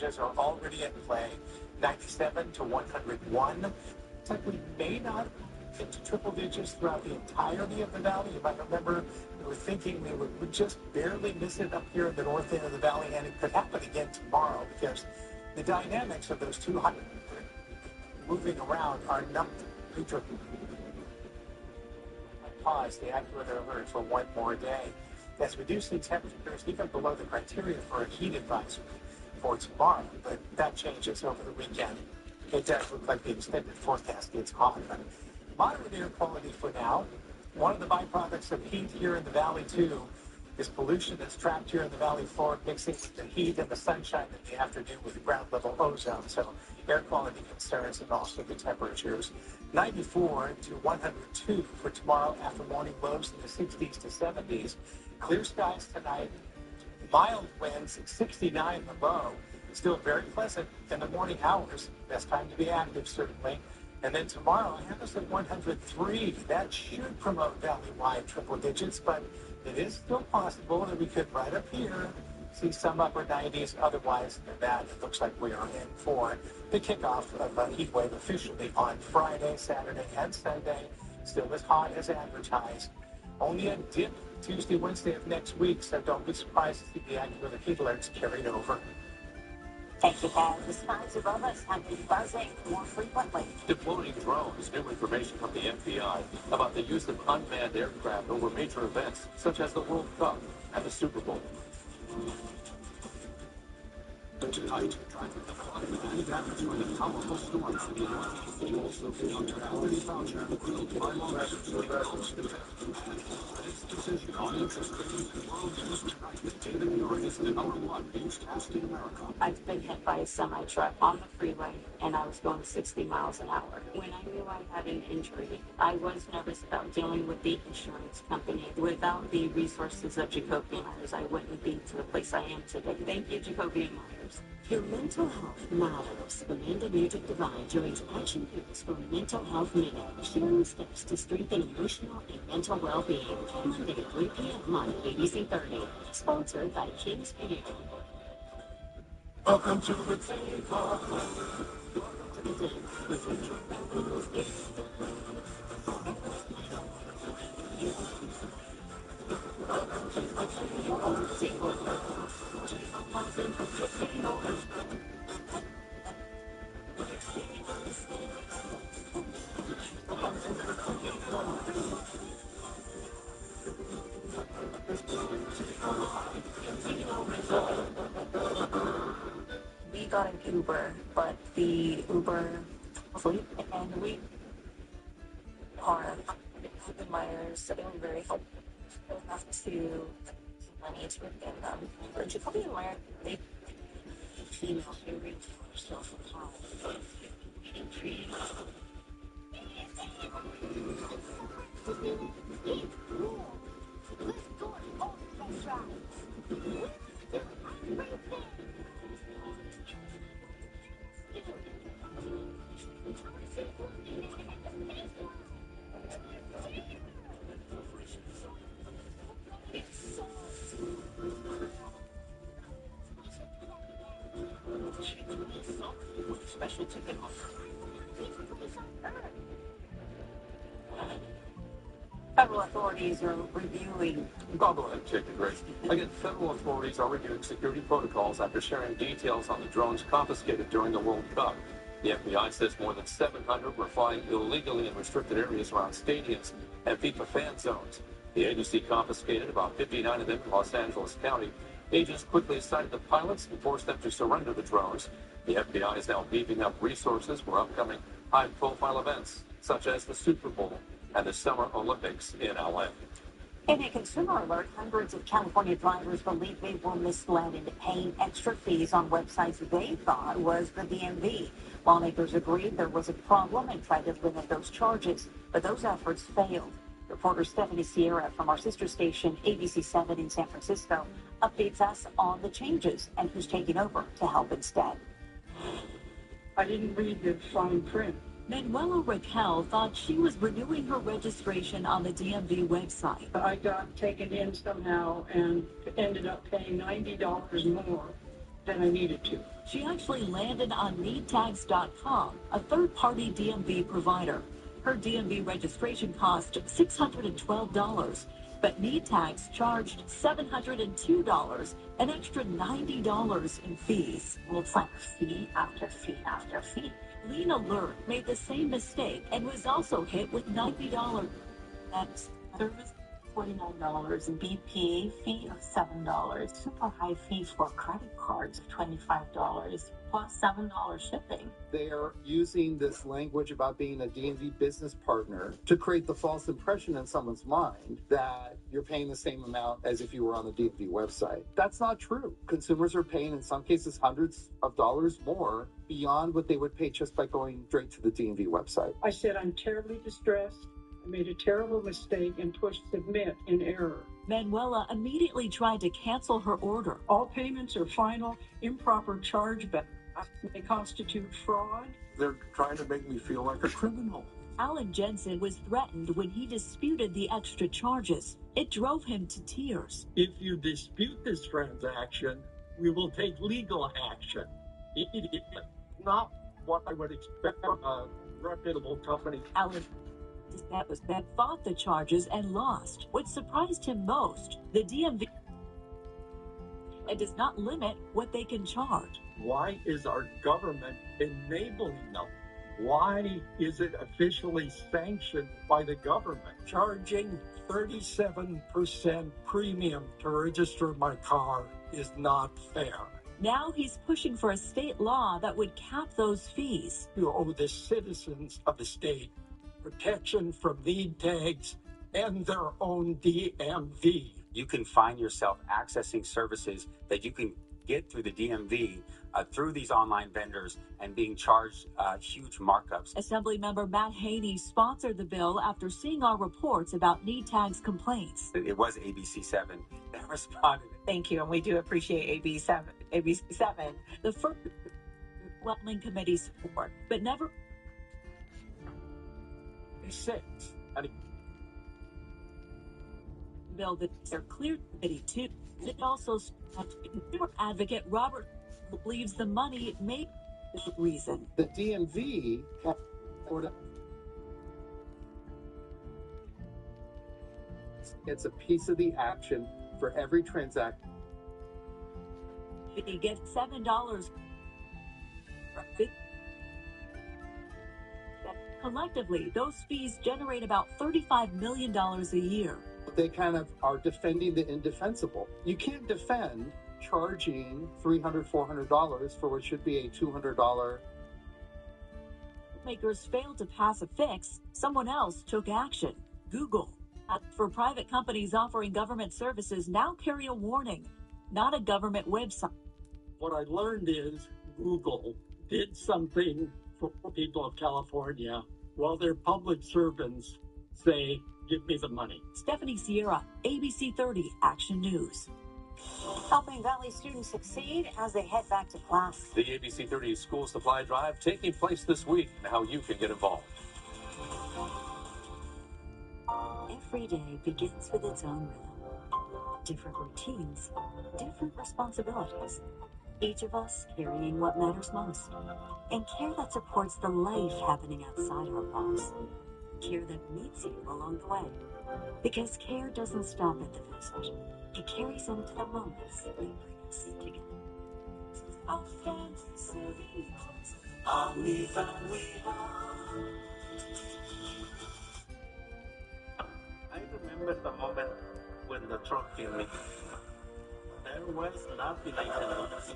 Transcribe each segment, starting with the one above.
changes are already in play. 97 to 101. Looks like we may not get to triple digits throughout the entirety of the valley. You might remember we were thinking we would just barely miss it up here in the north end of the valley, and it could happen again tomorrow because the dynamics of those 200 moving around are not neutral. Pause the accurate alert for one more day, as we do see temperatures even below the criteria for a heat advisory for tomorrow, but that changes over the weekend. It does look like the extended forecast gets hotter. Moderate air quality for now. One of the byproducts of heat here in the valley, too, is pollution that's trapped here in the valley floor, mixing with the heat and the sunshine in the afternoon with the ground level ozone. So air quality concerns and also the temperatures. 94 to 102 for tomorrow after morning lows in the 60s to 70s. Clear skies tonight. Mild winds, 69 the low. Still very pleasant in the morning hours. Best time to be active, certainly. And then tomorrow, I have us at 103. That should promote valley-wide triple digits, but it is still possible that we could right up here see some upper 90s. Otherwise than that, it looks like we are in for the kickoff of a heat wave officially on Friday, Saturday, and Sunday. Still as hot as advertised. Only a dip Tuesday, Wednesday of next week, so don't be surprised to see the accurate heat alerts carried over. Thank you, Pat. The skies above us have been buzzing more frequently. Deploying drones, new information from the FBI about the use of unmanned aircraft over major events such as the World Cup and the Super Bowl. Tonight, traffic and damage from the powerful storms in the northeast. You also conductor Anthony Fauci will final message to the its decision on interest rates and world news tonight. David Muir is the #1 newscast in America. I've been hit by a semi-truck on the freeway, and I was going 60 miles an hour. When I knew I had an injury, I was nervous about dealing with the insurance company. Without the resources of Jacoby Myers, I wouldn't be to the place I am today. Thank you, Jacoby Myers. Your mental health matters. Amanda Nugent Divine joins Action News for Mental Health Minute, sharing steps to strengthen emotional and mental well-being. Monday at 3 p.m. on ABC 30. Sponsored by King's View. Welcome to the table. We got an Uber, but the Uber fleet, and we are Jacoby Myers, they were very helpful enough to money to within them. For Jacoby Myers, they female who reached herself from home. Special ticket offer. Federal authorities are reviewing. I'll go ahead and take it, Grace. Again, federal authorities are reviewing security protocols after sharing details on the drones confiscated during the World Cup. The FBI says more than 700 were flying illegally in restricted areas around stadiums and FIFA fan zones. The agency confiscated about 59 of them in Los Angeles County. Agents quickly cited the pilots and forced them to surrender the drones. The FBI is now beefing up resources for upcoming high-profile events, such as the Super Bowl and the Summer Olympics in LA. In a consumer alert, hundreds of California drivers believe they were misled into paying extra fees on websites they thought was the DMV. Lawmakers agreed there was a problem and tried to limit those charges, but those efforts failed. Reporter Stephanie Sierra from our sister station, ABC7 in San Francisco, updates us on the changes and who's taking over to help instead. I didn't read the fine print. Manuela Raquel thought she was renewing her registration on the DMV website. I got taken in somehow and ended up paying $90 more than I needed to. She actually landed on NeedTags.com, a third-party DMV provider. Her DMV registration cost $612, but NeedTags charged $702, an extra $90 in fees. It's like fee after fee after fee. Lena Lurk made the same mistake and was also hit with $90. That's service $49 and BPA fee of $7. Super high fee for credit cards of $25 plus $7 shipping. They're using this language about being a DMV business partner to create the false impression in someone's mind that you're paying the same amount as if you were on the DMV website. That's not true. Consumers are paying, in some cases, hundreds of dollars more beyond what they would pay just by going straight to the DMV website. I said, I'm terribly distressed. I made a terrible mistake and pushed submit in error. Manuela immediately tried to cancel her order. All payments are final. Improper chargeback may constitute fraud. They're trying to make me feel like a criminal. Alan Jensen was threatened when he disputed the extra charges. It drove him to tears. If you dispute this transaction, we will take legal action. It's not what I would expect from a reputable company. Alan that fought the charges and lost. What surprised him most, the DMV it does not limit what they can charge. Why is our government enabling them? Why is it officially sanctioned by the government? Charging 37% premium to register my car is not fair. Now he's pushing for a state law that would cap those fees. You owe the citizens of the state protection from lead tags and their own DMV. You can find yourself accessing services that you can get through the DMV, through these online vendors, and being charged huge markups. Assemblymember Matt Haney sponsored the bill after seeing our reports about NeedTags complaints. It was ABC7 that responded. Thank you, and we do appreciate ABC7. The first Wetland Committee support, but never 6. bill that they're clear committee too. It also consumer advocate Robert believes the money may be the reason. The DMV it's a piece of the action for every transaction. He gets $7. Collectively, those fees generate about $35 million a year. They kind of are defending the indefensible. You can't defend charging $300, $400 for what should be a $200. Makers failed to pass a fix. Someone else took action. Google. For private companies offering government services now carry a warning, not a government website. What I learned is Google did something for people of California while their public servants say, give me the money. Stephanie Sierra, ABC 30 Action News. Helping Valley students succeed as they head back to class. The ABC 30 School Supply Drive taking place this week, and how you can get involved. Every day begins with its own rhythm. Different routines, different responsibilities. Each of us carrying what matters most. And care that supports the life happening outside our walls. Care that meets you along the way. Because care doesn't stop at the visit. It carries into the moments that bring us together. I remember the moment when the truck hit me. There was nothing I could do.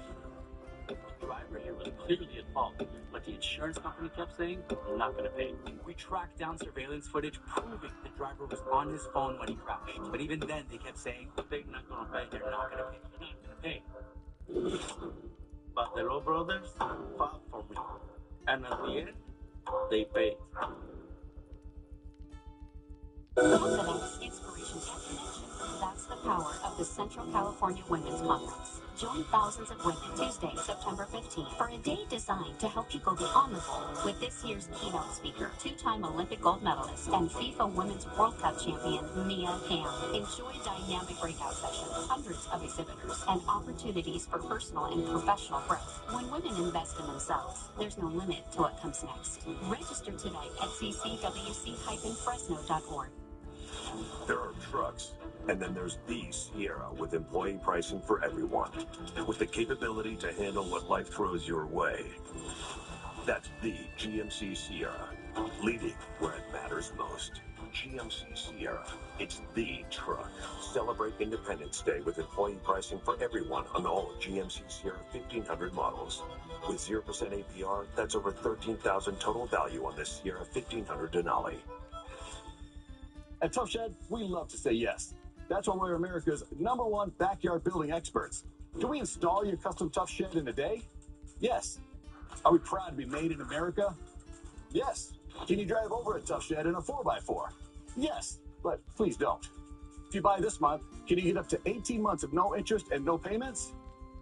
The driver here was clearly at fault, but the insurance company kept saying, "I'm not going to pay." We tracked down surveillance footage proving the driver was on his phone when he crashed. But even then, they kept saying, "They're not going to pay. They're not going to pay. They're not going to pay." But the Lowe brothers fought for me, and at the end, they paid. Confidence, inspiration, and connection. That's the power of the Central California Women's Conference. Join thousands of women Tuesday, September 15th for a day designed to help you go beyond the goal with this year's keynote speaker, two-time Olympic gold medalist and FIFA Women's World Cup champion Mia Hamm. Enjoy dynamic breakout sessions, hundreds of exhibitors, and opportunities for personal and professional growth. When women invest in themselves, there's no limit to what comes next. Register today at ccwc-fresno.org. There are trucks, and then there's the Sierra with employee pricing for everyone, with the capability to handle what life throws your way. That's the GMC Sierra, leading where it matters most. GMC Sierra, it's the truck. Celebrate Independence Day with employee pricing for everyone on all GMC Sierra 1500 models. With 0% APR, that's over $13,000 total value on this Sierra 1500 Denali. At Tough Shed, we love to say yes. That's why we're America's #1 backyard building experts. Can we install your custom Tough Shed in a day? Yes. Are we proud to be made in America? Yes. Can you drive over a Tough Shed in a 4x4? Yes, but please don't. If you buy this month, can you get up to 18 months of no interest and no payments?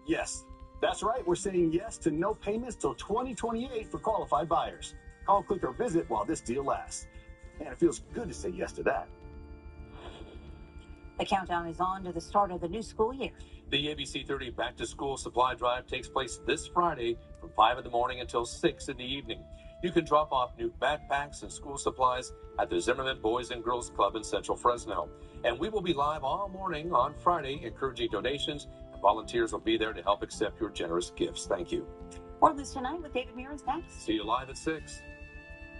Yes. That's right, we're saying yes to no payments till 2028 for qualified buyers. Call, click, or visit while this deal lasts. And it feels good to say yes to that. The countdown is on to the start of the new school year. The ABC 30 Back to School Supply Drive takes place this Friday from 5 in the morning until 6 in the evening. You can drop off new backpacks and school supplies at the Zimmerman Boys and Girls Club in Central Fresno. And we will be live all morning on Friday, encouraging donations, and volunteers will be there to help accept your generous gifts. Thank you. More News Tonight with David Mearns next. See you live at 6.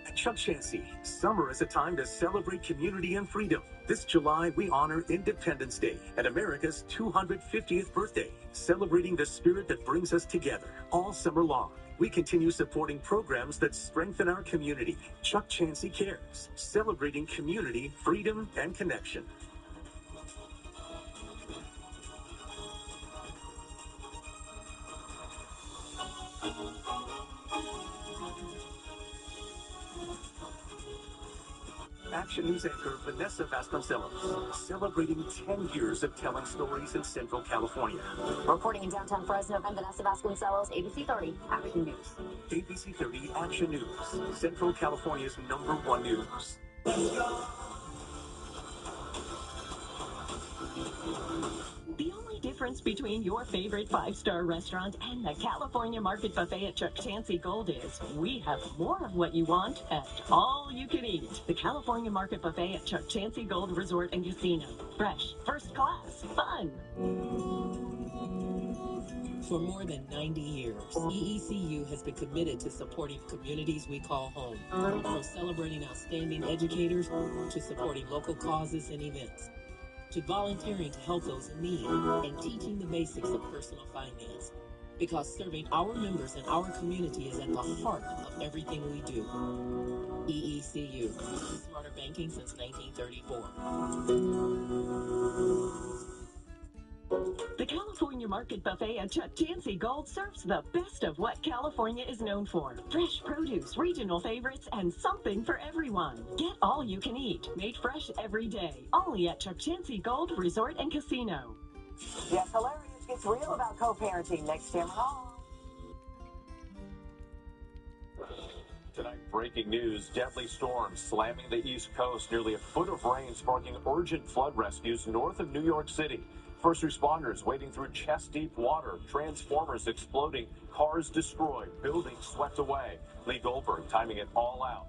At Chuck Chansey, summer is a time to celebrate community and freedom. This July, we honor Independence Day and America's 250th birthday, celebrating the spirit that brings us together all summer long. We continue supporting programs that strengthen our community. Chuck Chansey Cares, celebrating community, freedom, and connection. Action News anchor Vanessa Vasconcelos, celebrating 10 years of telling stories in Central California. Reporting in downtown Fresno, I'm Vanessa Vasconcelos, ABC 30 Action News. ABC 30 Action News, Central California's #1 news. The only difference between your favorite 5-star restaurant and the California Market Buffet at Chuck Chansey Gold is we have more of what you want at all you can eat. The California Market Buffet at Chuck Chansey Gold Resort and Casino. Fresh, first class, fun. For more than 90 years, EECU has been committed to supporting communities we call home. From celebrating outstanding educators to supporting local causes and events, to volunteering to help those in need, and teaching the basics of personal finance. Because serving our members and our community is at the heart of everything we do. EECU, smarter banking since 1934. The California Market Buffet at Chuck Chansey Gold serves the best of what California is known for. Fresh produce, regional favorites, and something for everyone. Get all you can eat, made fresh every day. Only at Chuck Chansey Gold Resort and Casino. Yes, Hilarious gets real about co-parenting next Tamron Hall. Tonight, breaking news, deadly storm slamming the East Coast. Nearly a foot of rain sparking urgent flood rescues north of New York City. First responders wading through chest-deep water, transformers exploding, cars destroyed, buildings swept away. Lee Goldberg timing it all out.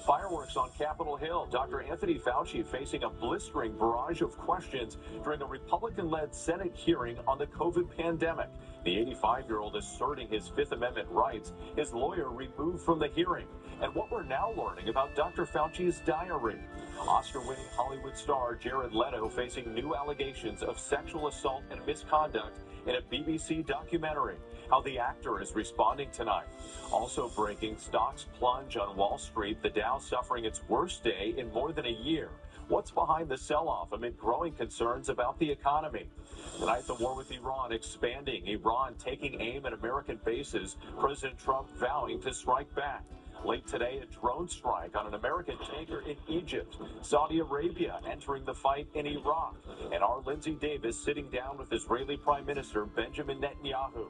Fireworks on Capitol Hill. Dr. Anthony Fauci facing a blistering barrage of questions during a Republican-led Senate hearing on the COVID pandemic. The 85-year-old asserting his Fifth Amendment rights, his lawyer removed from the hearing. And what we're now learning about Dr. Fauci's diary. Oscar-winning Hollywood star Jared Leto facing new allegations of sexual assault and misconduct in a BBC documentary. How the actor is responding tonight. Also breaking, stocks plunge on Wall Street, the Dow suffering its worst day in more than a year. What's behind the sell-off amid growing concerns about the economy? Tonight, the war with Iran expanding. Iran taking aim at American bases. President Trump vowing to strike back. Late today, a drone strike on an American tanker in Egypt. Saudi Arabia entering the fight in Iraq. And our Lindsay Davis sitting down with Israeli Prime Minister Benjamin Netanyahu.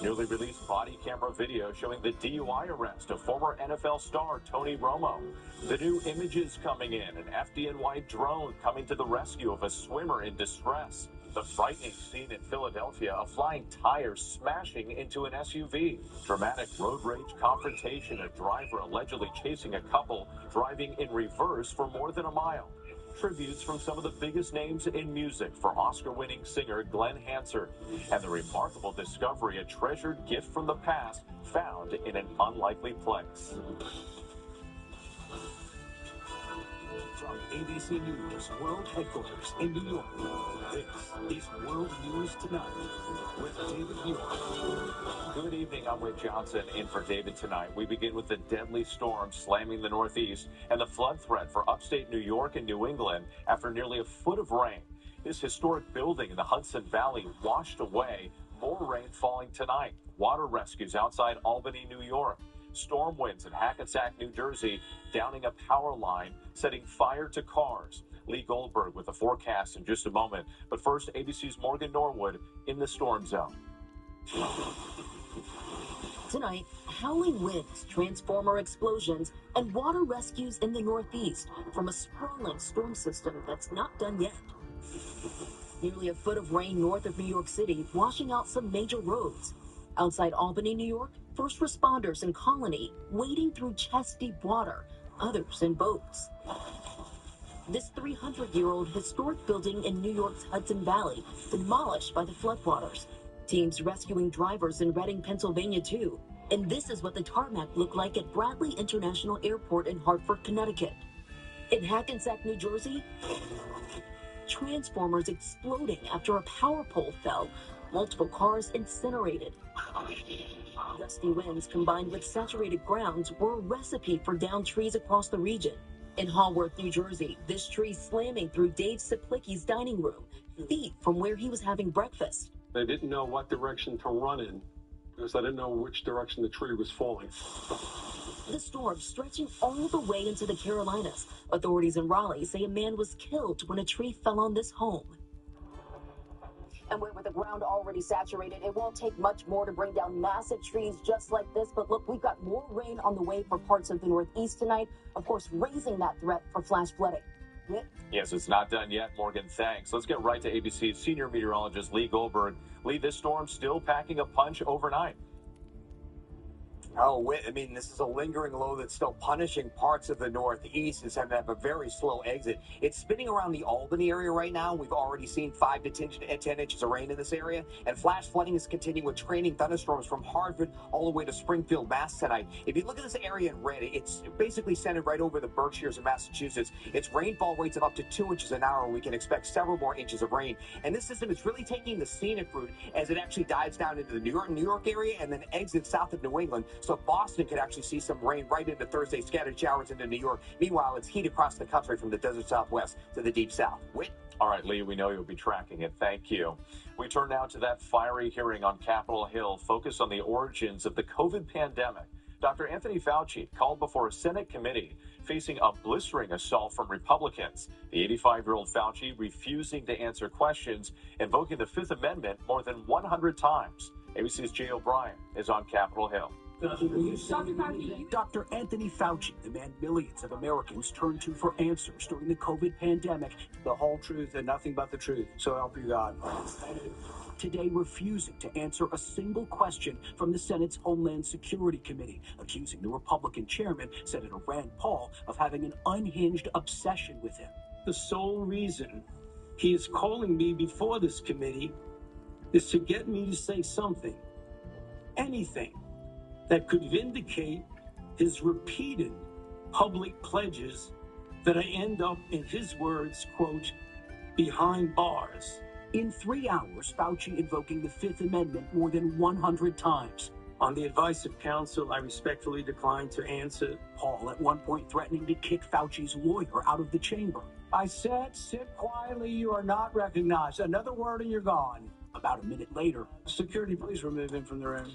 Newly released body camera video showing the DUI arrest of former NFL star Tony Romo. The new images coming in, an FDNY drone coming to the rescue of a swimmer in distress. The frightening scene in Philadelphia, a flying tire smashing into an SUV. Dramatic road rage confrontation, a driver allegedly chasing a couple driving in reverse for more than a mile. Tributes from some of the biggest names in music for Oscar-winning singer Glenn Hansard. And the remarkable discovery, a treasured gift from the past found in an unlikely place. From ABC News World Headquarters in New York, this is World News Tonight with David Muir. Good evening, I'm Rick Johnson in for David tonight. We begin with the deadly storm slamming the Northeast and the flood threat for upstate New York and New England after nearly a foot of rain. This historic building in the Hudson Valley washed away, more rain falling tonight. Water rescues outside Albany, New York. Storm winds in Hackensack, New Jersey, downing a power line, setting fire to cars. Lee Goldberg with the forecast in just a moment. But first, ABC's Morgan Norwood in the storm zone. Tonight, howling winds, transformer explosions, and water rescues in the Northeast from a sprawling storm system that's not done yet. Nearly a foot of rain north of New York City, washing out some major roads. Outside Albany, New York, first responders in Colony wading through chest-deep water, others in boats. This 300-year-old historic building in New York's Hudson Valley demolished by the floodwaters. Teams rescuing drivers in Reading, Pennsylvania, too. And this is what the tarmac looked like at Bradley International Airport in Hartford, Connecticut. In Hackensack, New Jersey, transformers exploding after a power pole fell. Multiple cars incinerated. Gusty winds combined with saturated grounds were a recipe for downed trees across the region. In Haworth, New Jersey, this tree slamming through Dave Saplicki's dining room, feet from where he was having breakfast. They didn't know what direction to run in because they didn't know which direction the tree was falling. The storm stretching all the way into the Carolinas. Authorities in Raleigh say a man was killed when a tree fell on this home. And with the ground already saturated, it won't take much more to bring down massive trees just like this. But look, we've got more rain on the way for parts of the Northeast tonight, of course, raising that threat for flash flooding. Yes, it's not done yet, Morgan. Thanks. Let's get right to ABC's senior meteorologist, Lee Goldberg. Lee, this storm still packing a punch overnight. Oh, I mean, this is a lingering low that's still punishing parts of the Northeast. It's having to have a very slow exit. It's spinning around the Albany area right now. We've already seen 5 to 10 inches of rain in this area. And flash flooding is continuing with training thunderstorms from Hartford all the way to Springfield, Mass. tonight. If you look at this area in red, it's basically centered right over the Berkshires of Massachusetts. It's rainfall rates of up to 2 inches an hour. We can expect several more inches of rain. And this system is really taking the scenic route as it actually dives down into the New York area and then exits south of New England. So Boston could actually see some rain right into Thursday, scattered showers into New York. Meanwhile, it's heat across the country from the desert Southwest to the deep South. Whit? All right, Lee, we know you'll be tracking it. Thank you. We turn now to that fiery hearing on Capitol Hill, focused on the origins of the COVID pandemic. Dr. Anthony Fauci called before a Senate committee facing a blistering assault from Republicans. The 85-year-old Fauci refusing to answer questions, invoking the Fifth Amendment more than 100 times. ABC's Jay O'Brien is on Capitol Hill. Dr. Anthony Fauci, the man millions of Americans turned to for answers during the COVID pandemic. The whole truth and nothing but the truth. So help you God. Today refusing to answer a single question from the Senate's Homeland Security Committee, accusing the Republican chairman, Senator Rand Paul, of having an unhinged obsession with him. The sole reason he is calling me before this committee is to get me to say something, anything, that could vindicate his repeated public pledges that I end up, in his words, quote, behind bars. In 3 hours, Fauci invoking the Fifth Amendment more than 100 times. On the advice of counsel, I respectfully decline to answer. Paul at one point threatening to kick Fauci's lawyer out of the chamber. I said, sit quietly, you are not recognized. Another word and you're gone. About a minute later, security, please remove him from the room.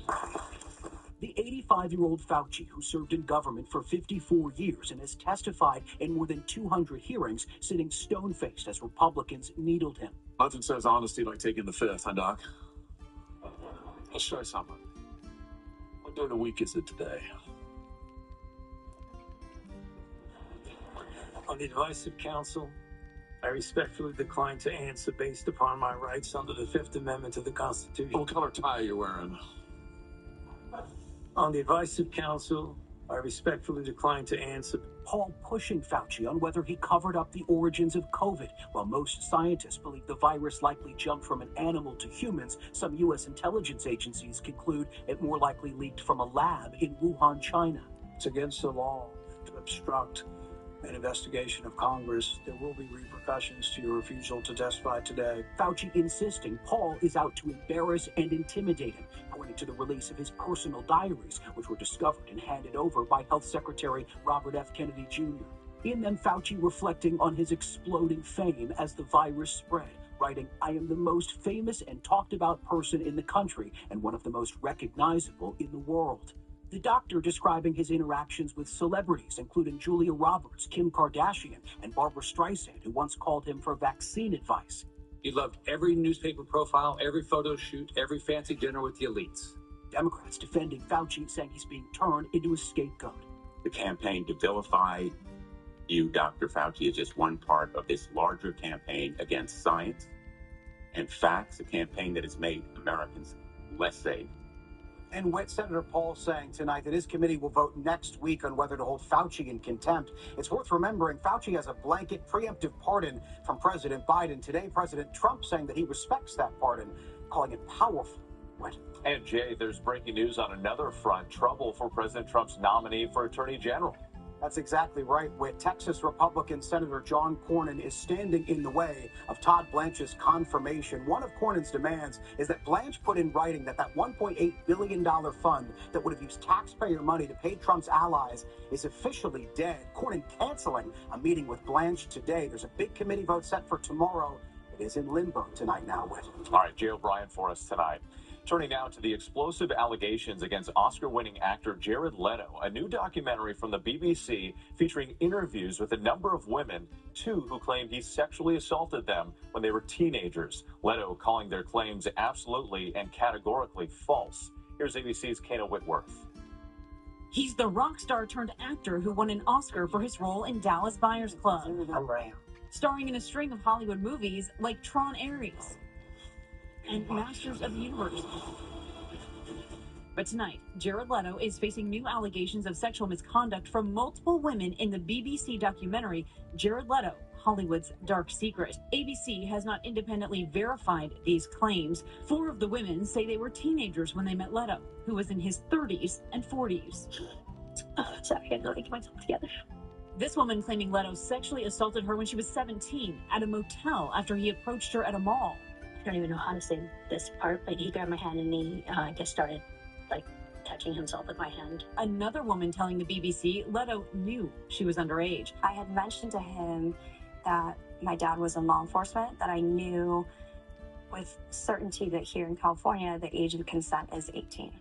The 85-year-old Fauci, who served in government for 54 years and has testified in more than 200 hearings, sitting stone-faced as Republicans needled him. Nothing says honesty like taking the fifth, huh, Doc? Let's try something. What day of the week is it today? On the advice of counsel, I respectfully decline to answer based upon my rights under the Fifth Amendment to the Constitution. What color tie are you wearing? On the advice of counsel, I respectfully decline to answer. Paul pushing Fauci on whether he covered up the origins of COVID. While most scientists believe the virus likely jumped from an animal to humans, some U.S. intelligence agencies conclude it more likely leaked from a lab in Wuhan, China. It's against the law to obstruct an investigation of Congress. There will be repercussions to your refusal to testify today. Fauci insisting Paul is out to embarrass and intimidate him, pointing to the release of his personal diaries, which were discovered and handed over by Health Secretary Robert F. Kennedy Jr. In them, Fauci reflecting on his exploding fame as the virus spread, writing, "I am the most famous and talked about person in the country and one of the most recognizable in the world." The doctor describing his interactions with celebrities, including Julia Roberts, Kim Kardashian, and Barbara Streisand, who once called him for vaccine advice. He loved every newspaper profile, every photo shoot, every fancy dinner with the elites. Democrats defending Fauci, saying he's being turned into a scapegoat. The campaign to vilify you, Dr. Fauci, is just one part of this larger campaign against science and facts, a campaign that has made Americans less safe. And with Senator Paul saying tonight that his committee will vote next week on whether to hold Fauci in contempt. It's worth remembering Fauci has a blanket preemptive pardon from President Biden. Today, President Trump saying that he respects that pardon, calling it powerful. What? And Jay, there's breaking news on another front. Trouble for President Trump's nominee for Attorney General. That's exactly right. Where Texas Republican Senator John Cornyn is standing in the way of Todd Blanche's confirmation. One of Cornyn's demands is that Blanche put in writing that $1.8 billion fund that would have used taxpayer money to pay Trump's allies is officially dead. Cornyn canceling a meeting with Blanche today. There's a big committee vote set for tomorrow. It is in limbo tonight now, Whit. All right, Jay O'Brien for us tonight. Turning now to the explosive allegations against Oscar-winning actor Jared Leto, a new documentary from the BBC featuring interviews with a number of women, two who claim he sexually assaulted them when they were teenagers. Leto calling their claims absolutely and categorically false. Here's ABC's Kana Whitworth. He's the rock star turned actor who won an Oscar for his role in Dallas Buyers Club, starring in a string of Hollywood movies like Tron Ares and Masters of the Universe. But tonight, Jared Leto is facing new allegations of sexual misconduct from multiple women in the BBC documentary Jared Leto, Hollywood's Dark Secret. ABC has not independently verified these claims. 4 of the women say they were teenagers when they met Leto, who was in his 30s and 40s. Sorry, I gotta get myself together. This woman claiming Leto sexually assaulted her when she was 17 at a motel after he approached her at a mall. I don't even know how to say this part, but he grabbed my hand and he just started touching himself with my hand. Another woman telling the BBC Leto knew she was underage. I had mentioned to him that my dad was in law enforcement, that I knew with certainty that here in California, the age of consent is 18.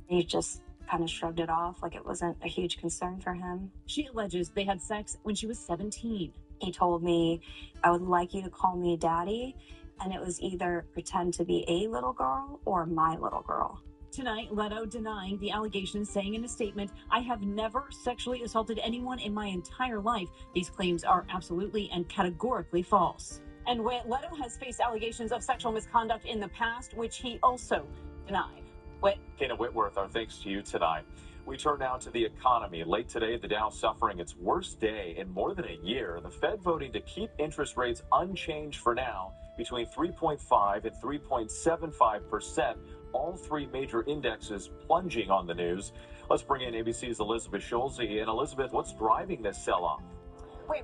He just kind of shrugged it off like it wasn't a huge concern for him. She alleges they had sex when she was 17. He told me, "I would like you to call me daddy," and it was either pretend to be a little girl or my little girl. Tonight, Leto denying the allegations, saying in a statement, "I have never sexually assaulted anyone in my entire life. These claims are absolutely and categorically false." And Leto has faced allegations of sexual misconduct in the past, which he also denied. Kana Whitworth, our thanks to you tonight. We turn now to the economy. Late today, the Dow suffering its worst day in more than a year. The Fed voting to keep interest rates unchanged for now, between 3.5 and 3.75%. All 3 major indexes plunging on the news. Let's bring in ABC's Elizabeth Schulze. And Elizabeth, what's driving this sell-off?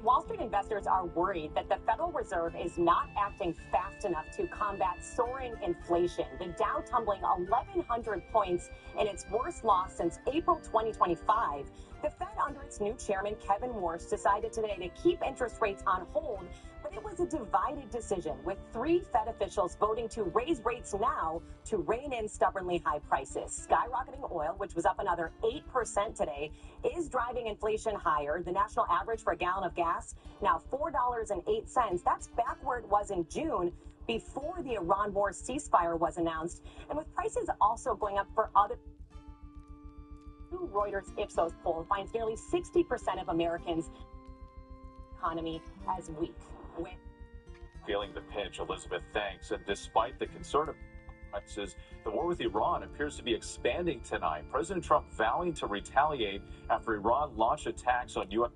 Wall Street investors are worried that the Federal Reserve is not acting fast enough to combat soaring inflation. The Dow tumbling 1,100 points in its worst loss since April 2025. The Fed, under its new chairman, Kevin Warsh, decided today to keep interest rates on hold, but it was a divided decision, with 3 Fed officials voting to raise rates now to rein in stubbornly high prices. Skyrocketing oil, which was up another 8% today, is driving inflation higher. The national average for a gallon of gas, now $4.08. That's back where it was in June, before the Iran war ceasefire was announced. And with prices also going up for other... Reuters Ipsos poll finds nearly 60% of Americans' economy as weak. Feeling the pinch, Elizabeth, thanks. And despite the concern of prices, the war with Iran appears to be expanding tonight. President Trump vowing to retaliate after Iran launched attacks on U.S.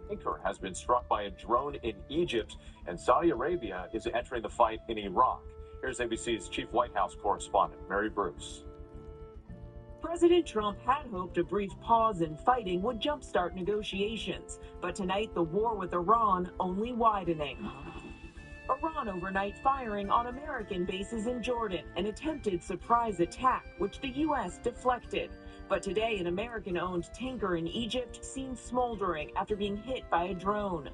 tanker has been struck by a drone in Egypt, and Saudi Arabia is entering the fight in Iraq. Here's ABC's chief White House correspondent, Mary Bruce. President Trump had hoped a brief pause in fighting would jumpstart negotiations, but tonight the war with Iran only widening. Iran overnight firing on American bases in Jordan, an attempted surprise attack, which the U.S. deflected. But today, an American-owned tanker in Egypt seen smoldering after being hit by a drone.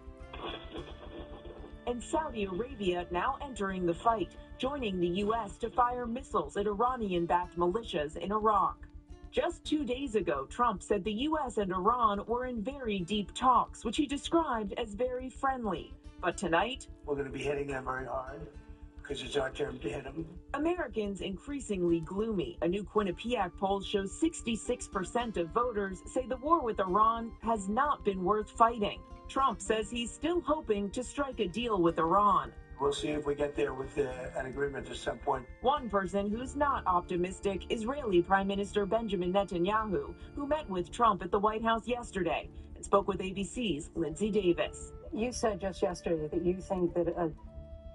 And Saudi Arabia now entering the fight, joining the U.S. to fire missiles at Iranian-backed militias in Iraq. Just 2 days ago, Trump said the U.S. and Iran were in very deep talks, which he described as very friendly. But tonight, we're going to be hitting them very hard because it's our turn to hit them. Americans increasingly gloomy. A new Quinnipiac poll shows 66% of voters say the war with Iran has not been worth fighting. Trump says he's still hoping to strike a deal with Iran. We'll see if we get there with an agreement at some point. One person who's not optimistic, Israeli Prime Minister Benjamin Netanyahu, who met with Trump at the White House yesterday and spoke with ABC's Lindsay Davis. You said just yesterday that you think that a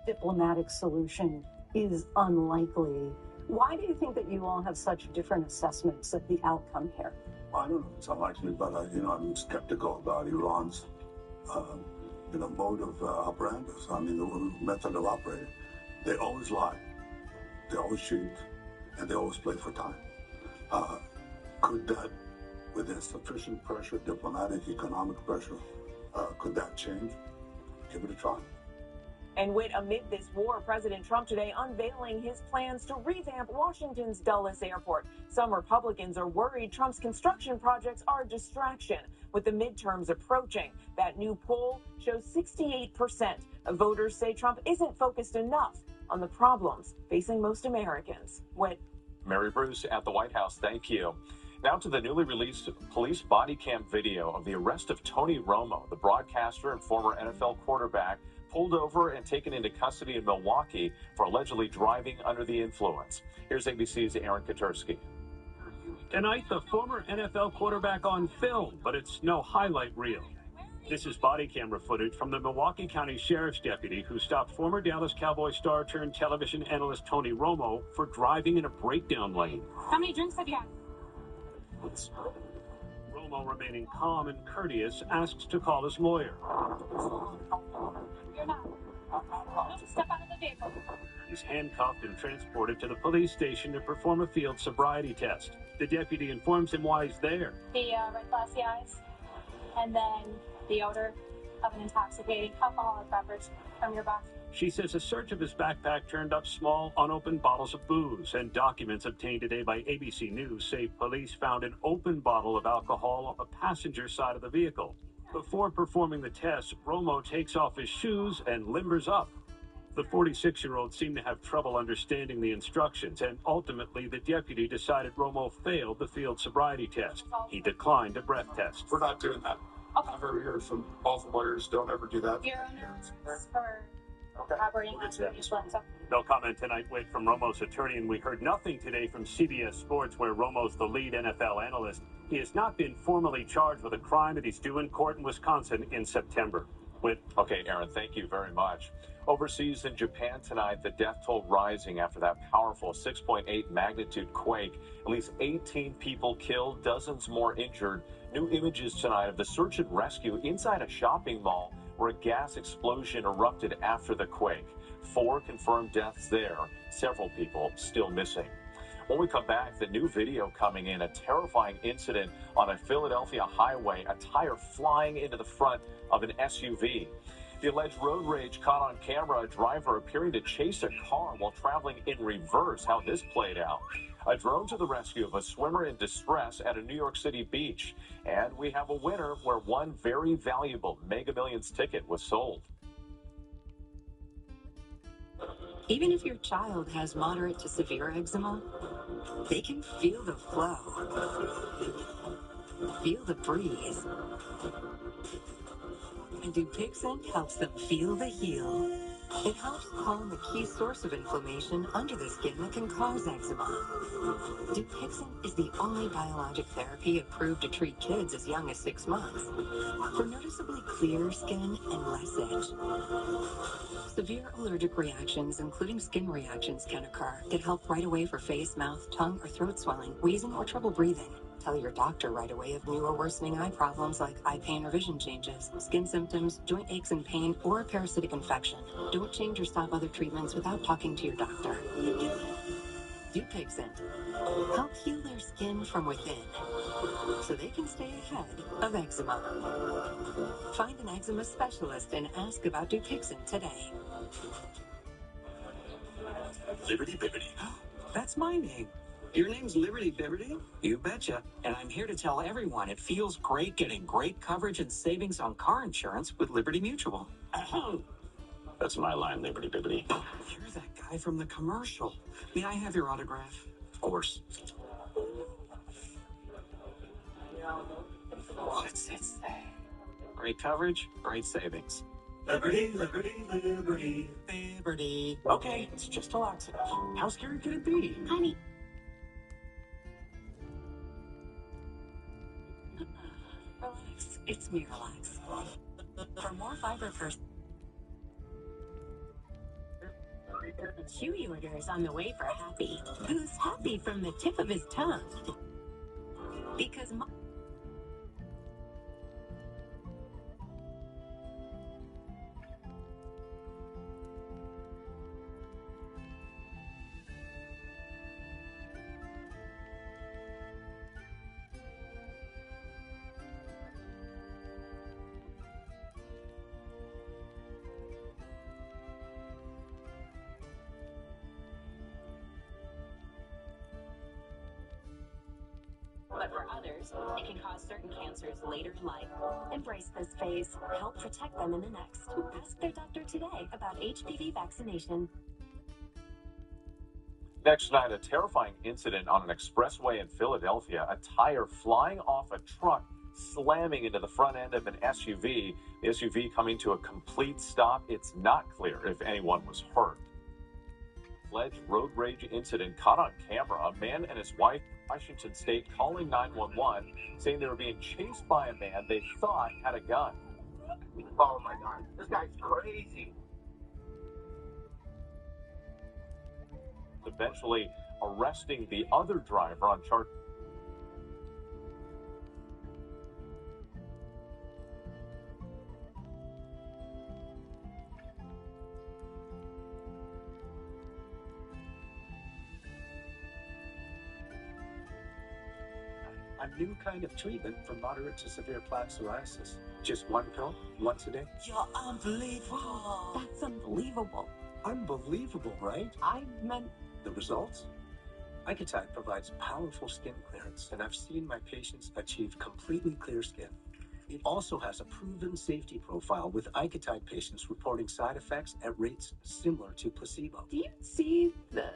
diplomatic solution is unlikely. Why do you think that you all have such different assessments of the outcome here? I don't know if it's unlikely, but I'm skeptical about Iran's mode of operandus. I mean, the method of operating. They always lie, they always cheat, and they always play for time. Could that, with insufficient pressure, diplomatic, economic pressure, could that change? Give it a try. And amid this war, President Trump today unveiling his plans to revamp Washington's Dulles Airport. Some Republicans are worried Trump's construction projects are a distraction. With the midterms approaching, that new poll shows 68% of voters say Trump isn't focused enough on the problems facing most Americans. Mary Bruce at the White House, thank you. Now to the newly released police body cam video of the arrest of Tony Romo, the broadcaster and former NFL quarterback, pulled over and taken into custody in Milwaukee for allegedly driving under the influence. Here's ABC's Aaron Katersky. Tonight, the former NFL quarterback on film, but it's no highlight reel. This is body camera footage from the Milwaukee County Sheriff's deputy who stopped former Dallas Cowboys star turned television analyst Tony Romo for driving in a breakdown lane. How many drinks have you had? Romo, remaining calm and courteous, asks to call his lawyer. You're not. Don't step out of the vehicle. He's handcuffed and transported to the police station to perform a field sobriety test. The deputy informs him why he's there. The red glassy eyes, and then the odor of an intoxicating alcoholic beverage from your breath. She says a search of his backpack turned up small, unopened bottles of booze, and documents obtained today by ABC News say police found an open bottle of alcohol on the passenger side of the vehicle. Before performing the test, Romo takes off his shoes and limbers up. The 46-year-old seemed to have trouble understanding the instructions, and ultimately the deputy decided Romo failed the field sobriety test. He declined a breath test. We're not doing that. Okay. I've ever heard from both lawyers, don't ever do that. Your owners for operating on so. No comment tonight, Wade, from Romo's attorney, and we heard nothing today from CBS Sports, where Romo's the lead NFL analyst. He has not been formally charged with a crime that he's due in court in Wisconsin in September. Okay, Aaron, thank you very much. Overseas in Japan tonight, the death toll rising after that powerful 6.8 magnitude quake. At least 18 people killed, dozens more injured. New images tonight of the search and rescue inside a shopping mall where a gas explosion erupted after the quake. 4 confirmed deaths there, several people still missing. When we come back, the new video coming in, a terrifying incident on a Philadelphia highway, a tire flying into the front of an SUV. The alleged road rage caught on camera, a driver appearing to chase a car while traveling in reverse. How this played out. A drone to the rescue of a swimmer in distress at a New York City beach. And we have a winner where one very valuable Mega Millions ticket was sold. Even if your child has moderate to severe eczema, they can feel the flow, feel the breeze. And Dupixent helps them feel the heal. It helps calm the key source of inflammation under the skin that can cause eczema. Dupixent is the only biologic therapy approved to treat kids as young as 6 months for noticeably clear skin and less itch. Severe allergic reactions, including skin reactions, can occur. Get help right away for face, mouth, tongue, or throat swelling, wheezing, or trouble breathing. Tell your doctor right away of new or worsening eye problems like eye pain or vision changes, skin symptoms, joint aches and pain, or a parasitic infection. Don't change or stop other treatments without talking to your doctor. Dupixent. Help heal their skin from within so they can stay ahead of eczema. Find an eczema specialist and ask about Dupixent today. Liberty Bibbity. That's my name. Your name's Liberty Bibbity? You betcha. And I'm here to tell everyone it feels great getting great coverage and savings on car insurance with Liberty Mutual. That's my line, Liberty Bibbity. You're that guy from the commercial. May I have your autograph? Of course. What's it say? Great coverage, great savings. Liberty, liberty, liberty. Liberty. Okay, it's just a laxative. How scary could it be? Honey. Relax. It's Miralax. For more fiber first. Chewy order is on the way for Happy, who's happy from the tip of his tongue. Because but for others, it can cause certain cancers later in life. Embrace this phase. Help protect them in the next. Ask their doctor today about HPV vaccination. Next night, a terrifying incident on an expressway in Philadelphia. A tire flying off a truck, slamming into the front end of an SUV. The SUV coming to a complete stop. It's not clear if anyone was hurt. Alleged road rage incident caught on camera. A man and his wife in Washington State calling 911, saying they were being chased by a man they thought had a gun. Oh my God, this guy's crazy. Eventually arresting the other driver on charge. A new kind of treatment for moderate to severe plaque psoriasis. Just one pill, once a day. You're unbelievable. That's unbelievable. Unbelievable, right? I meant the results? Icotide provides powerful skin clearance, and I've seen my patients achieve completely clear skin. It also has a proven safety profile, with Icotide patients reporting side effects at rates similar to placebo. Do you see the...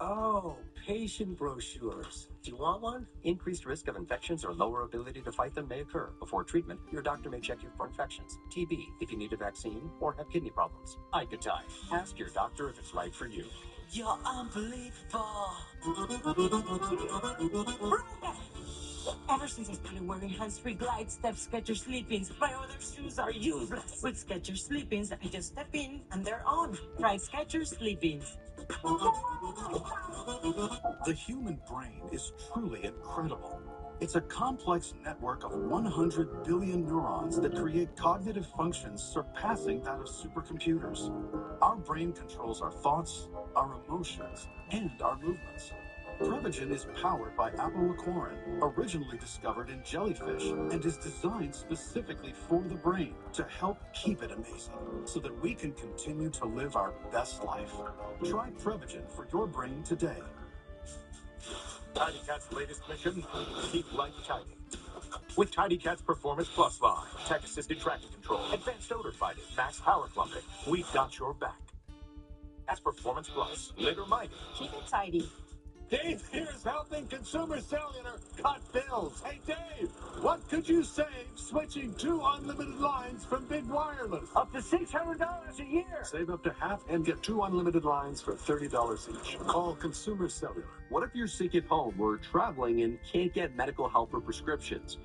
Oh, patient brochures. Do you want one? Increased risk of infections or lower ability to fight them may occur. Before treatment, your doctor may check you for infections, TB, if you need a vaccine, or have kidney problems. Icotide. Ask your doctor if it's right for you. You're unbelievable. Ever since I started wearing hands-free glide step Skechers Sleepings, my other shoes are useless. With Skechers Sleepings, I just step in and they're on. Try Skechers Sleepings. The human brain is truly incredible. It's a complex network of 100 billion neurons that create cognitive functions surpassing that of supercomputers. Our brain controls our thoughts, our emotions, and our movements. Prevagen is powered by apoaquarin, originally discovered in jellyfish, and is designed specifically for the brain to help keep it amazing, so that we can continue to live our best life. Try Prevagen for your brain today. Tidy Cat's latest mission, keep life tidy. With Tidy Cat's Performance Plus line, tech-assisted tracking control, advanced odor fighting, max power clumping, we've got your back. That's Performance Plus. Later mighty. Keep it tidy. Dave here is helping Consumer Cellular cut bills. Hey, Dave, what could you save switching 2 unlimited lines from Big Wireless? Up to $600 a year. Save up to half and get 2 unlimited lines for $30 each. Call Consumer Cellular. What if you're sick at home or traveling and can't get medical help or prescriptions?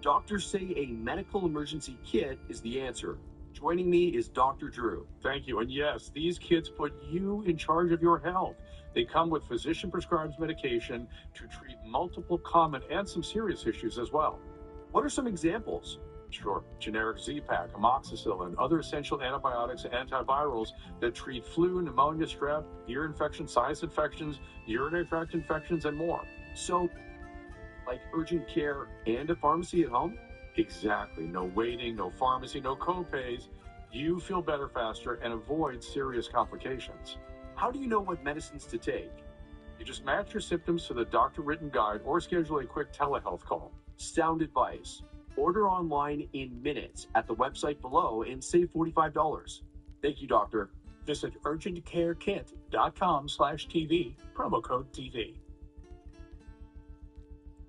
Doctors say a medical emergency kit is the answer. Joining me is Dr. Drew. Thank you. And yes, these kits put you in charge of your health. They come with physician-prescribed medication to treat multiple common and some serious issues as well. What are some examples? Sure. Generic Z-Pak, amoxicillin, other essential antibiotics and antivirals that treat flu, pneumonia, strep, ear infections, sinus infections, urinary tract infections, and more. So, like urgent care and a pharmacy at home? Exactly. No waiting, no pharmacy, no co-pays. You feel better faster and avoid serious complications. How do you know what medicines to take? You just match your symptoms to the doctor-written guide or schedule a quick telehealth call. Sound advice. Order online in minutes at the website below and save $45. Thank you, doctor. Visit urgentcarekit.com/TV, promo code TV.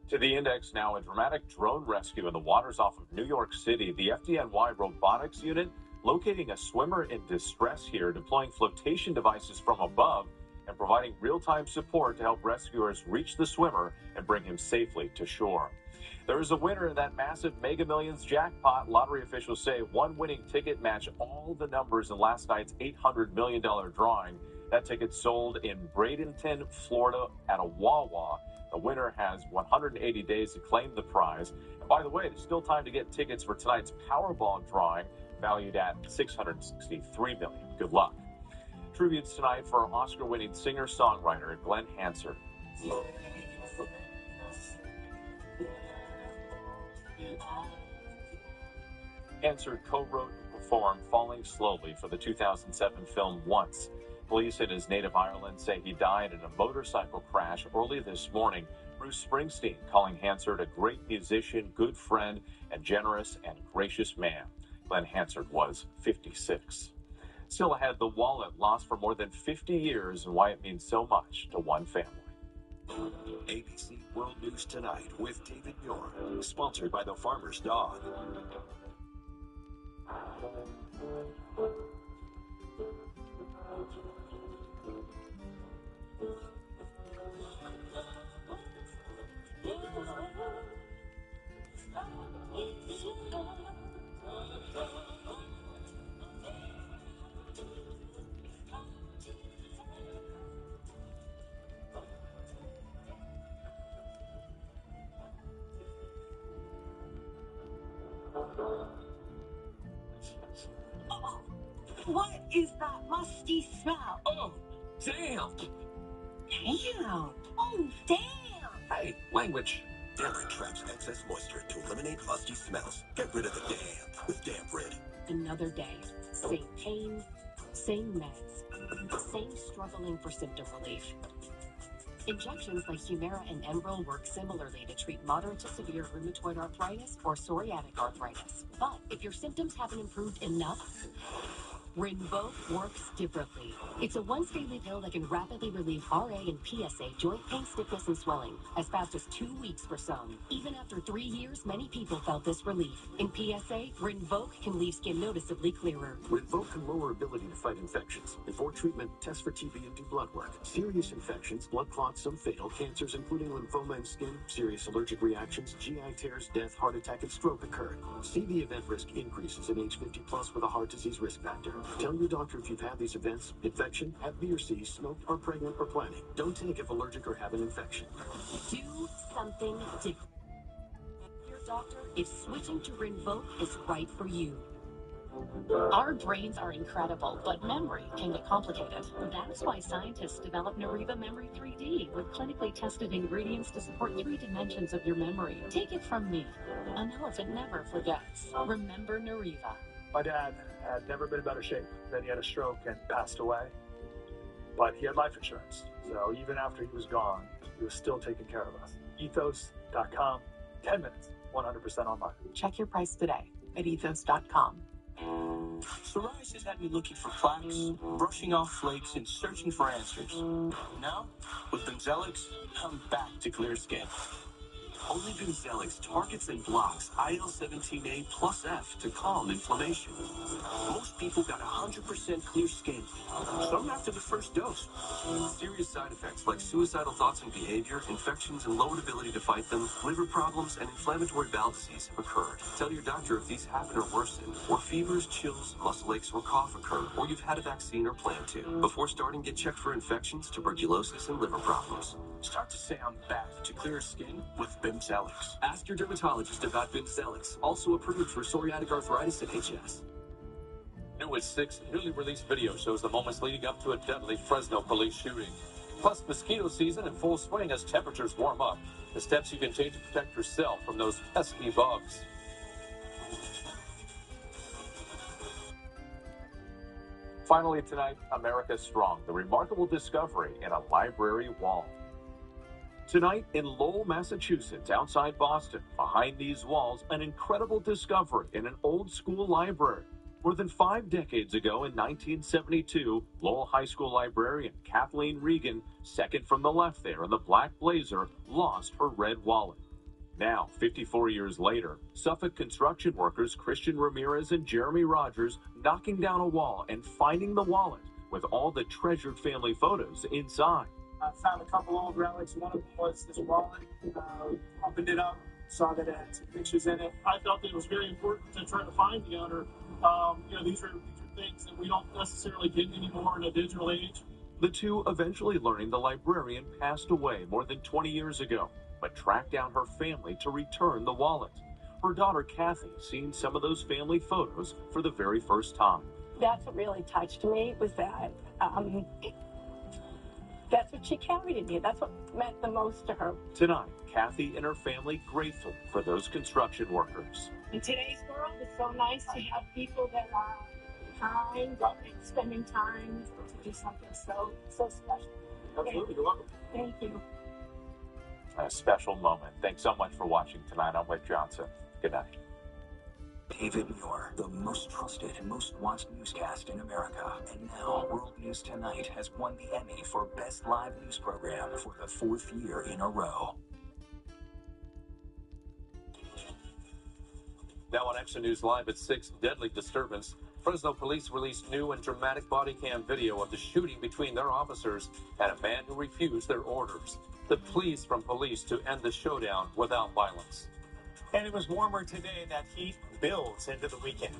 To the index now, a dramatic drone rescue in the waters off of New York City. The FDNY robotics unit locating a swimmer in distress here, deploying flotation devices from above and providing real-time support to help rescuers reach the swimmer and bring him safely to shore. There is a winner in that massive Mega Millions jackpot. Lottery officials say one winning ticket matched all the numbers in last night's $800 million drawing. That ticket sold in Bradenton, Florida at a Wawa. The winner has 180 days to claim the prize. And by the way, there's still time to get tickets for tonight's Powerball drawing, valued at $663 million. Good luck. Tributes tonight for Oscar-winning singer-songwriter Glenn Hansard. Hansard co-wrote and performed Falling Slowly for the 2007 film Once. Police in his native Ireland say he died in a motorcycle crash early this morning. Bruce Springsteen calling Hansard a great musician, good friend, and generous and gracious man. Glenn Hansard was 56. Still ahead, the wallet lost for more than 50 years and why it means so much to one family. ABC World News Tonight with David Muir, sponsored by the Farmer's Dog. What is that musty smell? Oh, damn! Damn! Oh, damn! Hey, language. Damper traps excess moisture to eliminate musty smells. Get rid of the damp with Damp Rid. Another day. Same pain, same meds, same struggling for symptom relief. Injections like Humira and Enbrel work similarly to treat moderate to severe rheumatoid arthritis or psoriatic arthritis. But if your symptoms haven't improved enough, Rinvoq works differently. It's a once-daily pill that can rapidly relieve RA and PSA joint pain, stiffness, and swelling as fast as 2 weeks for some. Even after 3 years, many people felt this relief. In PSA, Rinvoq can leave skin noticeably clearer. Rinvoq can lower ability to fight infections. Before treatment, test for TB and do blood work. Serious infections, blood clots, some fatal, cancers including lymphoma and skin, serious allergic reactions, GI tears, death, heart attack, and stroke occur. See the event risk increases in age 50 plus with a heart disease risk factor. Tell your doctor if you've had these events, infection, had B or C, smoked, are pregnant, or planning. Don't take if allergic or have an infection. Do something different. doctor if switching to Rinvoq is right for you. Our brains are incredible, but memory can get complicated. That's why scientists developed Nariva Memory 3D with clinically tested ingredients to support 3 dimensions of your memory. Take it from me. An elephant never forgets. Remember Nariva. My dad had never been in better shape. Then he had a stroke and passed away. But he had life insurance. So even after he was gone, he was still taking care of us. Ethos.com. 10 minutes, 100% online. Check your price today at ethos.com. Psoriasis had me looking for plaques, brushing off flakes, and searching for answers. Now, with Benzellix, I'm back to clear skin. Only Benzellix targets and blocks IL-17A plus F to calm inflammation. Most people got 100% clear skin, some after the first dose. Serious side effects like suicidal thoughts and behavior, infections and lowered ability to fight them, liver problems, and inflammatory bowel disease have occurred. Tell your doctor if these happen or worsen, or fevers, chills, muscle aches, or cough occur, or you've had a vaccine or plan to. Before starting, get checked for infections, tuberculosis, and liver problems. Start to say I'm back to clear skin with Benzellix. Ask your dermatologist about Benzellix, also approved for psoriatic arthritis and HS. New at 6, newly released video shows the moments leading up to a deadly Fresno police shooting. Plus, mosquito season in full swing as temperatures warm up. The steps you can take to protect yourself from those pesky bugs. Finally tonight, America Strong, the remarkable discovery in a library wall. Tonight in Lowell, Massachusetts, outside Boston, behind these walls, an incredible discovery in an old school library. More than 5 decades ago in 1972, Lowell High School librarian Kathleen Regan, second from the left there in the black blazer, lost her red wallet. Now, 54 years later, Suffolk construction workers Christian Ramirez and Jeremy Rogers knocking down a wall and finding the wallet with all the treasured family photos inside. I found a couple old relics. One of them was this wallet. Opened it up, saw that it had some pictures in it. I felt it was very important to try to find the owner. These are things that we don't necessarily get anymore in a digital age. The two eventually learning the librarian passed away more than 20 years ago, but tracked down her family to return the wallet. Her daughter Kathy seen some of those family photos for the very first time. That's what really touched me, was that that's what she carried in here. That's what meant the most to her. Tonight, Kathy and her family grateful for those construction workers. In today's world, it's so nice to have people that are kind, spending time to do something so special. Absolutely, you're welcome. Thank you. A special moment. Thanks so much for watching tonight. I'm Wick Johnson. Good night. David Muir, the most trusted and most watched newscast in America. And now, World News Tonight has won the Emmy for Best Live News Program for the 4th year in a row. Now on Action News Live at 6, deadly disturbance. Fresno police released new and dramatic body cam video of the shooting between their officers and a man who refused their orders. The pleas from police to end the showdown without violence. And it was warmer today. That heat builds into the weekend.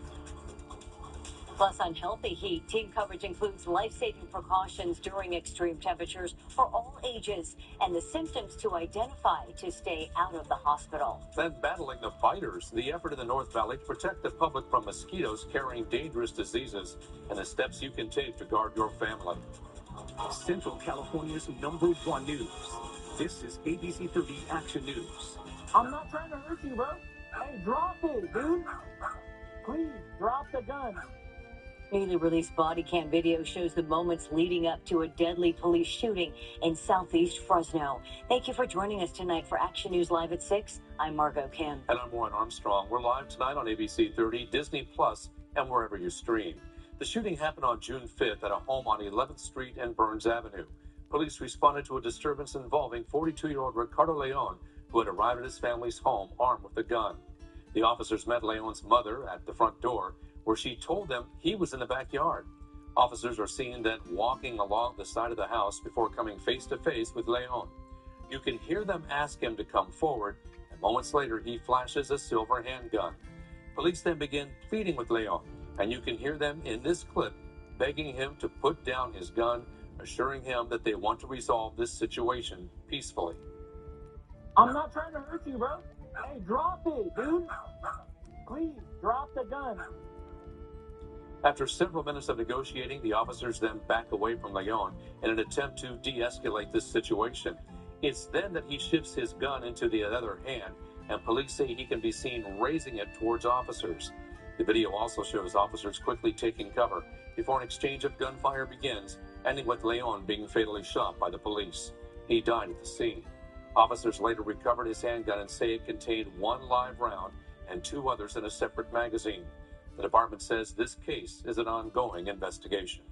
Plus, unhealthy heat. Team coverage includes life-saving precautions during extreme temperatures for all ages and the symptoms to identify to stay out of the hospital. Then battling the fighters, the effort in the North Valley to protect the public from mosquitoes carrying dangerous diseases, and the steps you can take to guard your family. Central California's #1 news. This is ABC 30 Action News. I'm not trying to hurt you, bro. Hey, drop it, dude. Please, drop the gun. Newly released body cam video shows the moments leading up to a deadly police shooting in southeast Fresno. Thank you for joining us tonight for Action News Live at 6. I'm Margot Kim. And I'm Warren Armstrong. We're live tonight on ABC 30, Disney Plus, and wherever you stream. The shooting happened on June 5th at a home on 11th Street and Burns Avenue. Police responded to a disturbance involving 42-year-old Ricardo Leon, who had arrived at his family's home armed with a gun. The officers met Leon's mother at the front door, where she told them he was in the backyard. Officers are seen then walking along the side of the house before coming face-to-face with Leon. You can hear them ask him to come forward, and moments later he flashes a silver handgun. Police then begin pleading with Leon, and you can hear them in this clip begging him to put down his gun, assuring him that they want to resolve this situation peacefully. I'm not trying to hurt you, bro. Hey, drop it, dude. Please, drop the gun. After several minutes of negotiating, the officers then back away from Leon in an attempt to de-escalate this situation. It's then that he shifts his gun into the other hand, and police say he can be seen raising it towards officers. The video also shows officers quickly taking cover before an exchange of gunfire begins, ending with Leon being fatally shot by the police. He died at the scene. Officers later recovered his handgun and say it contained one live round and two others in a separate magazine. The department says this case is an ongoing investigation.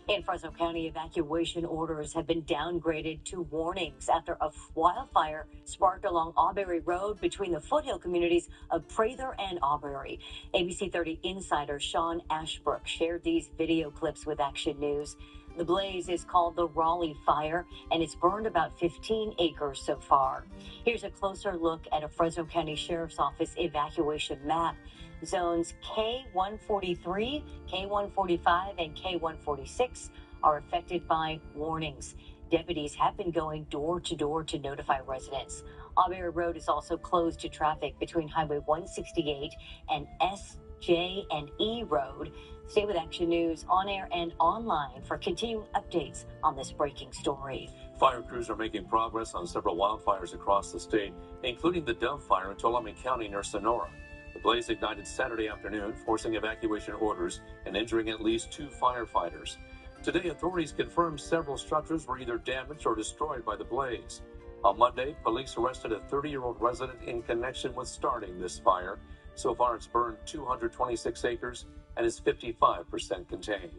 In Fresno County, evacuation orders have been downgraded to warnings after a wildfire sparked along Auberry Road between the foothill communities of Prather and Auberry. ABC 30 insider Sean Ashbrook shared these video clips with Action News. The blaze is called the Raleigh Fire, and it's burned about 15 acres so far. Here's a closer look at a Fresno County Sheriff's Office evacuation map. Zones K143, K145, and K146 are affected by warnings. Deputies have been going door to door to notify residents. Auberry Road is also closed to traffic between Highway 168 and SJ&E Road. Stay with Action News on air and online for continuing updates on this breaking story. Fire crews are making progress on several wildfires across the state, including the Dove Fire in Tuolumne County near Sonora. The blaze ignited Saturday afternoon, forcing evacuation orders and injuring at least 2 firefighters. Today, authorities confirmed several structures were either damaged or destroyed by the blaze. On Monday, police arrested a 30-year-old resident in connection with starting this fire. So far, it's burned 226 acres and is 55% contained.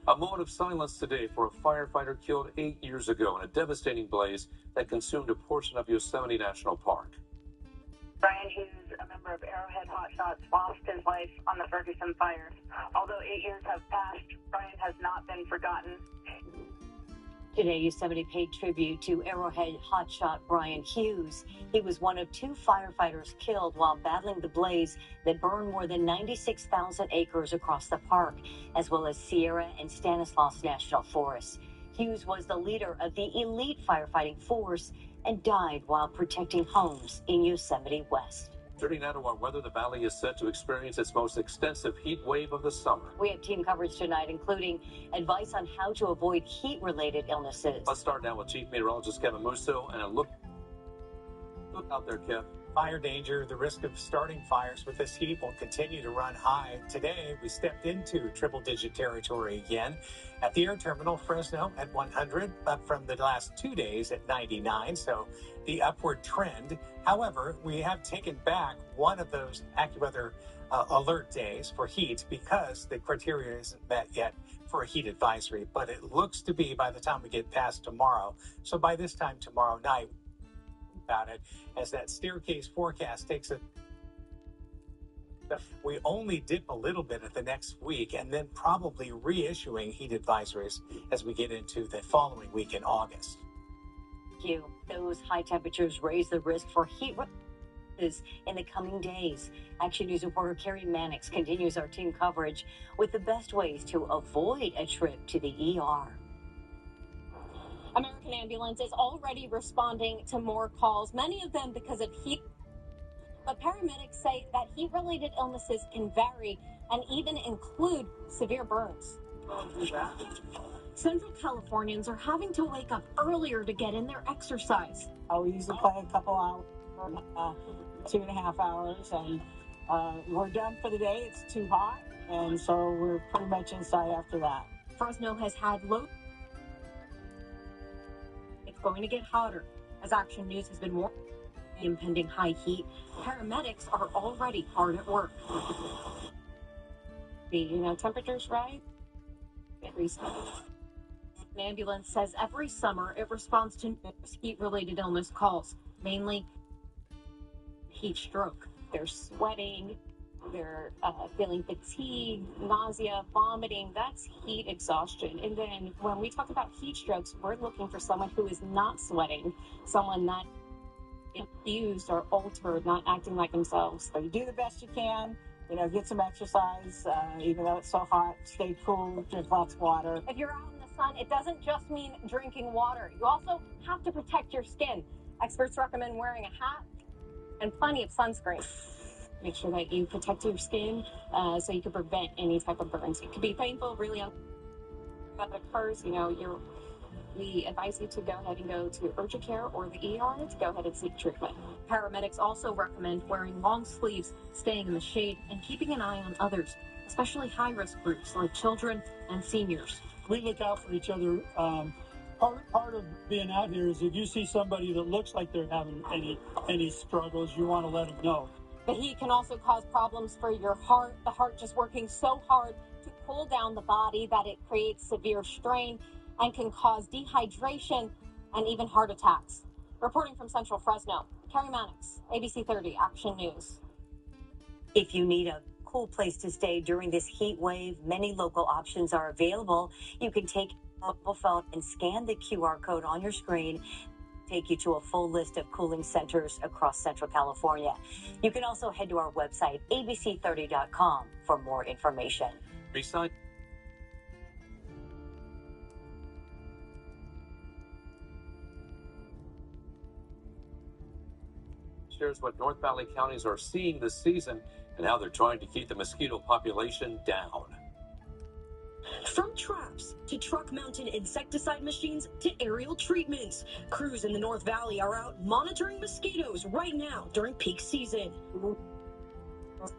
A moment of silence today for a firefighter killed 8 years ago in a devastating blaze that consumed a portion of Yosemite National Park. Brian Hughes, a member of Arrowhead Hotshots, lost his life on the Ferguson fire. Although 8 years have passed, Brian has not been forgotten. Today, Yosemite paid tribute to Arrowhead hotshot Brian Hughes. He was one of 2 firefighters killed while battling the blaze that burned more than 96,000 acres across the park, as well as Sierra and Stanislaus National Forests. Hughes was the leader of the elite firefighting force and died while protecting homes in Yosemite West. Turning now to our weather, the valley is set to experience its most extensive heat wave of the summer. We have team coverage tonight, including advice on how to avoid heat-related illnesses. Let's start now with Chief Meteorologist Kevin Musso and a look out there, Kev. Fire danger, the risk of starting fires with this heat will continue to run high. Today, we stepped into triple-digit territory again. At the air terminal, Fresno at 100, up from the last 2 days at 99, so the upward trend. However, we have taken back one of those AccuWeather alert days for heat because the criteria isn't met yet for a heat advisory, but it looks to be by the time we get past tomorrow. So by this time tomorrow night, about it, as that staircase forecast takes it, we only dip a little bit at the next week and then probably reissuing heat advisories as we get into the following week in August. Those high temperatures raise the risk for heat in the coming days. Action News reporter Carrie Mannix continues our team coverage with the best ways to avoid a trip to the ER. American Ambulance is already responding to more calls, many of them because of heat. But paramedics say that heat-related illnesses can vary and even include severe burns. Central Californians are having to wake up earlier to get in their exercise. We usually play a couple hours, 2.5 hours, and we're done for the day. It's too hot, and so we're pretty much inside after that. Fresno has had low. It's going to get hotter, as Action News has been warning of impending high heat. Paramedics are already hard at work. Temperatures rise. An ambulance says every summer it responds to heat-related illness calls, mainly heat stroke. They're sweating, they're feeling fatigue, nausea, vomiting. That's heat exhaustion. And then when we talk about heat strokes, we're looking for someone who is not sweating, someone not confused or altered, not acting like themselves. So you do the best you can. Get some exercise, even though it's so hot. Stay cool, drink lots of water. If you're out in the sun, it doesn't just mean drinking water. You also have to protect your skin. Experts recommend wearing a hat, and plenty of sunscreen. Make sure that you protect your skin so you can prevent any type of burns. It could be painful, really, that occurs. We advise you to go ahead and go to urgent care or the ER to go ahead and seek treatment. Paramedics also recommend wearing long sleeves, staying in the shade, and keeping an eye on others, especially high-risk groups like children and seniors. We look out for each other. Part of being out here is if you see somebody that looks like they're having any struggles, you want to let them know. The heat can also cause problems for your heart, the heart just working so hard to pull down the body that it creates severe strain and can cause dehydration and even heart attacks. Reporting from Central Fresno, Carrie Mannix, ABC 30 Action News. If you need a cool place to stay during this heat wave, many local options are available. You can take a mobile phone and scan the QR code on your screen, take you to a full list of cooling centers across Central California. You can also head to our website, abc30.com, for more information. Besides shares what North Valley counties are seeing this season and how they're trying to keep the mosquito population down. From traps to truck-mounted insecticide machines to aerial treatments, crews in the North Valley are out monitoring mosquitoes right now during peak season.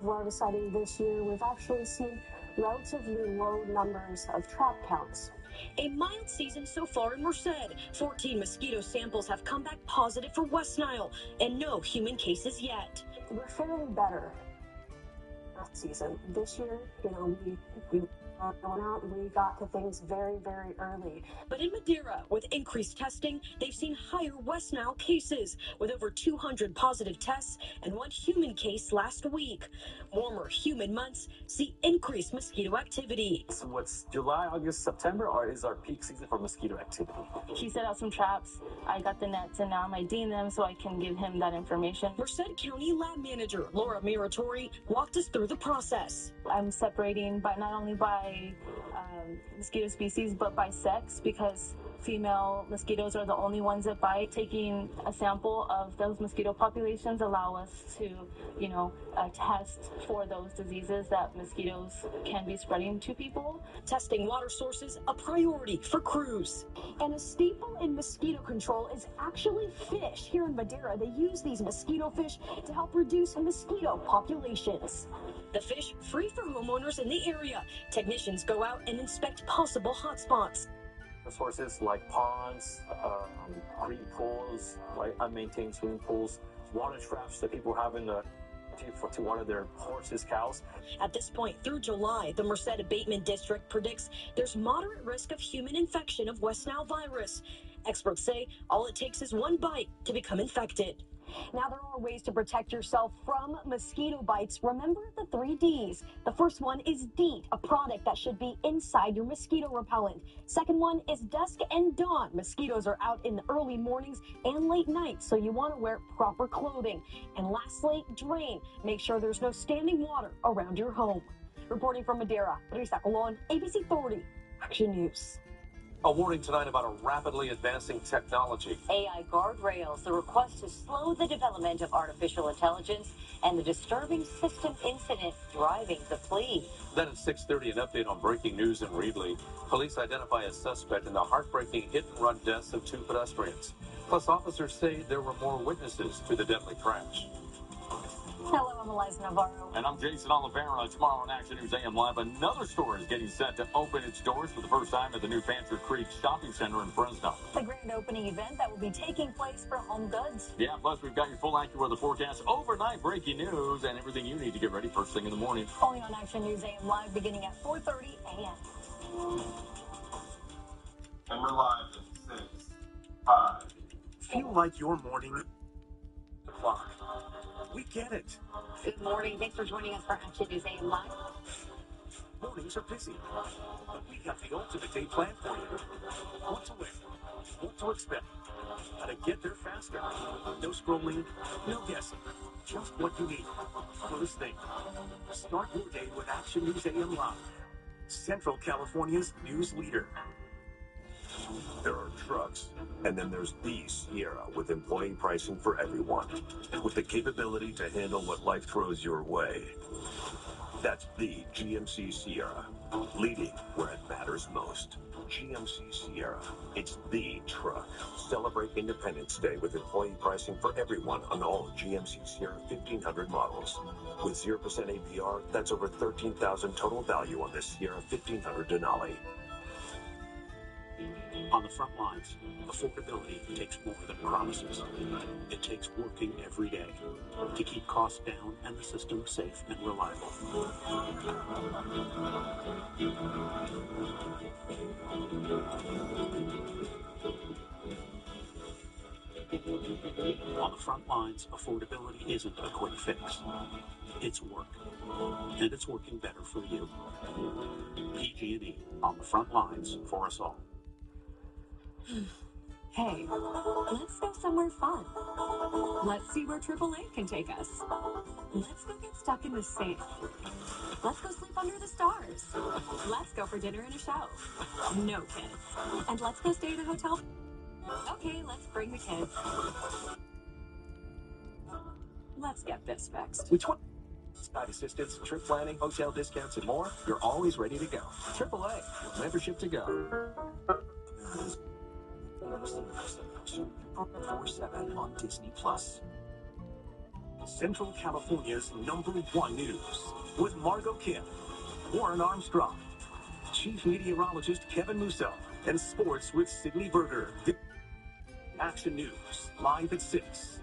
Larviciding this year, we've actually seen relatively low numbers of trap counts. A mild season so far in Merced. 14 mosquito samples have come back positive for West Nile, and no human cases yet. We're faring better last season. This year, we going out and we got to things very, very early. But in Madeira, with increased testing, they've seen higher West Nile cases, with over 200 positive tests and 1 human case last week. Warmer, humid months see increased mosquito activity. So what's July, August, September, or is our peak season for mosquito activity? He set out some traps. I got the nets, and now I'm IDing them so I can give him that information. Merced County Lab Manager Laura Miratori walked us through the process. I'm separating not only by mosquito species, but by sex, because female mosquitoes are the only ones that bite. Taking a sample of those mosquito populations allow us to, test for those diseases that mosquitoes can be spreading to people. Testing water sources, a priority for crews. And a staple in mosquito control is actually fish. Here in Madeira, they use these mosquito fish to help reduce mosquito populations. The fish free for homeowners in the area. Technicians go out and inspect possible hotspots. Sources like ponds, green pools, like unmaintained swimming pools, water traps that people have to water their horses, cows. At this point, through July, the Merced Abatement District predicts there's moderate risk of human infection of West Nile virus. Experts say all it takes is 1 bite to become infected. Now, there are ways to protect yourself from mosquito bites. Remember the 3 Ds. The first one is DEET, a product that should be inside your mosquito repellent. Second one is dusk and dawn. Mosquitoes are out in the early mornings and late nights, so you want to wear proper clothing. And lastly, drain. Make sure there's no standing water around your home. Reporting from Madeira, Risa Colon, ABC 30 Action News. A warning tonight about a rapidly advancing technology. AI guardrails, the request to slow the development of artificial intelligence, and the disturbing system incident driving the plea. Then at 6:30, an update on breaking news in Reedley. Police identify a suspect in the heartbreaking hit-and-run deaths of 2 pedestrians. Plus, officers say there were more witnesses to the deadly crash. Hello, I'm Eliza Navarro. And I'm Jason Oliveira. Tomorrow on Action News AM Live, another store is getting set to open its doors for the first time at the new Fancher Creek Shopping Center in Fresno. The grand opening event that will be taking place for Home Goods. Yeah, plus we've got your full AccuWeather forecast, overnight breaking news, and everything you need to get ready first thing in the morning. Only on Action News AM Live beginning at 4:30 a.m. And we're live at 6, 5. Feel like your morning clock. We get it. Good morning. Thanks for joining us for Action News AM Live. Mornings are busy, but we have the ultimate day plan for you. What to wear, what to expect, how to get there faster. No scrolling, no guessing. Just what you need. First thing. Start your day with Action News AM Live, Central California's news leader. There are trucks, and then there's the Sierra with employee pricing for everyone, with the capability to handle what life throws your way. That's the GMC Sierra, leading where it matters most. GMC Sierra, it's the truck. Celebrate Independence Day with employee pricing for everyone on all GMC Sierra 1500 models. With 0% APR, that's over $13,000 total value on this Sierra 1500 Denali. On the front lines, affordability takes more than promises. It takes working every day to keep costs down and the system safe and reliable. On the front lines, affordability isn't a quick fix. It's work. And it's working better for you. PG&E, on the front lines for us all. Hey, let's go somewhere fun. Let's see where AAA can take us. Let's go get stuck in the sand. Let's go sleep under the stars. Let's go for dinner and a show. No kids. And let's go stay at a hotel. Okay, let's bring the kids. Let's get this fixed. With side assistance, trip planning, hotel discounts, and more, you're always ready to go. AAA, with membership to go. 4/7 on Disney Plus. Central California's #1 news with Margot Kim, Warren Armstrong, Chief Meteorologist Kevin Musso, and sports with Sydney Berger. Action News, live at 6.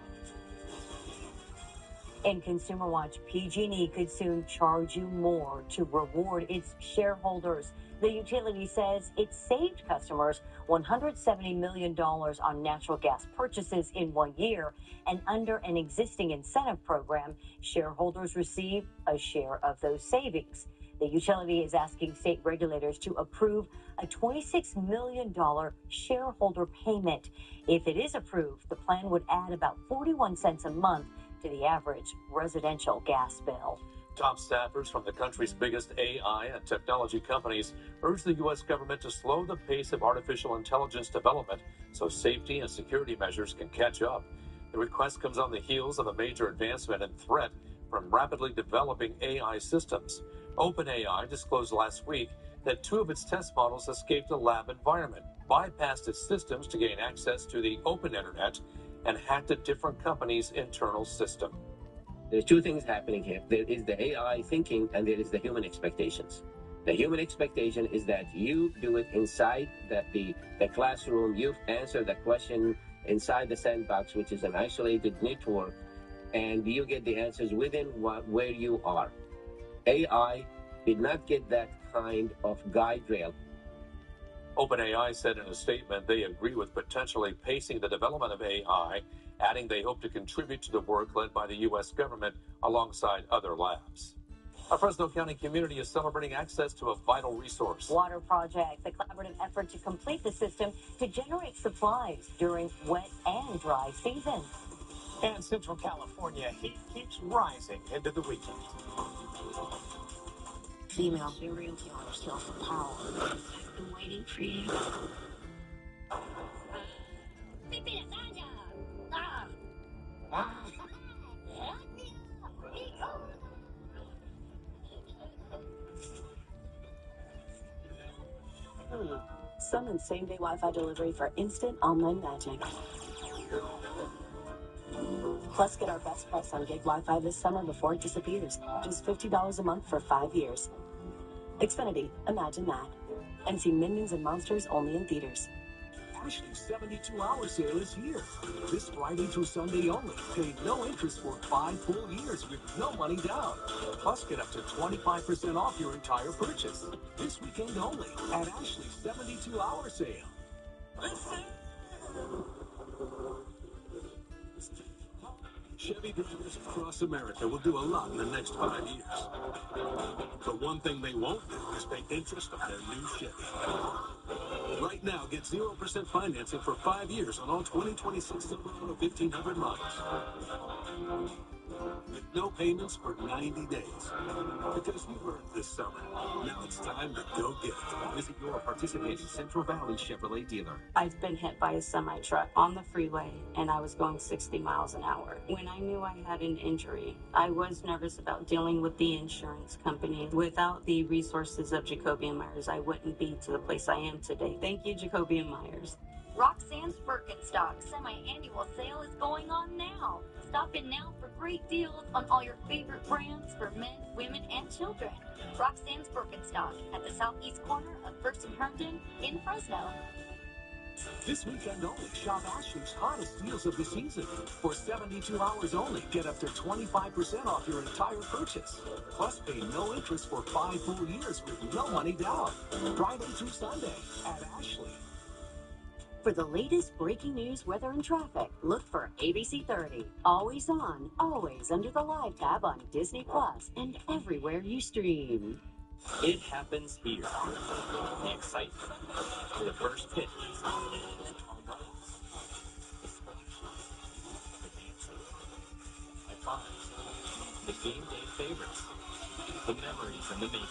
In Consumer Watch, PG&E could soon charge you more to reward its shareholders. The utility says it saved customers $170 million on natural gas purchases in 1 year, and under an existing incentive program, shareholders receive a share of those savings. The utility is asking state regulators to approve a $26 million shareholder payment. If it is approved, the plan would add about 41 cents a month to the average residential gas bill. Top staffers from the country's biggest AI and technology companies urge the U.S. government to slow the pace of artificial intelligence development so safety and security measures can catch up. The request comes on the heels of a major advancement and threat from rapidly developing AI systems. OpenAI disclosed last week that 2 of its test models escaped a lab environment, bypassed its systems to gain access to the open internet, and hacked a different company's internal system. There's 2 things happening here. There is the AI thinking and there is the human expectations. The human expectation is that you do it inside the classroom, you answer the question inside the sandbox, which is an isolated network, and you get the answers within where you are. AI did not get that kind of guide rail. OpenAI said in a statement they agree with potentially pacing the development of AI, adding they hope to contribute to the work led by the U.S. government alongside other labs. A Fresno County community is celebrating access to a vital resource. Water Project, the collaborative effort to complete the system to generate supplies during wet and dry season. And Central California heat keeps rising into the weekend. Female, be real to yourself for power. I've been waiting for you. Summon same-day Wi-Fi delivery for instant online magic. Plus, get our best price on gig Wi-Fi this summer before it disappears. Just $50 a month for 5 years. Xfinity, imagine that. And see Minions and Monsters only in theaters. Ashley's 72-hour sale is here. This Friday through Sunday only. Pay no interest for 5 full years with no money down. Plus, get up to 25% off your entire purchase. This weekend only at Ashley's 72-hour sale. Chevy drivers across America will do a lot in the next 5 years. But one thing they won't do is pay interest on their new Chevy. Right now, get 0% financing for 5 years on all 2026 Silverado 1500 models. with no payments for 90 days. Because you earned this summer. Now it's time to go get it. Visit your participating Central Valley Chevrolet dealer. I've been hit by a semi-truck on the freeway, and I was going 60 miles an hour. When I knew I had an injury, I was nervous about dealing with the insurance company. Without the resources of Jacoby & Myers, I wouldn't be to the place I am today. Thank you, Jacoby & Myers. Roxanne's Birkenstock semi-annual sale is going on now. Stop in now for great deals on all your favorite brands for men, women, and children. Roxanne's Birkenstock at the southeast corner of First and Herndon in Fresno. This weekend only, shop Ashley's hottest deals of the season. For 72 hours only, get up to 25% off your entire purchase. Plus, pay no interest for 5 full years with no money down. Friday through Sunday at Ashley. For the latest breaking news, weather, and traffic, look for ABC 30. Always on, always under the Live tab on Disney Plus and everywhere you stream. It happens here. The excitement, the first hit, the game day favorites, the memories in the making,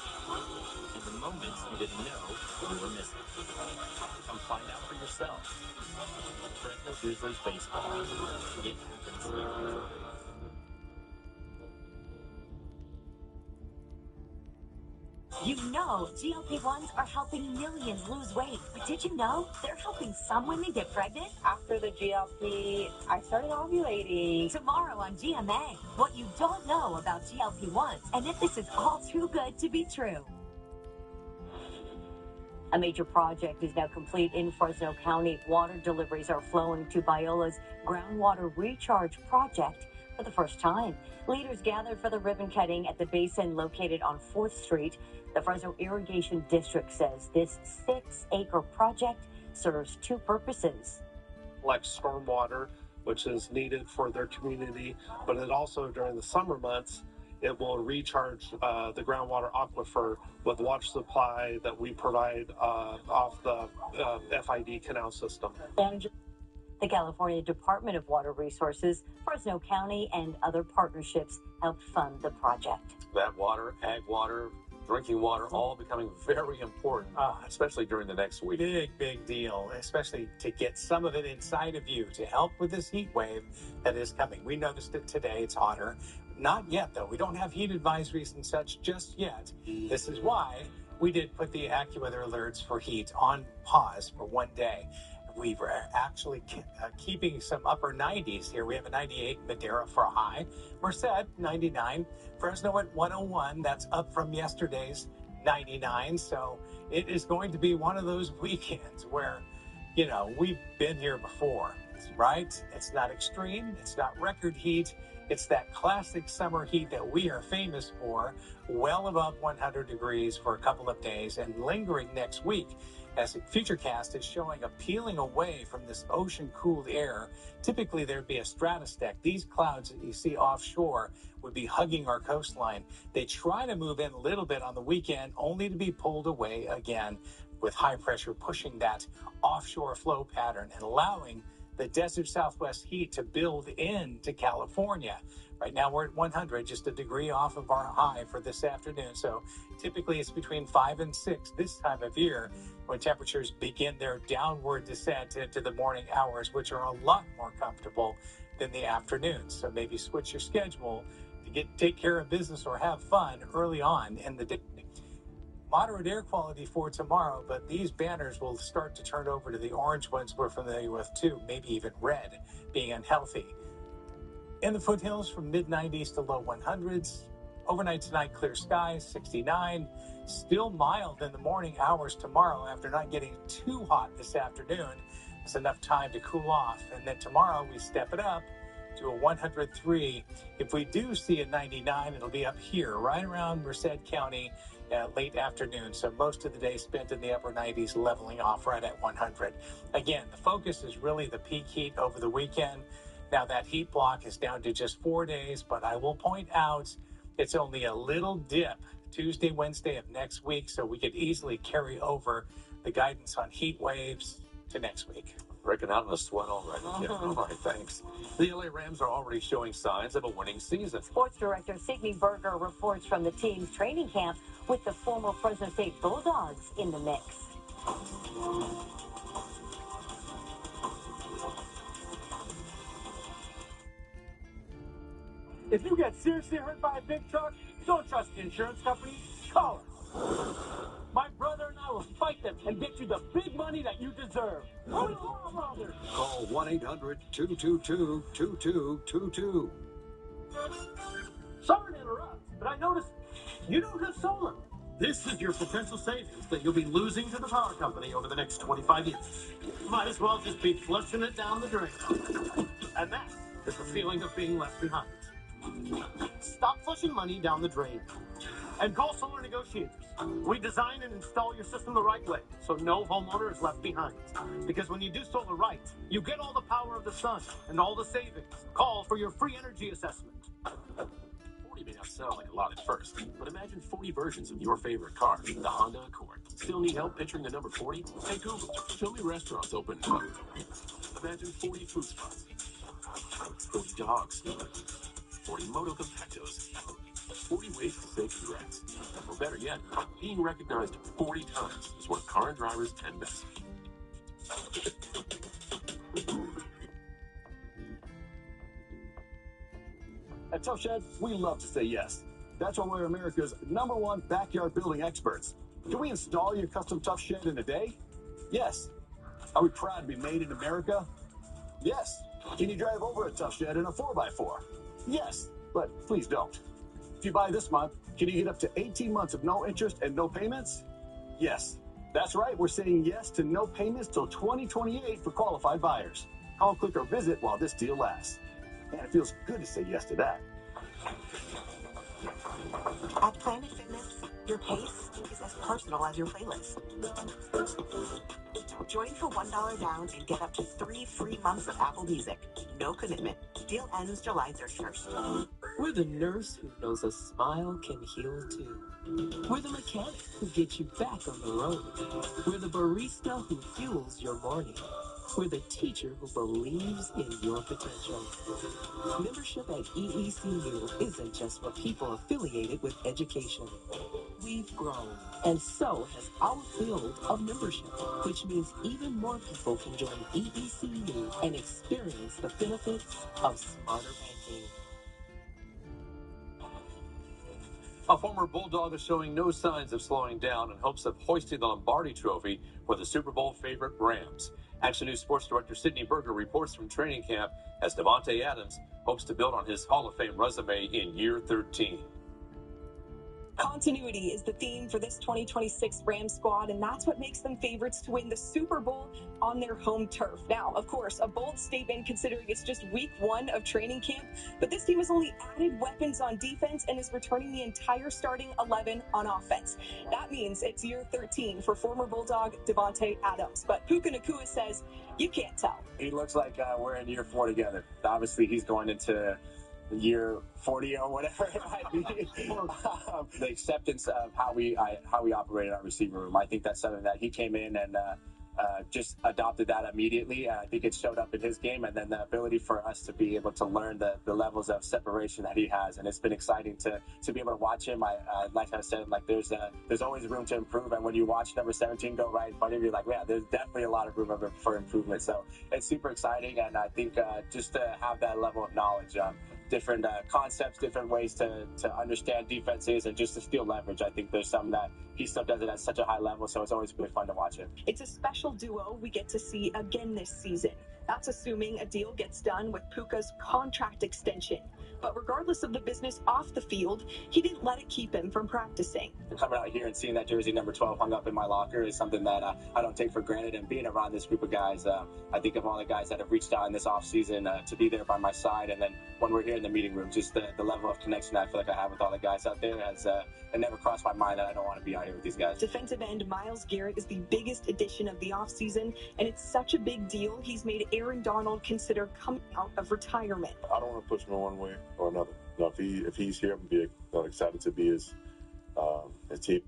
and the moments you didn't know you were missing. Come find out for yourself. Fresno Grizzlies baseball. It happens here. You know GLP-1s are helping millions lose weight, but did you know they're helping some women get pregnant? After the GLP, I started ovulating. Tomorrow on GMA, what you don't know about GLP-1s and if this is all too good to be true. A major project is now complete in Fresno County. Water deliveries are flowing to Biola's groundwater recharge project for the first time. Leaders gathered for the ribbon cutting at the basin located on 4th Street. The Fresno Irrigation District says this 6-acre project serves 2 purposes. Like stormwater, which is needed for their community, but it also during the summer months, it will recharge the groundwater aquifer with water supply that we provide off the FID canal system. The California Department of Water Resources, Fresno County, and other partnerships helped fund the project. That water, ag water, drinking water, all becoming very important, especially during the next week. Big deal, especially to get some of it inside of you to help with this heat wave that is coming. We noticed it today. It's hotter. Not yet, though. We don't have heat advisories and such just yet. This is why we did put the AccuWeather alerts for heat on pause for 1 day. We were actually keeping some upper 90s here. We have a 98 Madera for a high. Merced, 99. Fresno at 101. That's up from yesterday's 99. So it is going to be one of those weekends where, you know, we've been here before, right? It's not extreme. It's not record heat. It's that classic summer heat that we are famous for, well above 100 degrees for a couple of days and lingering next week. As the Futurecast is showing a peeling away from this ocean-cooled air, typically there'd be a stratus-stack. These clouds that you see offshore would be hugging our coastline. They try to move in a little bit on the weekend, only to be pulled away again, with high pressure pushing that offshore flow pattern and allowing the desert southwest heat to build into California. Right now we're at 100, just a degree off of our high for this afternoon. So typically it's between 5 and 6 this time of year when temperatures begin their downward descent into the morning hours, which are a lot more comfortable than the afternoons. So maybe switch your schedule to take care of business or have fun early on in the day. Moderate air quality for tomorrow, but these banners will start to turn over to the orange ones we're familiar with too, maybe even red, being unhealthy. In the foothills from mid-90s to low 100s. Overnight tonight, clear skies, 69. Still mild in the morning hours tomorrow after not getting too hot this afternoon. It's enough time to cool off. And then tomorrow we step it up to a 103. If we do see a 99, it'll be up here, right around Merced County, late afternoon. So most of the day spent in the upper 90s, leveling off right at 100. Again, the focus is really the peak heat over the weekend. Now that heat block is down to just 4 days, but I will point out it's only a little dip Tuesday, Wednesday of next week, so we could easily carry over the guidance on heat waves to next week. Breaking out in a sweat already. Yeah, all right, thanks. The LA Rams are already showing signs of a winning season. Sports director Sidney Berger reports from the team's training camp with the former Fresno State Bulldogs in the mix. If you get seriously hurt by a big truck, don't trust the insurance company. Call us. My brother and I will fight them and get you the big money that you deserve. Call 1-800-222-2222. Sorry to interrupt, but I noticed you don't have solar. This is your potential savings that you'll be losing to the power company over the next 25 years. Might as well just be flushing it down the drain. And that is the feeling of being left behind. Stop flushing money down the drain. And call Solar Negotiators. We design and install your system the right way, so no homeowner is left behind. Because when you do solar right, you get all the power of the sun and all the savings. Call for your free energy assessment. 40 may not sound like a lot at first, but imagine 40 versions of your favorite car, the Honda Accord. Still need help picturing the number 40? Hey Google, show me restaurants open. Imagine 40 food spots, 40 dogs, 40 moto compactos, 40 ways to save regrets. Or better yet, being recognized 40 times is what car and drivers can best. At Tough Shed, we love to say yes. That's why we're America's #1 backyard building experts. Can we install your custom Tough Shed in a day? Yes. Are we proud to be made in America? Yes. Can you drive over a Tough Shed in a 4x4? Yes, but please don't. If you buy this month, can you get up to 18 months of no interest and no payments? Yes. That's right, we're saying yes to no payments till 2028 for qualified buyers. Call, click, or visit while this deal lasts. Man, it feels good to say yes to that. At Planet Fitness, your pace is as personal as your playlist. Join for $1 down and get up to 3 free months of Apple Music. No commitment. Deal ends July 31st. We're the nurse who knows a smile can heal too. We're the mechanic who gets you back on the road. We're the barista who fuels your morning. We're the teacher who believes in your potential. Membership at EECU isn't just for people affiliated with education. We've grown, and so has our field of membership, which means even more people can join EECU and experience the benefits of smarter banking. A former Bulldog is showing no signs of slowing down in hopes of hoisting the Lombardi Trophy for the Super Bowl favorite Rams. Action News sports director Sidney Berger reports from training camp as Davante Adams hopes to build on his Hall of Fame resume in year 13. Continuity is the theme for this 2026 Rams squad, and that's what makes them favorites to win the Super Bowl on their home turf. Now, of course, a bold statement considering it's just week 1 of training camp, but this team has only added weapons on defense and is returning the entire starting 11 on offense. That means it's year 13 for former Bulldog Davante Adams, but Puka Nacua says you can't tell. He looks like we're in year 4 together. Obviously, he's going into year 40 or whatever it might be. The acceptance of how we operated our receiver room, I think that's something that he came in and just adopted that immediately. I think it showed up in his game, and then the ability for us to be able to learn the levels of separation that he has, and it's been exciting to be able to watch him. Like I said, like there's always room to improve, and when you watch number 17 go right in front of you, like, yeah, there's definitely a lot of room for improvement. So it's super exciting, and I think just to have that level of knowledge, different concepts, different ways to understand defenses, and just to steal leverage. I think there's some that he still does it at such a high level, so it's always really fun to watch him. It's a special duo we get to see again this season. That's assuming a deal gets done with Puka's contract extension. But regardless of the business off the field, he didn't let it keep him from practicing. Coming out here and seeing that jersey number 12 hung up in my locker is something that I don't take for granted. And being around this group of guys, I think of all the guys that have reached out in this offseason to be there by my side. And then when we're here in the meeting room, just the level of connection I feel like I have with all the guys out there has it never crossed my mind that I don't want to be out here with these guys. Defensive end Myles Garrett is the biggest addition of the offseason, and it's such a big deal he's made Aaron Donald consider coming out of retirement. I don't want to push him one way or another. You know, if he's here, I'm be excited to be his team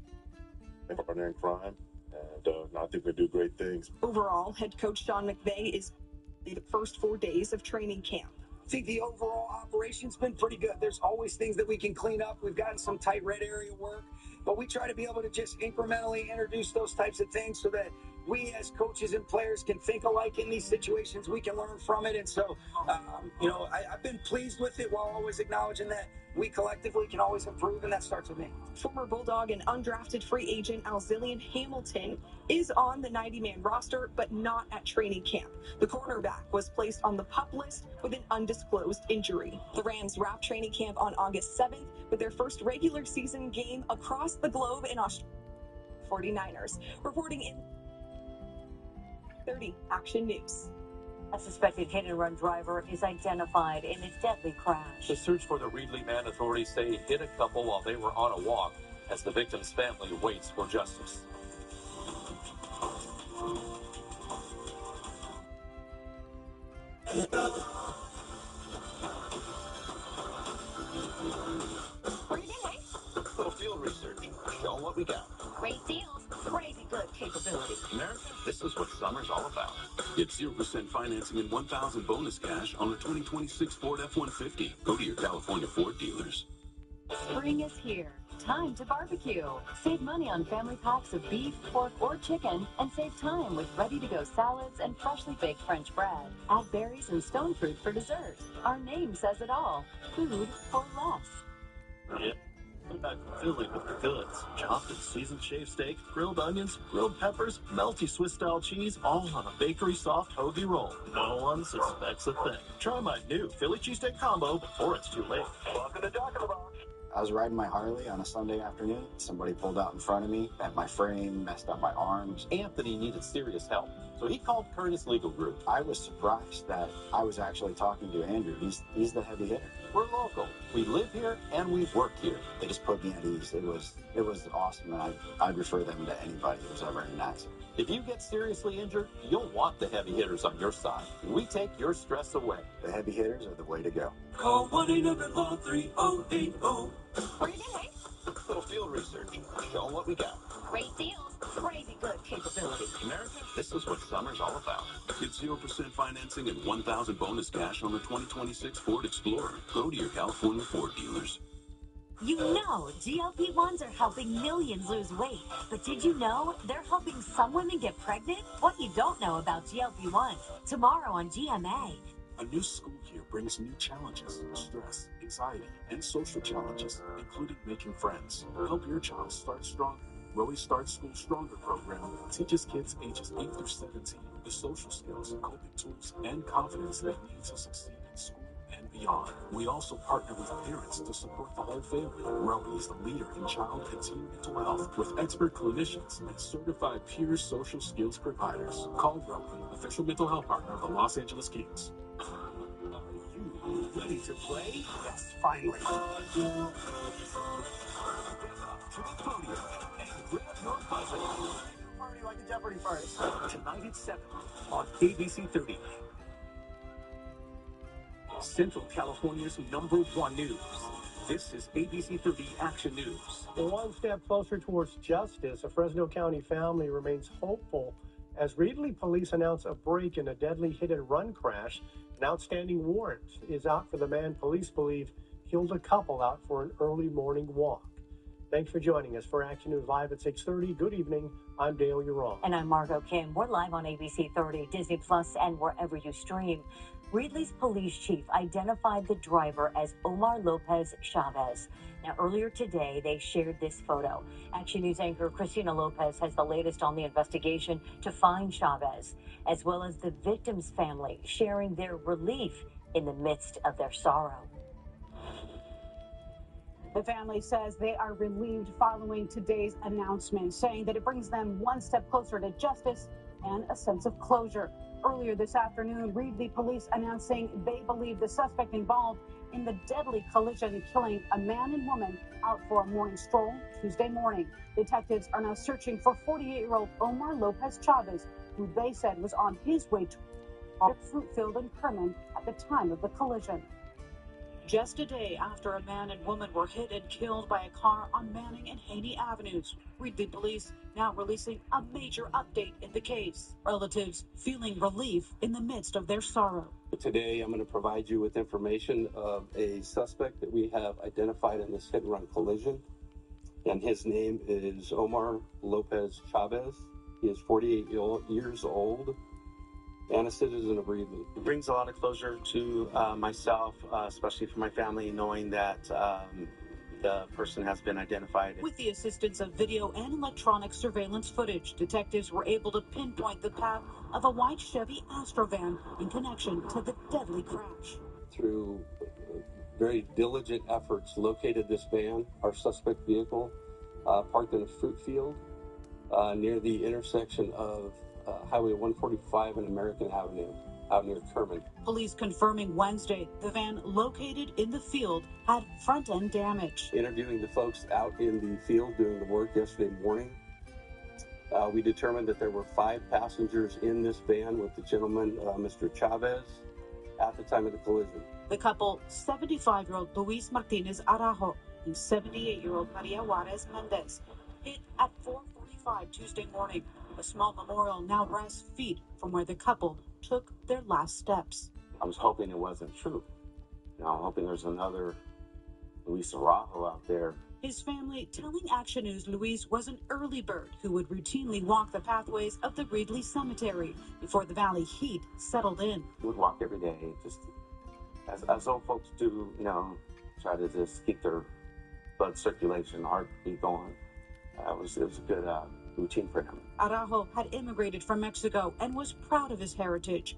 partner in crime, and I I think we do great things. Overall, head coach Sean McVay is the first 4 days of training camp. I think the overall operation's been pretty good. There's always things that we can clean up. We've gotten some tight red area work, but we try to be able to just incrementally introduce those types of things so that we as coaches and players can think alike in these situations. We can learn from it. And so, I've been pleased with it while always acknowledging that we collectively can always improve, and that starts with me. Former Bulldog and undrafted free agent Alzillian Hamilton is on the 90-man roster, but not at training camp. The cornerback was placed on the PUP list with an undisclosed injury. The Rams wrap training camp on August 7th with their first regular season game across the globe in Australia. 49ers reporting in 30 Action News. A suspected hit-and-run driver is identified in a deadly crash. The search for the Reedley man, authorities say, hit a couple while they were on a walk as the victim's family waits for justice. Little field research. Show 'em what we got. Great deals, crazy good capability. America, this is what summer's all about. Get 0% financing and $1,000 bonus cash on the 2026 Ford F-150. Go to your California Ford dealers. Spring is here. Time to barbecue. Save money on family packs of beef, pork, or chicken, and save time with ready-to-go salads and freshly baked French bread. Add berries and stone fruit for dessert. Our name says it all. Food for less. Yeah. I'm back from Philly with the goods. Chopped and seasoned shaved steak, grilled onions, grilled peppers, melty Swiss-style cheese, all on a bakery-soft hoagie roll. No one suspects a thing. Try my new Philly cheesesteak combo before it's too late. Welcome to Taco Box. I was riding my Harley on a Sunday afternoon. Somebody pulled out in front of me, bent my frame, messed up my arms. Anthony needed serious help, so he called Curtis Legal Group. I was surprised that I was actually talking to Andrew. He's the heavy hitter. We're local. We live here and we work here. They just put me at ease. It was awesome, and I'd refer them to anybody who's ever in an accident. If you get seriously injured, you'll want the heavy hitters on your side. We take your stress away. The heavy hitters are the way to go. Call 1-800-430-8080. Where you going? Little field research. Show 'em what we got. Great deals, crazy good capability. America, this is what summer's all about. Get 0% financing and $1,000 bonus cash on the 2026 Ford Explorer. Go to your California Ford dealers. You know, GLP-1s are helping millions lose weight. But did you know they're helping some women get pregnant? What you don't know about GLP-1s. Tomorrow on GMA. A new school year brings new challenges, stress, anxiety, and social challenges, including making friends. Help your child start stronger. Rowie Start School Stronger program teaches kids ages 8 through 17 the social skills, coping tools, and confidence they need to succeed in school and beyond. We also partner with parents to support the whole family. Rowie is the leader in child and teen mental health with expert clinicians and certified peer social skills providers. Call Rowie, official mental health partner of the Los Angeles Kings. Ready to play? Yes, finally. Step up to the podium and grab your buzzer. Party like a Jeopardy party. Tonight at 7 on ABC 30. Central California's #1 news. This is ABC 30 Action News. One step closer towards justice, a Fresno County family remains hopeful as Reedley police announce a break in a deadly hit-and-run crash. An outstanding warrant is out for the man police believe killed a couple out for an early morning walk. Thanks for joining us for Action News Live at 6:30. Good evening. I'm Dale Uron. And I'm Margot Kim. We're live on ABC 30, Disney Plus, and wherever you stream. Reedley's police chief identified the driver as Omar Lopez Chavez. Now, earlier today, they shared this photo. Action News anchor Christina Lopez has the latest on the investigation to find Chavez, as well as the victim's family sharing their relief in the midst of their sorrow. The family says they are relieved following today's announcement, saying that it brings them one step closer to justice and a sense of closure. Earlier this afternoon, Reedley police announcing they believe the suspect involved in the deadly collision killing a man and woman out for a morning stroll Tuesday morning. Detectives are now searching for 48-year-old Omar Lopez Chavez, who they said was on his way to a fruit field in Kerman at the time of the collision. just a day after a man and woman were hit and killed by a car on Manning and Haney Avenues. Reedley police now releasing a major update in the case. Relatives feeling relief in the midst of their sorrow. Today, I'm going to provide you with information of a suspect that we have identified in this hit-and-run collision, and his name is Omar Lopez Chavez. He is 48 years old and a citizen of Reedley. It brings a lot of closure to myself, especially for my family, knowing that the person has been identified. With the assistance of video and electronic surveillance footage, detectives were able to pinpoint the path of a white Chevy Astrovan in connection to the deadly crash. Through very diligent efforts, located this van, our suspect vehicle, parked in a fruit field near the intersection of Highway 145 and American Avenue, out near Kerman. Police confirming Wednesday the van located in the field had front-end damage. Interviewing the folks out in the field doing the work yesterday morning, we determined that there were 5 passengers in this van with the gentleman, Mr. Chavez, at the time of the collision. The couple, 75-year-old Luis Martinez Araujo and 78-year-old Maria Juarez Mendez, hit at 4:45 Tuesday morning. A small memorial now rests feet from where the couple took their last steps. I was hoping it wasn't true. I'm hoping there's another Luis Araujo out there. His family telling Action News Luis was an early bird who would routinely walk the pathways of the Reedley Cemetery before the valley heat settled in. He would walk every day, just as old folks do, try to just keep their blood circulation, heartbeat going. It was a good routine for him. Araujo had immigrated from Mexico and was proud of his heritage,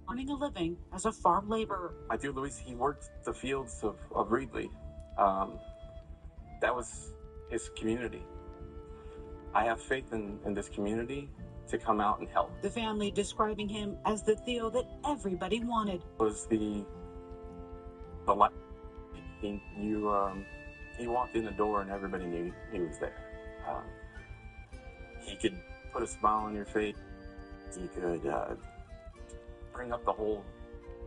earning a living as a farm laborer. My dear Luis, he worked the fields of Reedley. That was his community. I have faith in this community to come out and help. The family describing him as the Theo that everybody wanted. It was the light. He walked in the door and everybody knew he was there. He could put a smile on your face. He could bring up the whole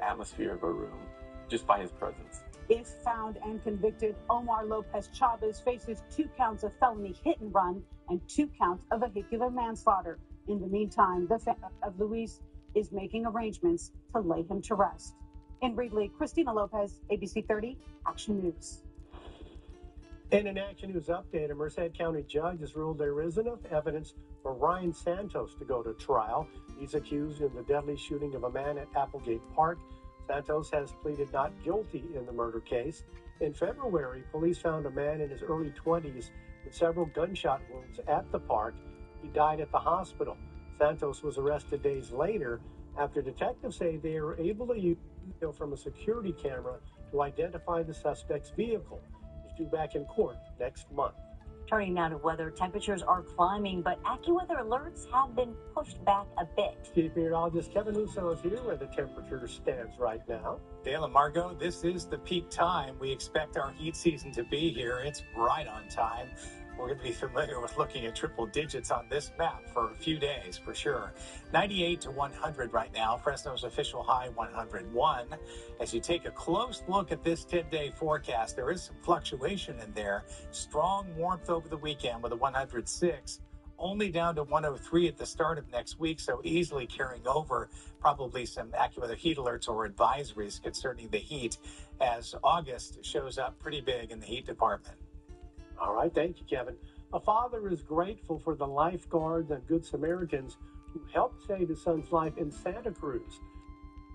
atmosphere of a room just by his presence. If found and convicted, Omar Lopez Chavez faces 2 counts of felony hit and run and 2 counts of vehicular manslaughter. In the meantime, the family of Luis is making arrangements to lay him to rest. In Reedley, Christina Lopez, ABC 30, Action News. In an Action News update, a Merced County judge has ruled there is enough evidence for Ryan Santos to go to trial. He's accused in the deadly shooting of a man at Applegate Park. Santos has pleaded not guilty in the murder case. In February, police found a man in his early 20s with several gunshot wounds at the park. He died at the hospital. Santos was arrested days later after detectives say they were able to use video from a security camera to identify the suspect's vehicle. He's due back in court next month. Turning now to weather, temperatures are climbing, but AccuWeather alerts have been pushed back a bit. Chief Meteorologist Kevin Russo is here where the temperature stands right now. Dale and Margot, this is the peak time. We expect our heat season to be here. It's right on time. We're going to be familiar with looking at triple digits on this map for a few days, for sure. 98 to 100 right now. Fresno's official high, 101. As you take a close look at this 10-day forecast, there is some fluctuation in there. Strong warmth over the weekend with a 106. Only down to 103 at the start of next week, so easily carrying over probably some AccuWeather heat alerts or advisories concerning the heat as August shows up pretty big in the heat department. All right, thank you, Kevin. A father is grateful for the lifeguards and Good Samaritans who helped save his son's life in Santa Cruz.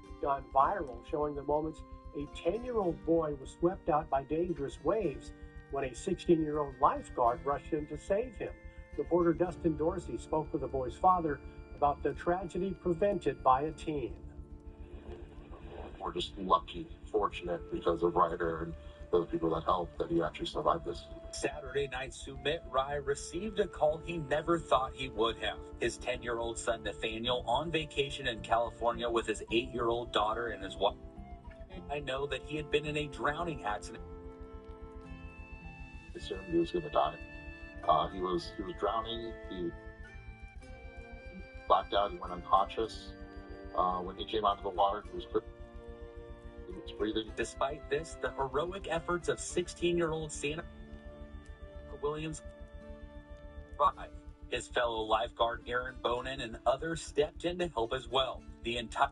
It's gone viral, showing the moments a 10-year-old boy was swept out by dangerous waves when a 16-year-old lifeguard rushed in to save him. Reporter Dustin Dorsey spoke with the boy's father about the tragedy prevented by a teen. We're just lucky, fortunate because of Ryder and those people that helped that he actually survived this. Saturday night, Sumit Rai received a call he never thought he would have. His 10-year-old son, Nathaniel, on vacation in California with his 8-year-old daughter and his wife. I know that he had been in a drowning accident. He assumed he was going to die. He was drowning. He blacked out. He went unconscious. When he came out of the water, he was quick. It's breathing. Despite this, the heroic efforts of 16-year-old Santa Williams survived. His fellow lifeguard Aaron Bonin and others stepped in to help as well. The entire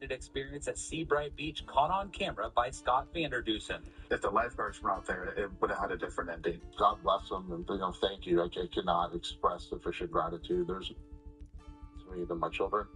experience at Seabright Beach caught on camera by Scott Vanderdusen. If the lifeguards were out there, it would have had a different ending. God bless them, and thank you. I cannot express sufficient gratitude. There's to me than my children,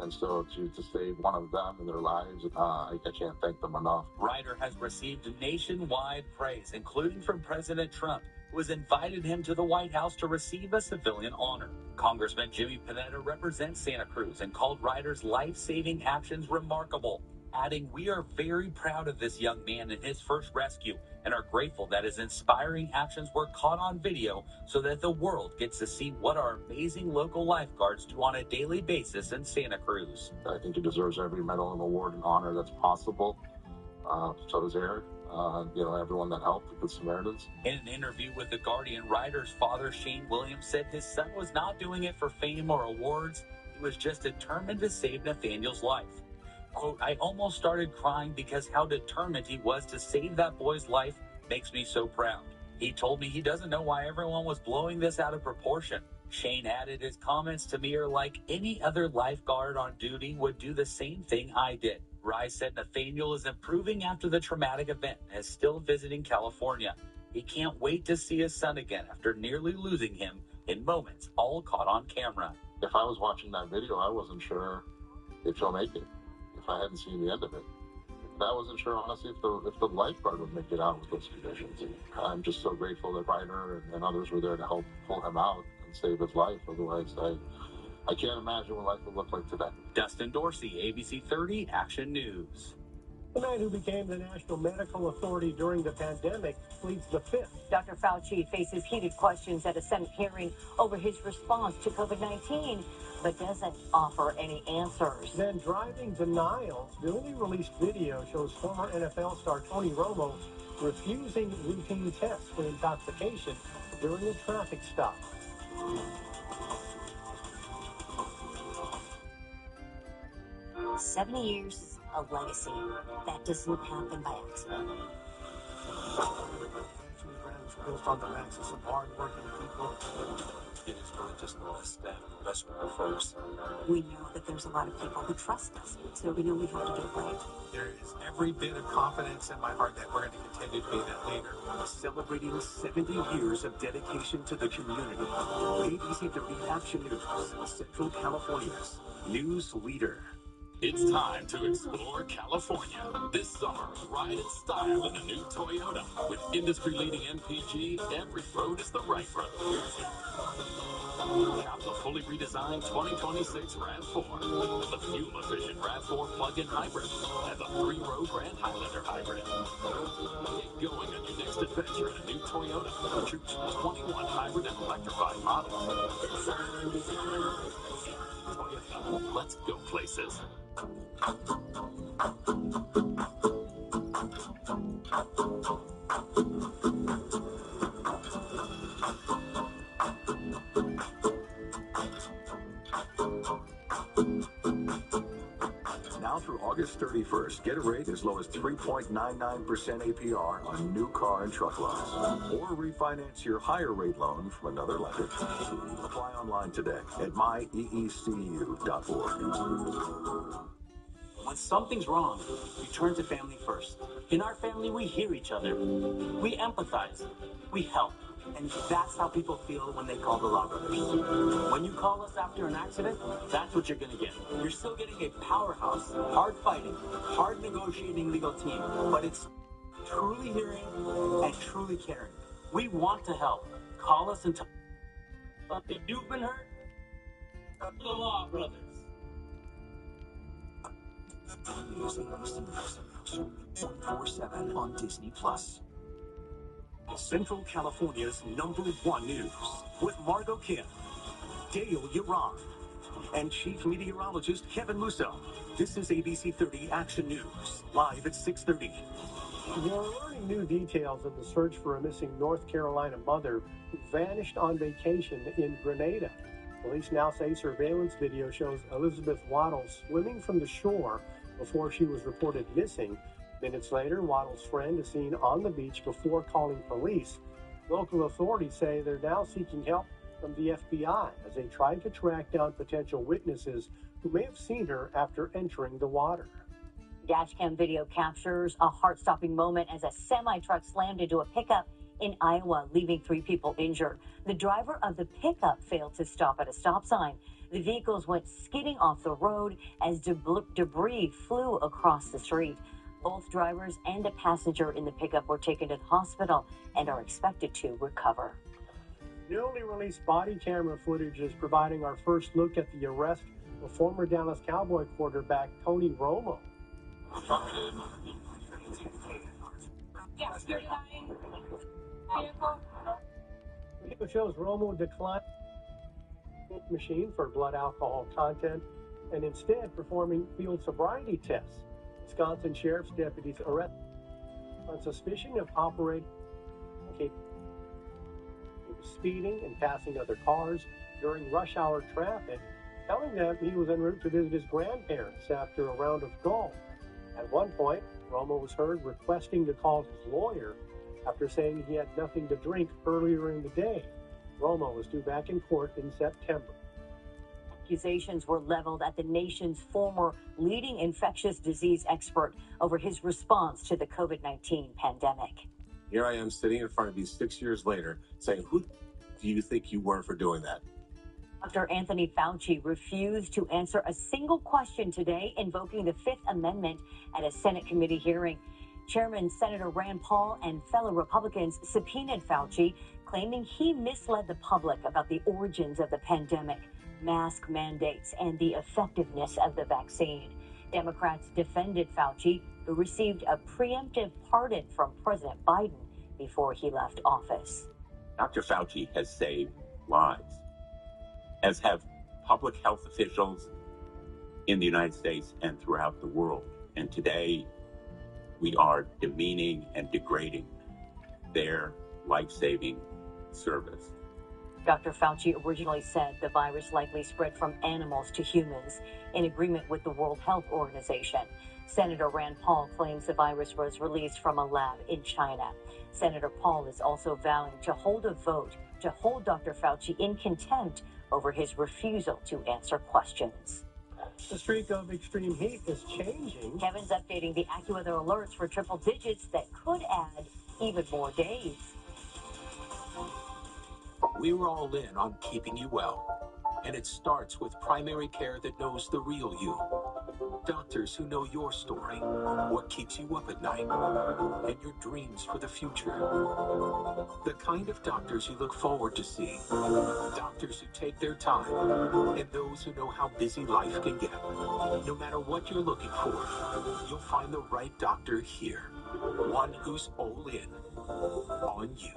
and so to save one of them in their lives, I can't thank them enough. Ryder has received nationwide praise, including from President Trump, who has invited him to the White House to receive a civilian honor. Congressman Jimmy Panetta represents Santa Cruz and called Ryder's life-saving actions remarkable, adding, "We are very proud of this young man and his first rescue and are grateful that his inspiring actions were caught on video so that the world gets to see what our amazing local lifeguards do on a daily basis in Santa Cruz." I think he deserves every medal and award and honor that's possible. So does Eric. Everyone that helped, the Good Samaritans. In an interview with The Guardian, Ryder's father, Shane Williams, said his son was not doing it for fame or awards. He was just determined to save Nathaniel's life. Quote, "I almost started crying because how determined he was to save that boy's life makes me so proud. He told me he doesn't know why everyone was blowing this out of proportion." Shane added, "His comments to me are like any other lifeguard on duty would do the same thing I did." Rye said Nathaniel is improving after the traumatic event and is still visiting California. He can't wait to see his son again after nearly losing him in moments all caught on camera. If I was watching that video, I wasn't sure if he'll make it, if I hadn't seen the end of it. I wasn't sure, honestly, if the lifeguard would make it out with those conditions. I'm just so grateful that Ryder and others were there to help pull him out and save his life. Otherwise, I can't imagine what life would look like today. Dustin Dorsey, ABC 30 Action News. The man who became the national medical authority during the pandemic pleads the fifth. Dr. Fauci faces heated questions at a Senate hearing over his response to COVID-19, but doesn't offer any answers. Then driving denials. The newly released video shows former NFL star Tony Romo refusing routine tests for intoxication during a traffic stop. 70 years is a legacy. That doesn't happen by accident. Built on the backs of some hard-working people. It is really just the best step, best folks. We know that there's a lot of people who trust us, so we know we have to do it right. There is every bit of confidence in my heart that we're going to continue to be that leader. Celebrating 70 years of dedication to the community. ABC 30 Action News, Central California's news leader. It's time to explore California. This summer, ride in style in a new Toyota. With industry-leading MPG, every road is the right road. Shop the fully redesigned 2026 RAV4, the fuel-efficient RAV4 plug-in hybrid, and the 3-row Grand Highlander hybrid. Get going on your next adventure in a new Toyota. Choose 21 hybrid and electrified models. Toyota, let's go places. Now through August 31st, get a rate as low as 3.99% APR on new car and truck loans. Or refinance your higher rate loan from another lender. Apply online today at myeecu.org. When something's wrong, we turn to family first. In our family, we hear each other. We empathize. We help. And that's how people feel when they call the Law Brothers. When you call us after an accident, that's what you're going to get. You're still getting a powerhouse, hard-fighting, hard-negotiating legal team, but it's truly hearing and truly caring. We want to help. Call us and talk. If you've been hurt, the Law Brothers. Using 24/7 on Disney Plus. Central California's #1 news with Margot Kim, Dale Yaron, and Chief Meteorologist Kevin Musso. This is ABC 30 Action News, live at 6:30. We're learning new details in the search for a missing North Carolina mother who vanished on vacation in Grenada. Police now say surveillance video shows Elizabeth Waddle swimming from the shore before she was reported missing. Minutes later, Waddle's friend is seen on the beach before calling police. Local authorities say they're now seeking help from the FBI as they try to track down potential witnesses who may have seen her after entering the water. Dashcam video captures a heart-stopping moment as a semi-truck slammed into a pickup in Iowa, leaving 3 people injured. The driver of the pickup failed to stop at a stop sign. The vehicles went skidding off the road as debris flew across the street. Both drivers and a passenger in the pickup were taken to the hospital and are expected to recover. Newly released body camera footage is providing our first look at the arrest of former Dallas Cowboy quarterback Tony Romo. The video shows Romo declined the machine for blood alcohol content and instead performing field sobriety tests. Wisconsin Sheriff's deputies arrested on suspicion of operating speeding and passing other cars during rush hour traffic, telling them he was en route to visit his grandparents after a round of golf. At one point, Romo was heard requesting to call his lawyer after saying he had nothing to drink earlier in the day. Romo was due back in court in September. Accusations were leveled at the nation's former leading infectious disease expert over his response to the COVID-19 pandemic. Here I am sitting in front of you 6 years later saying, who do you think you were for doing that? Dr. Anthony Fauci refused to answer a single question today, invoking the Fifth Amendment at a Senate committee hearing. Chairman Senator Rand Paul and fellow Republicans subpoenaed Fauci, claiming he misled the public about the origins of the pandemic, mask mandates, and the effectiveness of the vaccine. Democrats defended Fauci, who received a preemptive pardon from President Biden before he left office. Dr. Fauci has saved lives, as have public health officials in the United States and throughout the world. And today, we are demeaning and degrading their life-saving service. Dr. Fauci originally said the virus likely spread from animals to humans, in agreement with the World Health Organization. Senator Rand Paul claims the virus was released from a lab in China. Senator Paul is also vowing to hold a vote to hold Dr. Fauci in contempt over his refusal to answer questions. The streak of extreme heat is changing. Kevin's updating the AccuWeather alerts for triple digits that could add even more days. We're all in on keeping you well, and it starts with primary care that knows the real you. Doctors who know your story, what keeps you up at night, and your dreams for the future. The kind of doctors you look forward to seeing. Doctors who take their time, and those who know how busy life can get. No matter what you're looking for, you'll find the right doctor here. One who's all in on you.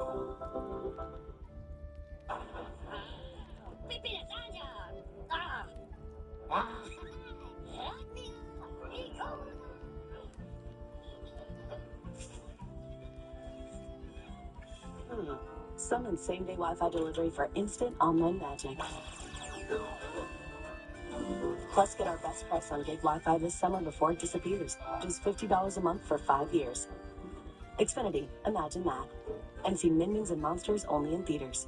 Summon same-day Wi-Fi delivery for instant online magic. Plus, get our best price on gig Wi-Fi this summer before it disappears. Just $50 a month for 5 years. Xfinity, imagine that. And see Minions and Monsters only in theaters.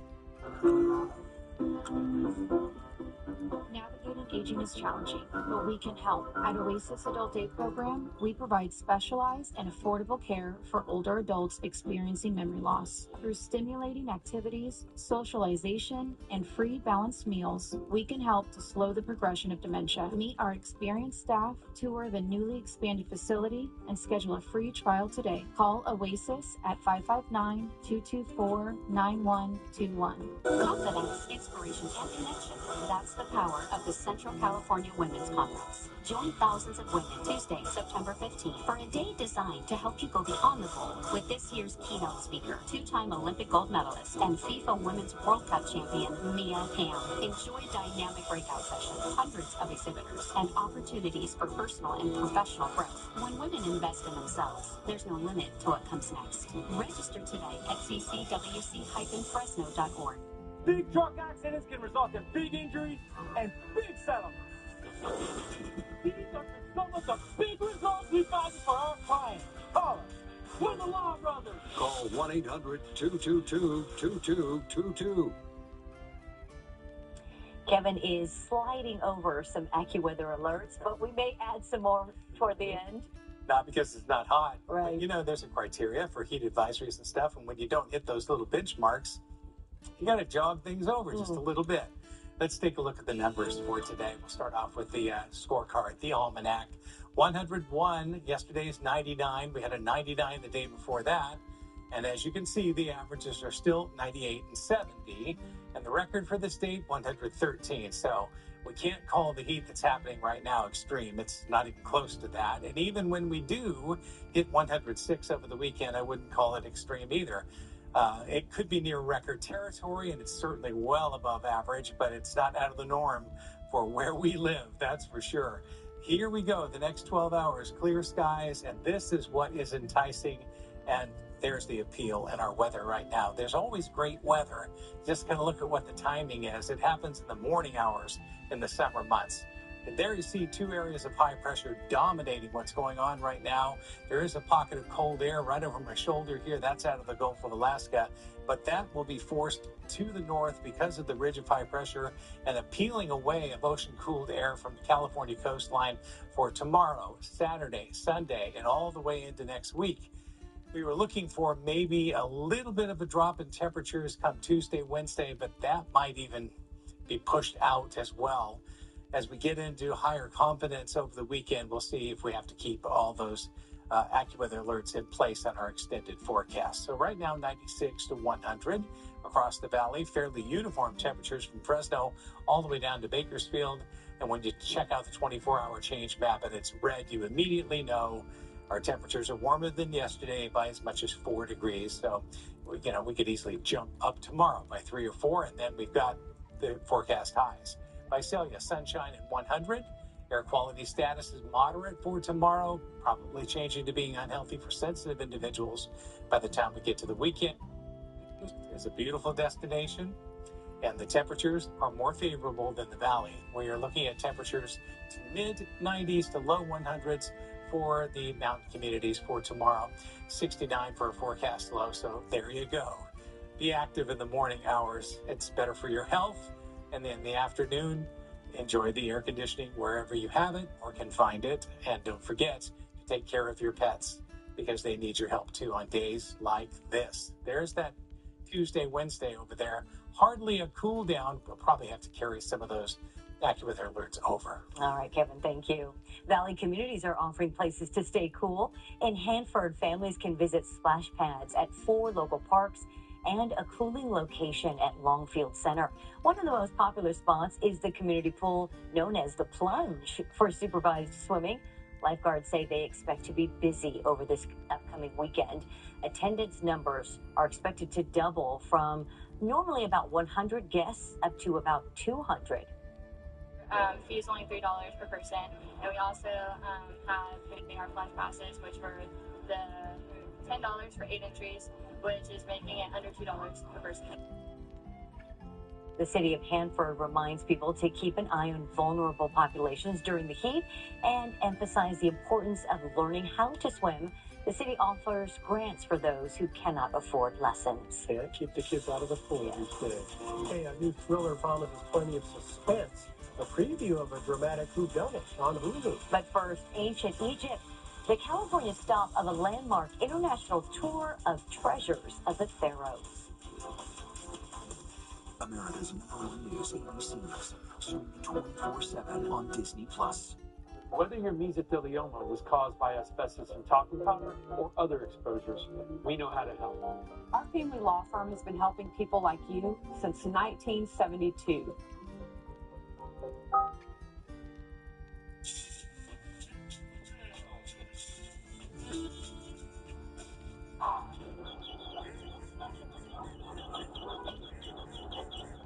Navigating aging is challenging, but we can help. At Oasis Adult Day Program, we provide specialized and affordable care for older adults experiencing memory loss. Through stimulating activities, socialization, and free balanced meals, we can help to slow the progression of dementia. Meet our experienced staff, tour the newly expanded facility, and schedule a free trial today. Call Oasis at 559-224-9121. Confidence, inspiration, and connection. That's the power of the Central California Women's Conference. Join thousands of women Tuesday, September 15th for a day designed to help you go beyond the goal with this year's keynote speaker, two-time Olympic gold medalist and FIFA Women's World Cup champion, Mia Hamm. Enjoy dynamic breakout sessions, hundreds of exhibitors, and opportunities for personal and professional growth. When women invest in themselves, there's no limit to what comes next. Register today at ccwc-fresno.org. Big truck accidents can result in big injuries and big settlements. These are some of the big results we've gotten for our clients. Call us. We're the Law Brothers. Call 1-800-222-2222. Kevin is sliding over some AccuWeather alerts, but we may add some more toward the end. Not because it's not hot. Right. But, there's a criteria for heat advisories and stuff, and when you don't hit those little benchmarks, you got to jog things over just a little bit. Let's take a look at the numbers for today. We'll start off with the scorecard, the almanac. 101, yesterday's 99. We had a 99 the day before that. And as you can see, the averages are still 98 and 70. And the record for the state, 113. So we can't call the heat that's happening right now extreme. It's not even close to that. And even when we do hit 106 over the weekend, I wouldn't call it extreme either. It could be near record territory, and it's certainly well above average, but it's not out of the norm for where we live, that's for sure. Here we go, the next 12 hours, clear skies, and this is what is enticing, and there's the appeal in our weather right now. There's always great weather. Just going to look at what the timing is. It happens in the morning hours in the summer months. And there you see two areas of high pressure dominating what's going on right now. There is a pocket of cold air right over my shoulder here. That's out of the Gulf of Alaska. But that will be forced to the north because of the ridge of high pressure and a peeling away of ocean-cooled air from the California coastline for tomorrow, Saturday, Sunday, and all the way into next week. We were looking for maybe a little bit of a drop in temperatures come Tuesday, Wednesday, but that might even be pushed out as well. As we get into higher confidence over the weekend, we'll see if we have to keep all those AccuWeather alerts in place on our extended forecast. So right now, 96 to 100 across the valley, fairly uniform temperatures from Fresno all the way down to Bakersfield. And when you check out the 24-hour change map and it's red, you immediately know our temperatures are warmer than yesterday by as much as 4 degrees. So, we could easily jump up tomorrow by 3 or 4, and then we've got the forecast highs. Visalia, sunshine at 100. Air quality status is moderate for tomorrow, probably changing to being unhealthy for sensitive individuals by the time we get to the weekend. It's a beautiful destination, and the temperatures are more favorable than the valley. We are looking at temperatures to mid-90s to low 100s for the mountain communities for tomorrow. 69 for a forecast low, so there you go. Be active in the morning hours. It's better for your health. And then in the afternoon, enjoy the air conditioning wherever you have it or can find it. And don't forget to take care of your pets because they need your help too on days like this. There's that Tuesday, Wednesday over there. Hardly a cool down. We'll probably have to carry some of those AccuWeather alerts over. All right, Kevin, thank you. Valley communities are offering places to stay cool. In Hanford, families can visit splash pads at 4 local parks and a cooling location at Longfield Center. One of the most popular spots is the community pool known as the Plunge for supervised swimming. Lifeguards say they expect to be busy over this upcoming weekend. Attendance numbers are expected to double from normally about 100 guests up to about 200. Fee is only $3 per person, and we also have our flash passes, which were the $10 for 8 entries, which is making it under $2 per person. The city of Hanford reminds people to keep an eye on vulnerable populations during the heat and emphasize the importance of learning how to swim. The city offers grants for those who cannot afford lessons. Yeah, keep the kids out of the pool instead. Hey, a new thriller promises plenty of suspense. A preview of a dramatic whodunit on Hulu. But first, ancient Egypt. The California stop of a landmark international tour of treasures of the pharaohs. America's #1 news series, streaming 24/7 on Disney+. Whether your mesothelioma was caused by asbestos and talcum powder or other exposures, we know how to help. Our family law firm has been helping people like you since 1972.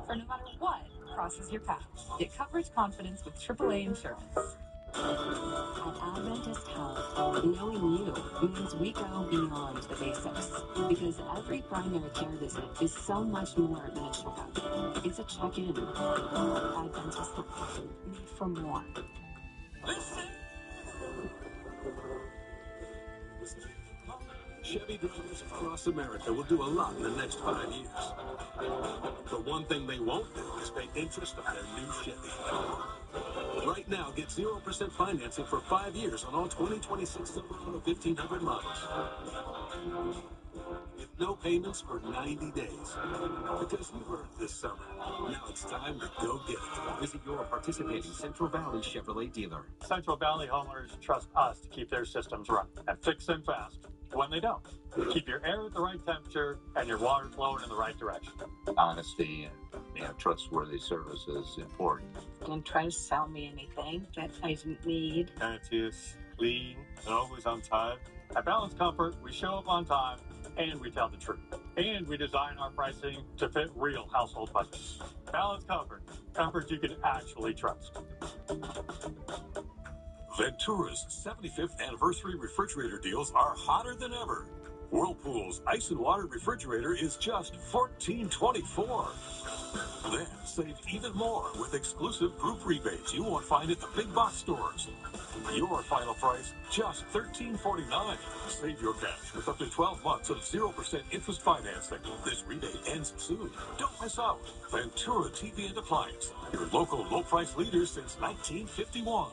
For no matter what crosses your path, get coverage confidence with AAA insurance. At Adventist Health, knowing you means we go beyond the basics, because every primary care visit is so much more than a checkup. It's a check-in. Adventist Health, made for more. across America will do a lot in the next 5 years. The one thing they won't do is pay interest on their new Chevy. Right now, get 0% financing for 5 years on all 2026 Silverado 1500 models. With no payments for 90 days. Because you earned this summer. Now it's time to go get it. Visit your participating Central Valley Chevrolet dealer. Central Valley homeowners trust us to keep their systems running and fix them fast when they don't. Keep your air at the right temperature and your water flowing in the right direction. Honesty and trustworthy service is important. Don't try to sell me anything that I didn't need. Courteous, clean, and always on time. At Balance Comfort, we show up on time and we tell the truth. And we design our pricing to fit real household budgets. Balance Comfort. Comfort you can actually trust. Ventura's 75th anniversary refrigerator deals are hotter than ever. Whirlpool's ice and water refrigerator is just $14.24. Then save even more with exclusive group rebates you won't find at the big box stores. Your final price, just $13.49. Save your cash with up to 12 months of 0% interest financing. This rebate ends soon. Don't miss out. Ventura TV and Appliance, your local low-price leader since 1951.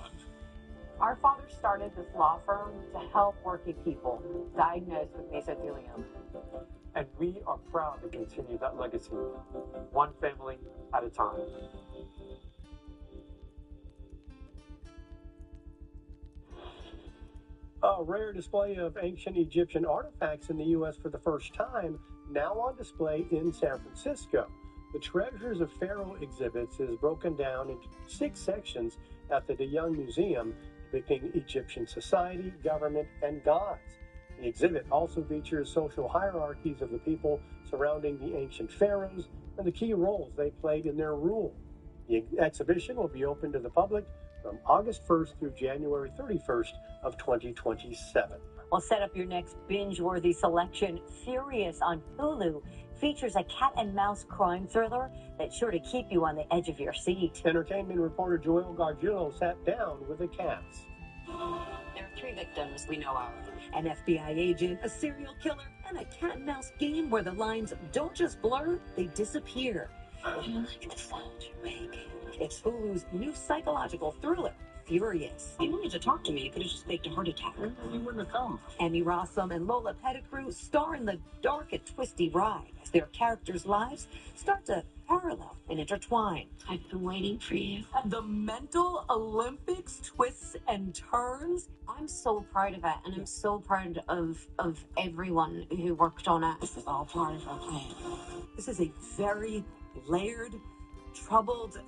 Our father started this law firm to help working people diagnosed with mesothelioma. And we are proud to continue that legacy, one family at a time. A rare display of ancient Egyptian artifacts in the U.S. for the first time, now on display in San Francisco. The Treasures of Pharaoh exhibits is broken down into 6 sections at the De Young Museum, depicting Egyptian society, government, and gods. The exhibit also features social hierarchies of the people surrounding the ancient pharaohs and the key roles they played in their rule. The exhibition will be open to the public from August 1st through January 31st of 2027. Well, set up your next binge-worthy selection. Furious on Hulu features a cat and mouse crime thriller that's sure to keep you on the edge of your seat. Entertainment reporter Joel Gargiulo sat down with the cats. There are 3 victims we know of. An FBI agent, a serial killer, and a cat and mouse game where the lines don't just blur, they disappear. I like the sound you're making. It's Hulu's new psychological thriller, Furious. You wanted to talk to me. You could have just faked a heart attack. You wouldn't have come. Emmy Rossum and Lola Pettigrew star in the dark and twisty ride as their characters' lives start to parallel and intertwine. I've been waiting for you. The mental Olympics twists and turns. I'm so proud of it, and I'm so proud of everyone who worked on it. This is all part of our plan. This is a very layered, troubled,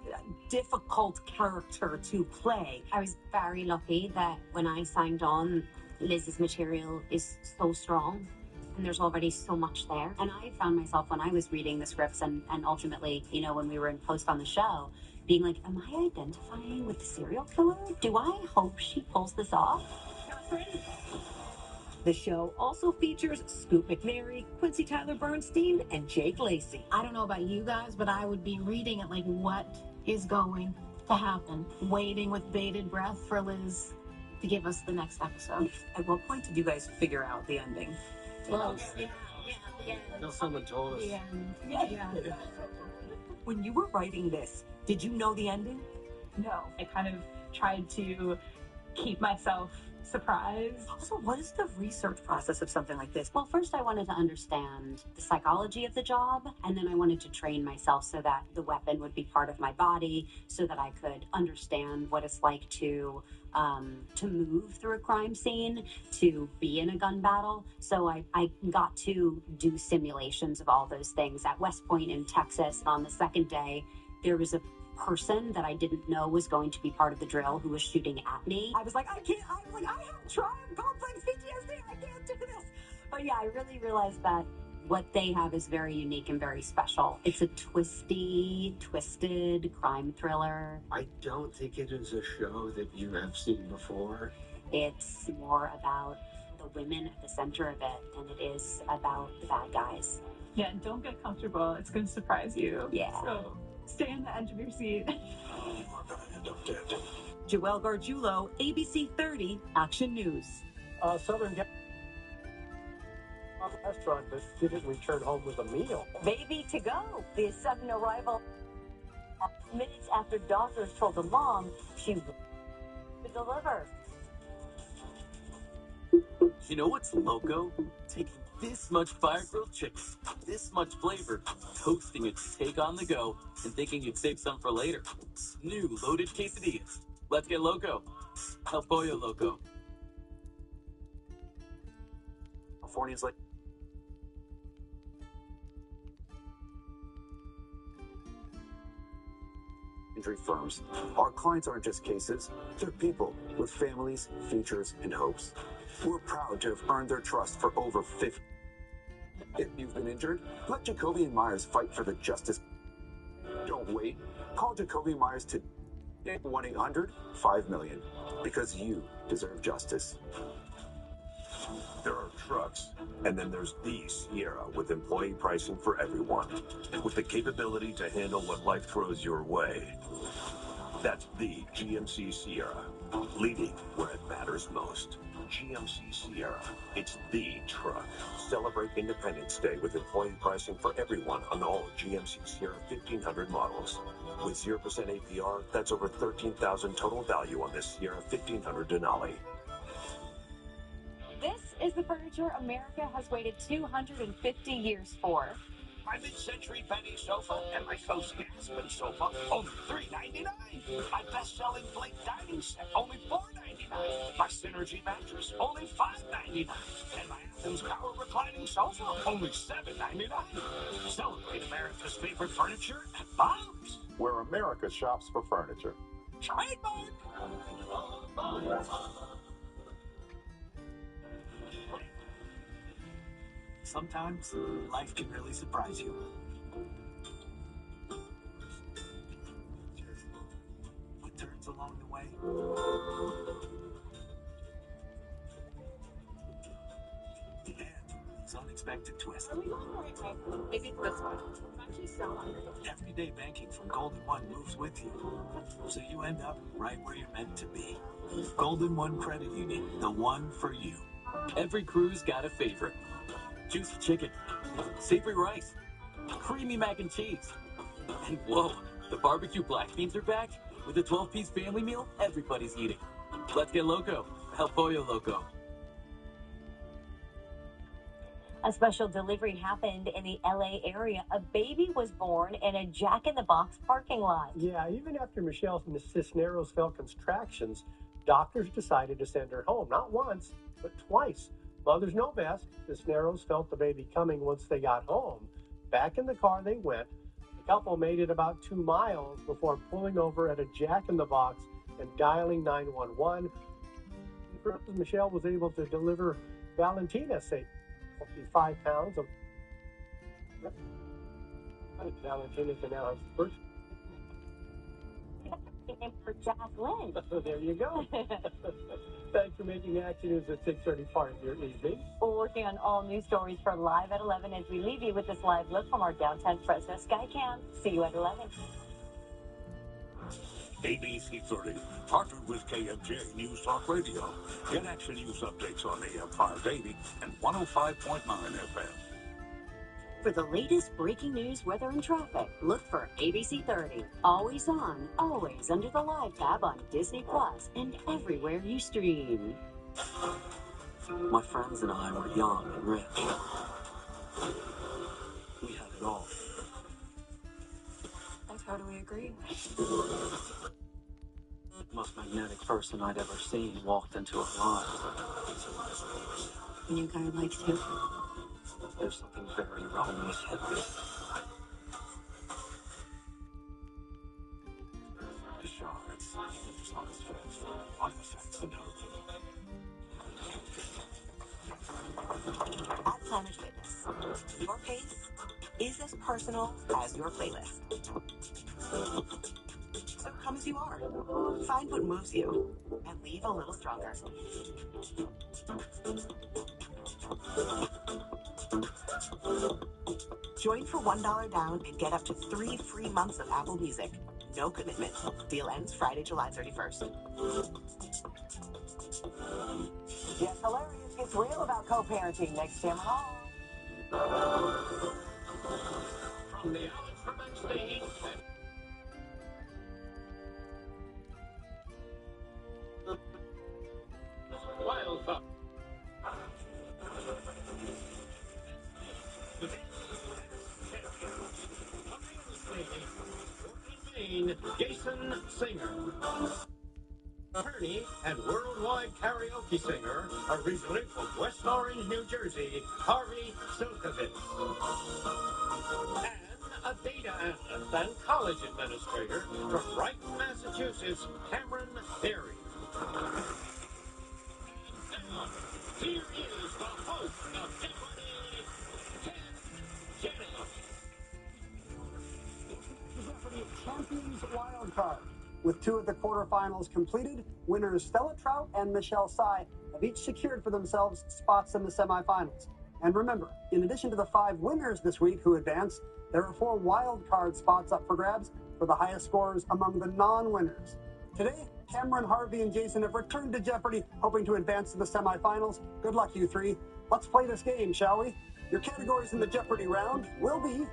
difficult character to play. I was very lucky that when I signed on, Liz's material is so strong. And there's already so much there. And I found myself when I was reading the scripts and ultimately, you know, when we were in post on the show, being like, am I identifying with the serial killer? Do I hope she pulls this off? The show also features Scoop McNairy, Quincy Tyler Bernstein, and Jake Lacey. I don't know about you guys, but I would be reading it like, what is going to happen? Waiting with bated breath for Liz to give us the next episode. At what point did you guys figure out the ending? Well, No, someone told us. yeah. When you were writing this, did you know the ending? No, I kind of tried to keep myself surprised. Also, what is the research process of something like this? Well, first I wanted to understand the psychology of the job, and then I wanted to train myself so that the weapon would be part of my body, so that I could understand what it's like to move through a crime scene, to be in a gun battle. So I got to do simulations of all those things at West Point in Texas. On the second day, there was a person that I didn't know was going to be part of the drill who was shooting at me. I was like, I have tried complex PTSD, I can't do this. But yeah, I really realized that what they have is very unique and very special. It's a twisted crime thriller. I don't think it is a show that you have seen before. It's more about the women at the center of it than it is about the bad guys. Yeah, and don't get comfortable. It's going to surprise you. Yeah. So stay on the edge of your seat. Joel Gargiulo, ABC 30 Action News. Southern restaurant but didn't return home with a meal. Baby to go. The sudden arrival minutes after doctors told the mom she would deliver. You know what's loco? Taking this much fire-grilled chicken, this much flavor, toasting it to take on the go, and thinking you'd save some for later. New loaded quesadillas. Let's get loco. El Pollo Loco. Californians like injury firms. Our clients aren't just cases, they're people with families, futures, and hopes. We're proud to have earned their trust for over 50. If you've been injured, let Jacoby and Myers fight for the justice. Don't wait. Call Jacoby and Myers today at 1-800-5-million, because you deserve justice. There are trucks, and then there's the Sierra with employee pricing for everyone, with the capability to handle what life throws your way. That's the GMC Sierra, leading where it matters most. GMC Sierra, it's the truck. Celebrate Independence Day with employee pricing for everyone on all GMC Sierra 1500 models. With 0% APR, that's over $13,000 total value on this Sierra 1500 Denali. This is the furniture America has waited 250 years for. My mid-century Benny sofa and my Coast Aspen sofa, only $3.99. My best-selling Blake dining set, only $4.99. My Synergy mattress, only $5.99. And my Athens Power reclining sofa, only $7.99. Celebrate America's favorite furniture at Bob's, where America shops for furniture. Trademark! Sometimes life can really surprise you. What turns along the way? And it's unexpected twist. Are we going the right way? Maybe it's this one. Actually, so Everyday banking from Golden One moves with you, so you end up right where you're meant to be. Golden One Credit Union, the one for you. Every crew's got a favorite. Juicy chicken, savory rice, creamy mac and cheese. And whoa, the barbecue black beans are back with a 12-piece family meal everybody's eating. Let's get loco. El Pollo Loco. A special delivery happened in the LA area. A baby was born in a Jack in the Box parking lot. Yeah, even after Michelle Cisneros felt contractions, doctors decided to send her home, not once, but twice. Mothers know best. Cisneros felt the baby coming once they got home. Back in the car they went. The couple made it about 2 miles before pulling over at a Jack in the Box and dialing 911. Michelle was able to deliver Valentina, say, 55 pounds of Valentina can now have first. Name for Jacqueline. There you go. Thanks for making Action News at 6:30 part of your evening. We're working on all news stories for Live at 11 as we leave you with this live look from our downtown Fresno Skycam. See you at 11. ABC 30, partnered with KMJ News Talk Radio. Get Action News updates on AM 580 and 105.9 FM. For the latest breaking news, weather, and traffic, look for ABC 30. Always on, always under the Live tab on Disney Plus and everywhere you stream. My friends and I were young and rich. We had it all. I totally agree. The most magnetic person I'd ever seen walked into our lives. A new guy I'd like to. There's something very wrong with him. The shards on his face, on the effects and hope. At Planet Fitness, your pace is as personal as your playlist. So come as you are. Find what moves you and leave a little stronger. Join for $1 down and get up to 3 free months of Apple Music. No commitment. Deal ends Friday, July 31st. Yes, hilarious gets real about co-parenting next Tamron Hall. From the Alex Trebek stage, Wild Cup. Jason Singer. Attorney and worldwide karaoke singer, originally from West Orange, New Jersey, Harvey Silkovitz. And a data analyst and college administrator from Brighton, Massachusetts, Cameron Berry. And here is the host of Jeopardy, Ken Jennings. Jeopardy Champions Wild Card. With two of the quarterfinals completed, winners Stella Trout and Michelle Tsai have each secured for themselves spots in the semifinals. And remember, in addition to the 5 winners this week who advanced, there are 4 wild card spots up for grabs for the highest scores among the non-winners. Today, Cameron, Harvey, and Jason have returned to Jeopardy, hoping to advance to the semifinals. Good luck, you 3. Let's play this game, shall we? Your categories in the Jeopardy round will be,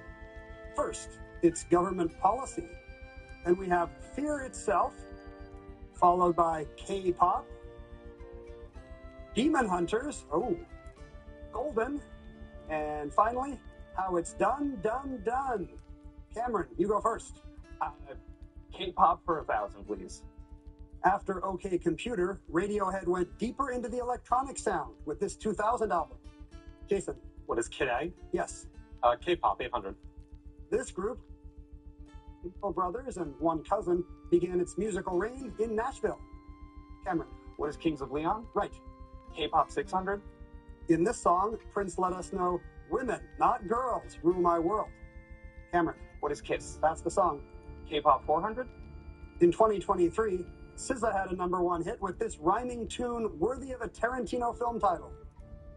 first, it's government policy. Then we have Fear Itself, followed by K-pop, Demon Hunters, Golden, and finally, How It's Done, Done, Done. Cameron, you go first. K-pop for 1,000, please. After OK Computer, Radiohead went deeper into the electronic sound with this 2000 album. Jason. What is Kid A? Yes. K-pop, 800. This group, brothers and one cousin, began its musical reign in Nashville. Cameron. What is Kings of Leon? Right. K-pop 600. In this song, Prince let us know, women, not girls, rule my world. Cameron. What is Kiss? That's the song. K-pop 400. In 2023, SZA had a #1 hit with this rhyming tune worthy of a Tarantino film title.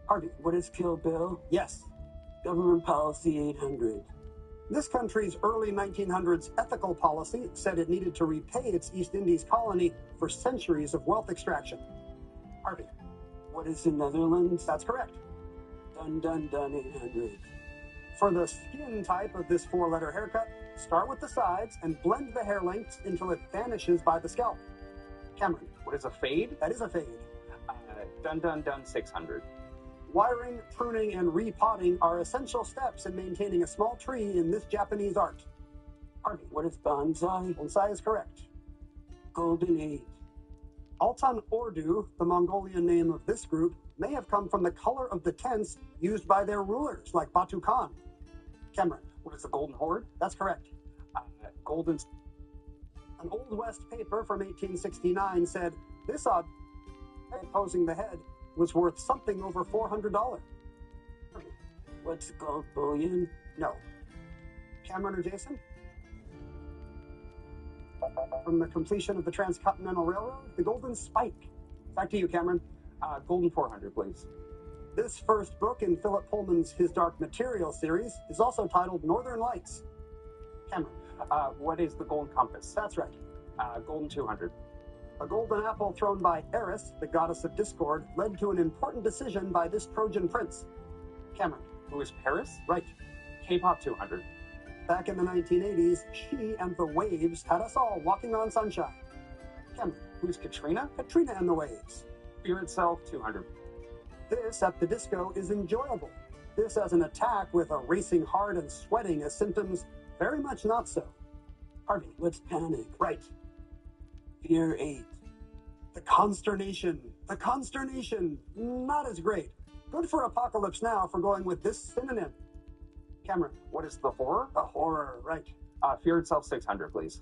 Harvey. What is Kill Bill? Yes. Government Policy 800. This country's early 1900s ethical policy said it needed to repay its East Indies colony for centuries of wealth extraction. Harvey. What is the Netherlands? That's correct. Done, done, done, 800. For the skin type of this 4-letter haircut, start with the sides and blend the hair lengths until it vanishes by the scalp. Cameron. What is a fade? That is a fade. Done, done, done, 600. Wiring, pruning, and repotting are essential steps in maintaining a small tree in this Japanese art. Harvey. What is bonsai? Bonsai is correct. Golden Age. Altan Ordu, the Mongolian name of this group, may have come from the color of the tents used by their rulers, like Batu Khan. Cameron. What is the Golden Horde? That's correct. Golden... An Old West paper from 1869 said, this odd opposing the head was worth something over $400. What's gold bullion? No. Cameron or Jason? From the completion of the Transcontinental Railroad, the Golden Spike. Back to you, Cameron. Golden 400, please. This first book in Philip Pullman's His Dark Material series is also titled Northern Lights. Cameron. What is the Golden Compass? That's right. Golden 200. A golden apple thrown by Eris, the goddess of discord, led to an important decision by this Trojan prince. Cameron. Who is Paris? Right. K-pop 200. Back in the 1980s, she and the Waves had us all walking on sunshine. Cameron. Who's Katrina? Katrina and the Waves. Fear Itself 200. This at the disco is enjoyable. This as an attack with a racing heart and sweating as symptoms, very much not so. Harvey. What's Panic? Right. Fear 8. The consternation. The consternation. Not as great. Good for Apocalypse Now for going with this synonym. Cameron. What is the horror? The horror, right. Fear Itself 600, please.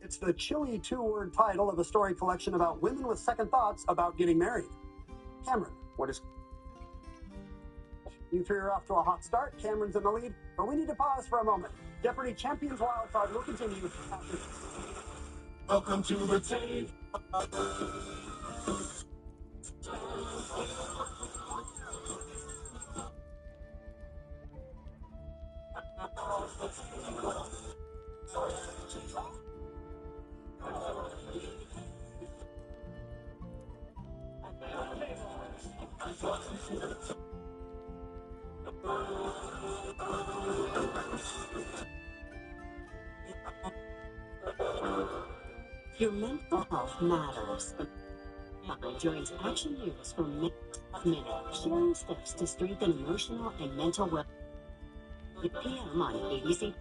It's the chilly 2-word title of a story collection about women with second thoughts about getting married. Cameron. What is... You 3 are off to a hot start. Cameron's in the lead, but we need to pause for a moment. Jeopardy Champions Wildcard will continue after this. Welcome to the tape. Your mental health matters. Now joins Action News for Minute, sharing steps to strengthen emotional and mental well. 8 p.m. on ABC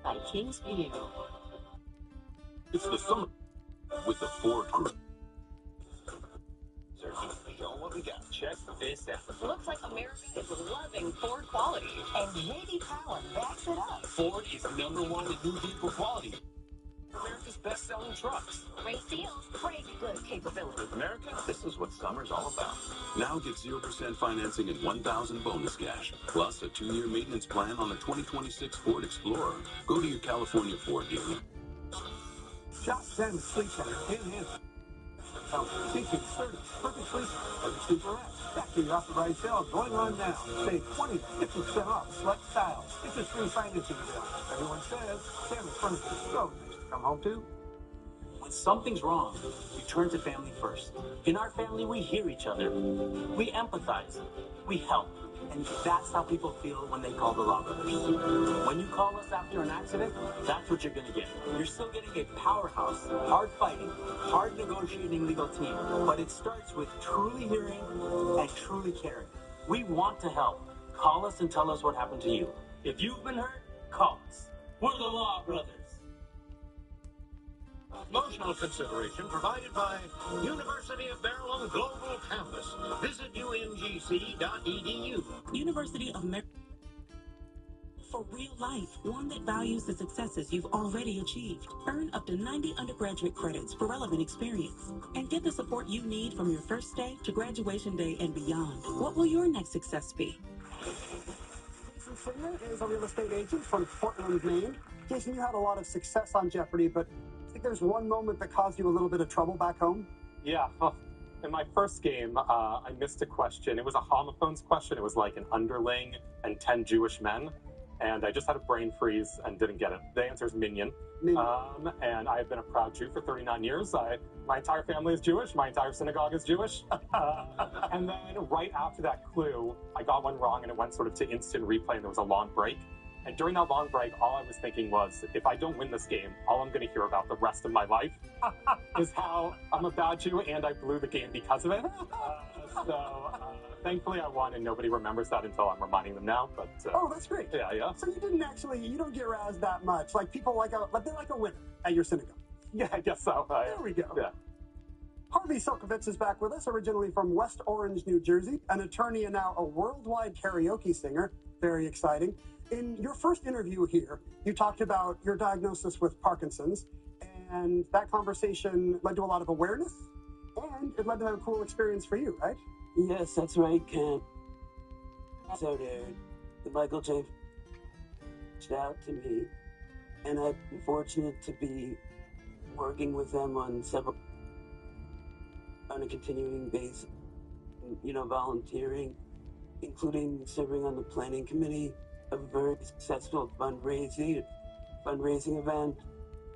by King's View. It's the summer with the Ford Group. Show what we got. Check this out. Looks like America is loving Ford quality. And J.D. Power backs it up. Ford is #1 in new vehicle quality. America's best-selling trucks. Great deals, great good capability. America, this is what summer's all about. Now get 0% financing and $1,000 bonus cash, plus a 2-year maintenance plan on the 2026 Ford Explorer. Go to your California Ford dealer. Shop Zen Sleep Center in hand. Teaching 30 perfect sleep for the Super app. Factory authorized sales going on now. Save 20 to 50% off select styles. Interest-free financing available. Everyone says Sam's furniture is so nice to come home to. When something's wrong, you turn to family first. In our family, we hear each other. We empathize. We help. And that's how people feel when they call the Law Brothers. When you call us after an accident, that's what you're going to get. You're still getting a powerhouse, hard-fighting, hard-negotiating legal team. But it starts with truly hearing and truly caring. We want to help. Call us and tell us what happened to you. If you've been hurt, call us. We're the Law Brothers. Promotional consideration provided by University of Maryland Global Campus. Visit umgc.edu. University of Maryland. For real life, one that values the successes you've already achieved. Earn up to 90 undergraduate credits for relevant experience. And get the support you need from your first day to graduation day and beyond. What will your next success be? Jason Singer is a real estate agent from Portland, Maine. Jason, you had a lot of success on Jeopardy, but I think there's one moment that caused you a little bit of trouble back home. Yeah. In my first game, I missed a question. It was a homophones question. It was like an underling and 10 Jewish men. And I just had a brain freeze and didn't get it. The answer is Minion. And I have been a proud Jew for 39 years. My entire family is Jewish. My entire synagogue is Jewish. And then right after that clue, I got one wrong and it went sort of to instant replay and there was a long break. And during that long break, all I was thinking was, if I don't win this game, all I'm going to hear about the rest of my life is how I'm a bad Jew and I blew the game because of it. Thankfully I won and nobody remembers that until I'm reminding them now. But oh, that's great. Yeah. So you don't get razzed that much. Like people they like a winner at your synagogue. Yeah, I guess so. There we go. Yeah. Harvey Silkovitz is back with us, originally from West Orange, New Jersey, an attorney and now a worldwide karaoke singer. Very exciting. In your first interview here, you talked about your diagnosis with Parkinson's, and that conversation led to a lot of awareness, and it led to a cool experience for you, right? Yes, that's right, Ken. So the Michael J. reached out to me, and I've been fortunate to be working with them on a continuing basis, volunteering, including serving on the planning committee of a very successful fundraising event,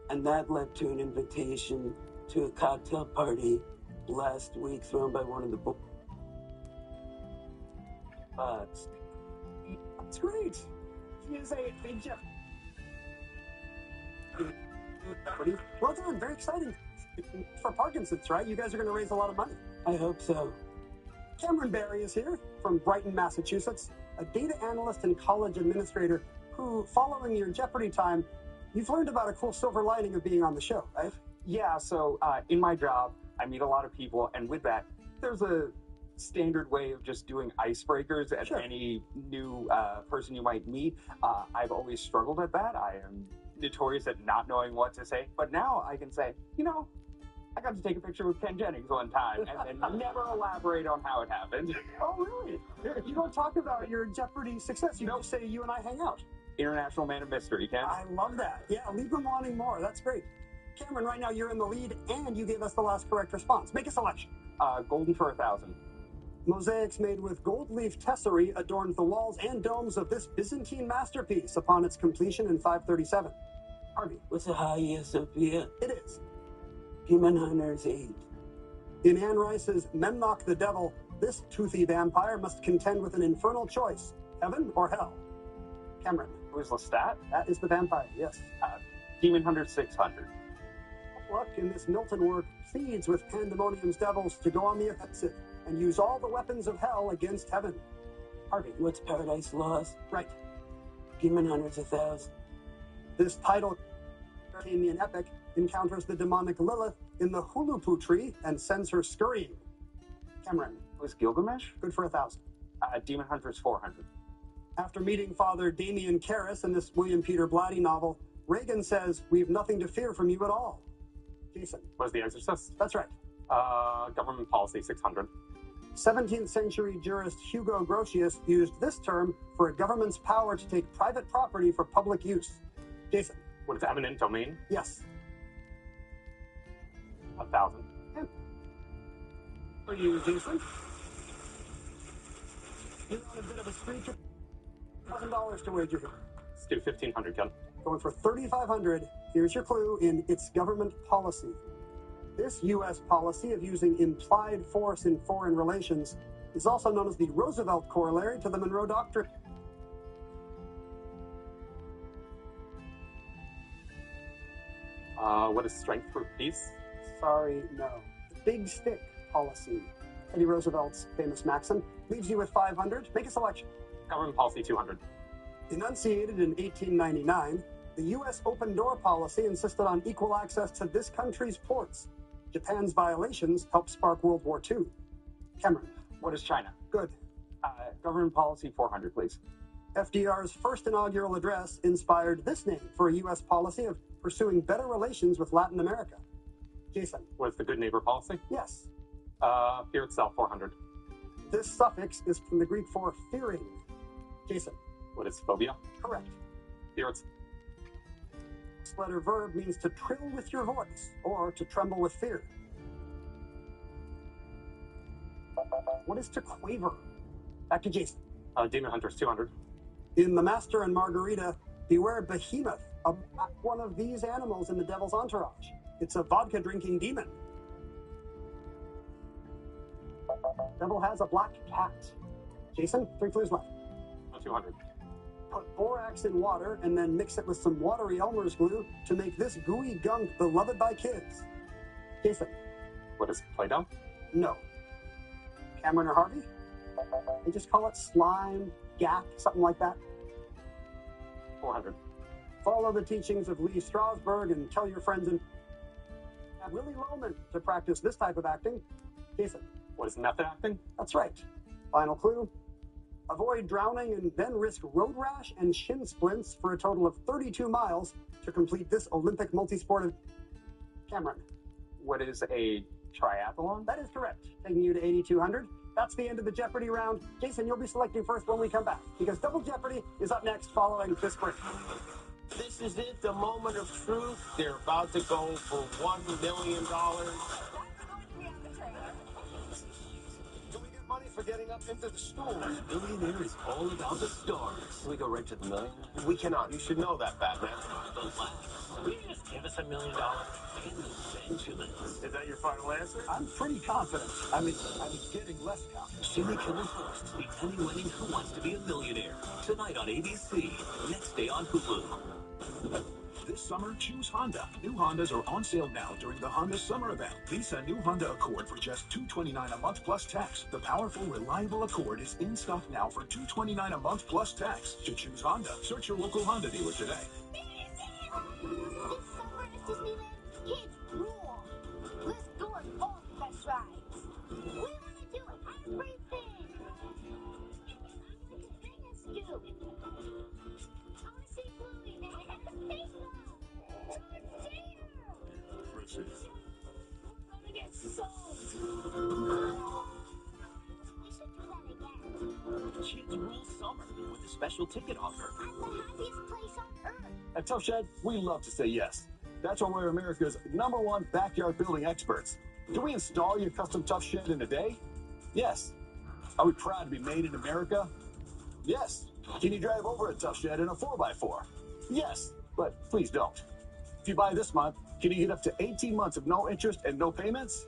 and that led to an invitation to a cocktail party last week thrown by one of the boys. That's great. He is a big Jeff. Well done. Very exciting for Parkinson's, right? You guys are going to raise a lot of money. I hope so. Cameron Barry is here from Brighton, Massachusetts, a data analyst and college administrator who, following your Jeopardy time, you've learned about a cool silver lining of being on the show, right? Yeah, so in my job, I meet a lot of people, and with that, there's a standard way of just doing icebreakers at any new person you might meet. I've always struggled at that. I am notorious at not knowing what to say, but now I can say, I got to take a picture with Ken Jennings one time, and then never elaborate on how it happened. Oh, really? You don't talk about your Jeopardy success. You don't say you and I hang out. International Man of Mystery, Ken. I love that. Yeah, leave them wanting more. That's great. Cameron, right now you're in the lead, and you gave us the last correct response. Make a selection. Golden for 1,000. Mosaics made with gold leaf tesserae adorned the walls and domes of this Byzantine masterpiece upon its completion in 537. Harvey. What's a Hagia Sophia? It is. Demon Hunters 8. In Anne Rice's Memnoch the Devil, this toothy vampire must contend with an infernal choice, heaven or hell. Cameron. Who's Lestat? That is the vampire, yes. Demon Hunter 600. Luck in this Milton work pleads with Pandemonium's devils to go on the offensive and use all the weapons of hell against heaven. Harvey. What's Paradise Lost? Right. Demon Hunters 1000. This title, Arcanian epic, encounters the demonic Lilith in the Hulupu tree and sends her scurrying. Cameron. Was Gilgamesh? Good for 1,000. Demon Hunters 400. After meeting Father Damien Karras in this William Peter Blatty novel, Reagan says, "We've nothing to fear from you at all." Jason. Was The Exorcist? That's right. Government Policy 600. 17th century jurist Hugo Grotius used this term for a government's power to take private property for public use. Jason. What is eminent domain? Yes. 1,000. For you, Jason. You're on a bit of a streak. $1,000 to wager here. Let's do 1,500, Ken. Going for 3,500. Here's your clue in its government policy. This U.S. policy of using implied force in foreign relations is also known as the Roosevelt corollary to the Monroe Doctrine. What is strength through peace? Sorry, no. Big stick policy. Teddy Roosevelt's famous maxim leaves you with 500. Make a selection. Government Policy 200. Enunciated in 1899, the U.S. open door policy insisted on equal access to this country's ports. Japan's violations helped spark World War II. Cameron. What is China? Good. Government Policy 400, please. FDR's first inaugural address inspired this name for a U.S. policy of pursuing better relations with Latin America. Jason. Was the Good Neighbor Policy? Yes. Fear itself 400. This suffix is from the Greek for fearing. Jason. What is phobia? Correct. Fear itself. This letter verb means to trill with your voice or to tremble with fear. What is to quaver? Back to Jason. Demon Hunters 200. In The Master and Margarita, beware Behemoth, one of these animals in the devil's entourage. It's a vodka-drinking demon. Devil has a black cat. Jason, 3 clues left. 200. Put borax in water and then mix it with some watery Elmer's glue to make this gooey gunk beloved by kids. Jason. What is Play-Doh? No. Cameron or Harvey? They just call it slime, gap, something like that. 400. Follow the teachings of Lee Strasberg and tell your friends and Willie Loman to practice this type of acting. Jason. What is method acting? That's right. Final clue. Avoid drowning and then risk road rash and shin splints for a total of 32 miles to complete this Olympic multisport. Cameron. What is a triathlon? That is correct. Taking you to 8,200. That's the end of the Jeopardy round. Jason, you'll be selecting first when we come back, because Double Jeopardy is up next following this break. This is it, the moment of truth. They're about to go for $1 million. Do we get money for getting up into the stool? Millionaire is all about the stars. Can we go right to the million? We cannot. You should know that, Batman. The last. Will you just give us $1 million? And the Benjamins. Is that your final answer? I'm pretty confident. I mean, I'm getting less confident. Jimmy Kimmel hosts the Emmy-winning Who Wants to Be a Millionaire. Tonight on ABC. Next day on Hulu. This summer, choose Honda. New Hondas are on sale now during the Honda Summer Event. Lease a new Honda Accord for just $229 a month plus tax. The powerful, reliable Accord is in stock now for $229 a month plus tax. To choose Honda, search your local Honda dealer today. This summer at Disneyland, kids rule. Let's go on all the best rides. We want to do everything. I want to bring a scoop. I want to see Bluey and baseball. Precious. I'm gonna get sold. We should do that again. Kids Rule Summer with a special ticket offer. I'm the happiest place on earth. At Tough Shed, we love to say yes. That's why we're America's #1 backyard building experts. Do we install your custom Tough Shed in a day? Yes. Are we proud to be made in America? Yes. Can you drive over a Tough Shed in a 4x4? Yes, but please don't. If you buy this month, can you get up to 18 months of no interest and no payments?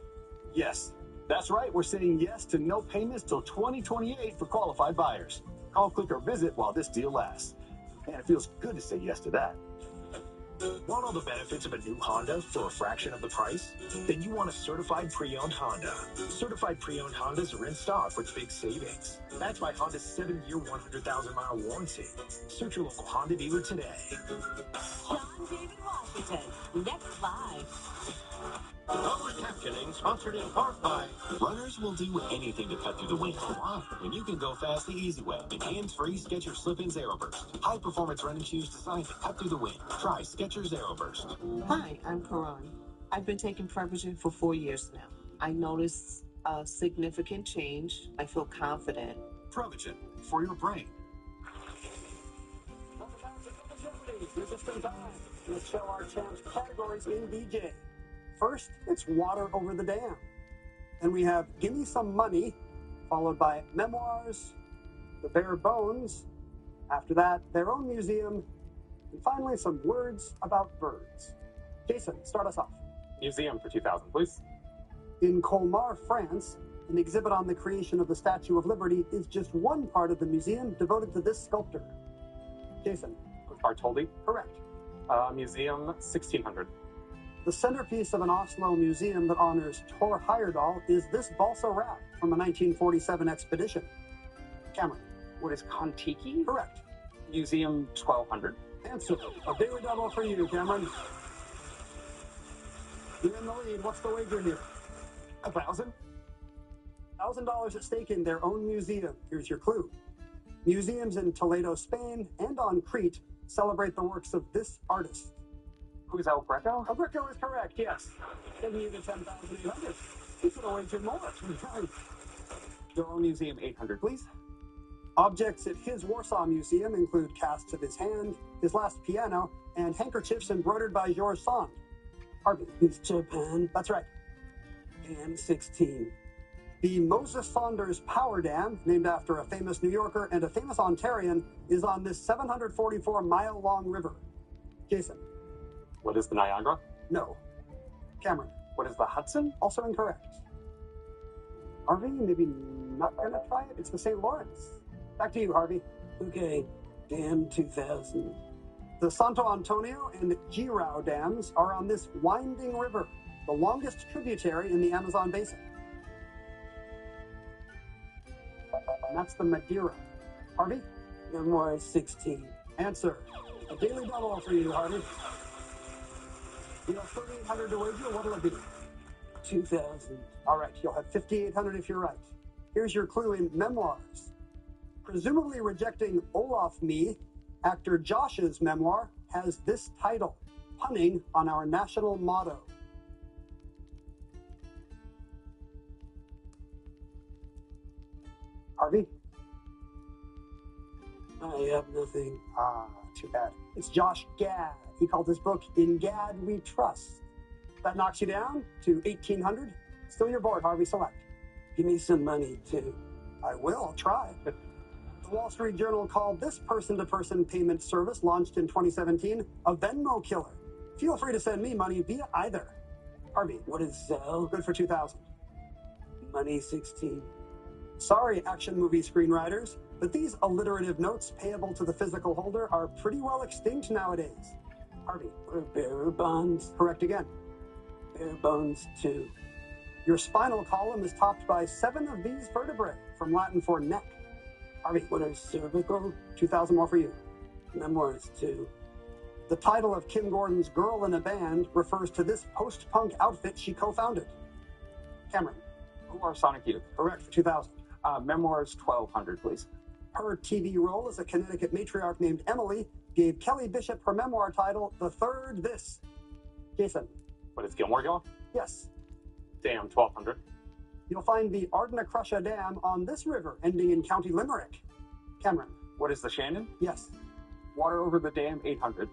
Yes. That's right, we're saying yes to no payments till 2028 for qualified buyers. Call, click, or visit while this deal lasts. Man, it feels good to say yes to that. Want all the benefits of a new Honda for a fraction of the price? Then you want a certified pre-owned Honda. Certified pre-owned Hondas are in stock with big savings. Backed by Honda's 7-year, 100,000-mile warranty. Search your local Honda dealer today. John David Washington, next live. Closed captioning sponsored in part by Runners will do anything to cut through the wind. Why? When you can go fast the easy way in hands-free Skechers Slip-ins Aeroburst. High-performance running shoes designed to cut through the wind. Try Skechers Aeroburst. Hi, I'm Karan. I've been taking Prevagen for 4 years now. I noticed a significant change. I feel confident. Prevagen, for your brain. You're just in time. Let's show our champs categories in DJ. First, it's Water Over the Dam. Then we have Gimme Some Money, followed by Memoirs, The Bare Bones. After that, Their Own Museum. And finally, some Words About Birds. Jason, start us off. Museum for 2000, please. In Colmar, France, an exhibit on the creation of the Statue of Liberty is just one part of the museum devoted to this sculptor. Jason. Bartholdi? Correct. Museum 1600. The centerpiece of an Oslo museum that honors Thor Heyerdahl is this balsa raft from a 1947 expedition. Cameron. What is Kon-Tiki? Correct. Museum 1200. Answer. A daily double for you, Cameron. You're in the lead. What's the wager here? $1,000. $1,000 at stake in Their Own Museum. Here's your clue. Museums in Toledo, Spain, and on Crete celebrate the works of this artist. Who's El Greco? El Greco is correct, yes. Giving you the 10,800. You could have wagered more. Their Own Museum 800, please. Objects at his Warsaw Museum include casts of his hand, his last piano, and handkerchiefs embroidered by Georges Sand. Harvey. It's Japan. That's right. Dam 16. The Moses Saunders Power Dam, named after a famous New Yorker and a famous Ontarian, is on this 744-mile-long river. Jason. What is the Niagara? No. Cameron. What is the Hudson? Also incorrect. Harvey, maybe not going to try it? It's the St. Lawrence. Back to you, Harvey. Okay. Dam 2000. The Santo Antonio and Girau dams are on this winding river, the longest tributary in the Amazon basin. And that's the Madeira. Harvey? Memoirs 16. Answer. A daily double for you, Harvey. You have 3,800 to wager. What'll it be? 2000. All right, you'll have 5,800 if you're right. Here's your clue in Memoirs. Presumably rejecting Olaf Me, actor Josh's memoir has this title, punning on our national motto. Harvey? I have nothing. Ah, too bad. It's Josh Gad. He called his book In Gad We Trust. That knocks you down to 1,800. Still your board, Harvey. Select. Give me some money, too. I will. I'll try. The Wall Street Journal called this person-to-person payment service, launched in 2017, a Venmo killer. Feel free to send me money via either. Harvey. What is Zelle? Good for 2,000. Money 16. Sorry, action movie screenwriters, but these alliterative notes payable to the physical holder are pretty well extinct nowadays. Harvey. What are bearer bonds? Correct again. Bare bones 2. Your spinal column is topped by 7 of these vertebrae, from Latin for neck. Harvey. What are cervical? 2,000 more for you. Memoirs 2. The title of Kim Gordon's Girl in a Band refers to this post-punk outfit she co-founded. Cameron. Who are Sonic Youth? Correct for 2,000. Memoirs 1200, please. Her TV role as a Connecticut matriarch named Emily gave Kelly Bishop her memoir title, The Third This. Jason. What is Gilmore Girl? Yes. Dam 1200. You'll find the Ardnacrusha Dam on this river, ending in County Limerick. Cameron. What is the Shannon? Yes. Water over the dam 800.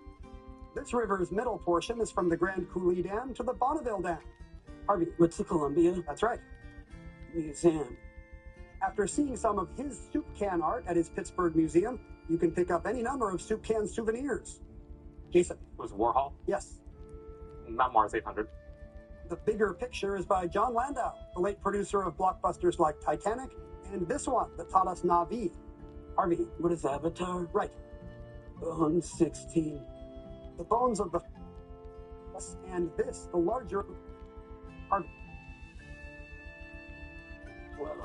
This river's middle portion is from the Grand Coulee Dam to the Bonneville Dam. Harvey. What's the Columbia? That's right. Museum. After seeing some of his soup can art at his Pittsburgh museum, you can pick up any number of soup can souvenirs. Jason. It was Warhol? Yes. Memoirs 800. The bigger picture is by John Landau, the late producer of blockbusters like Titanic and this one that taught us Na'vi. Harvey. What is Avatar? Right. Bones 16. The bones of the X, and this, the larger Harvey. 12.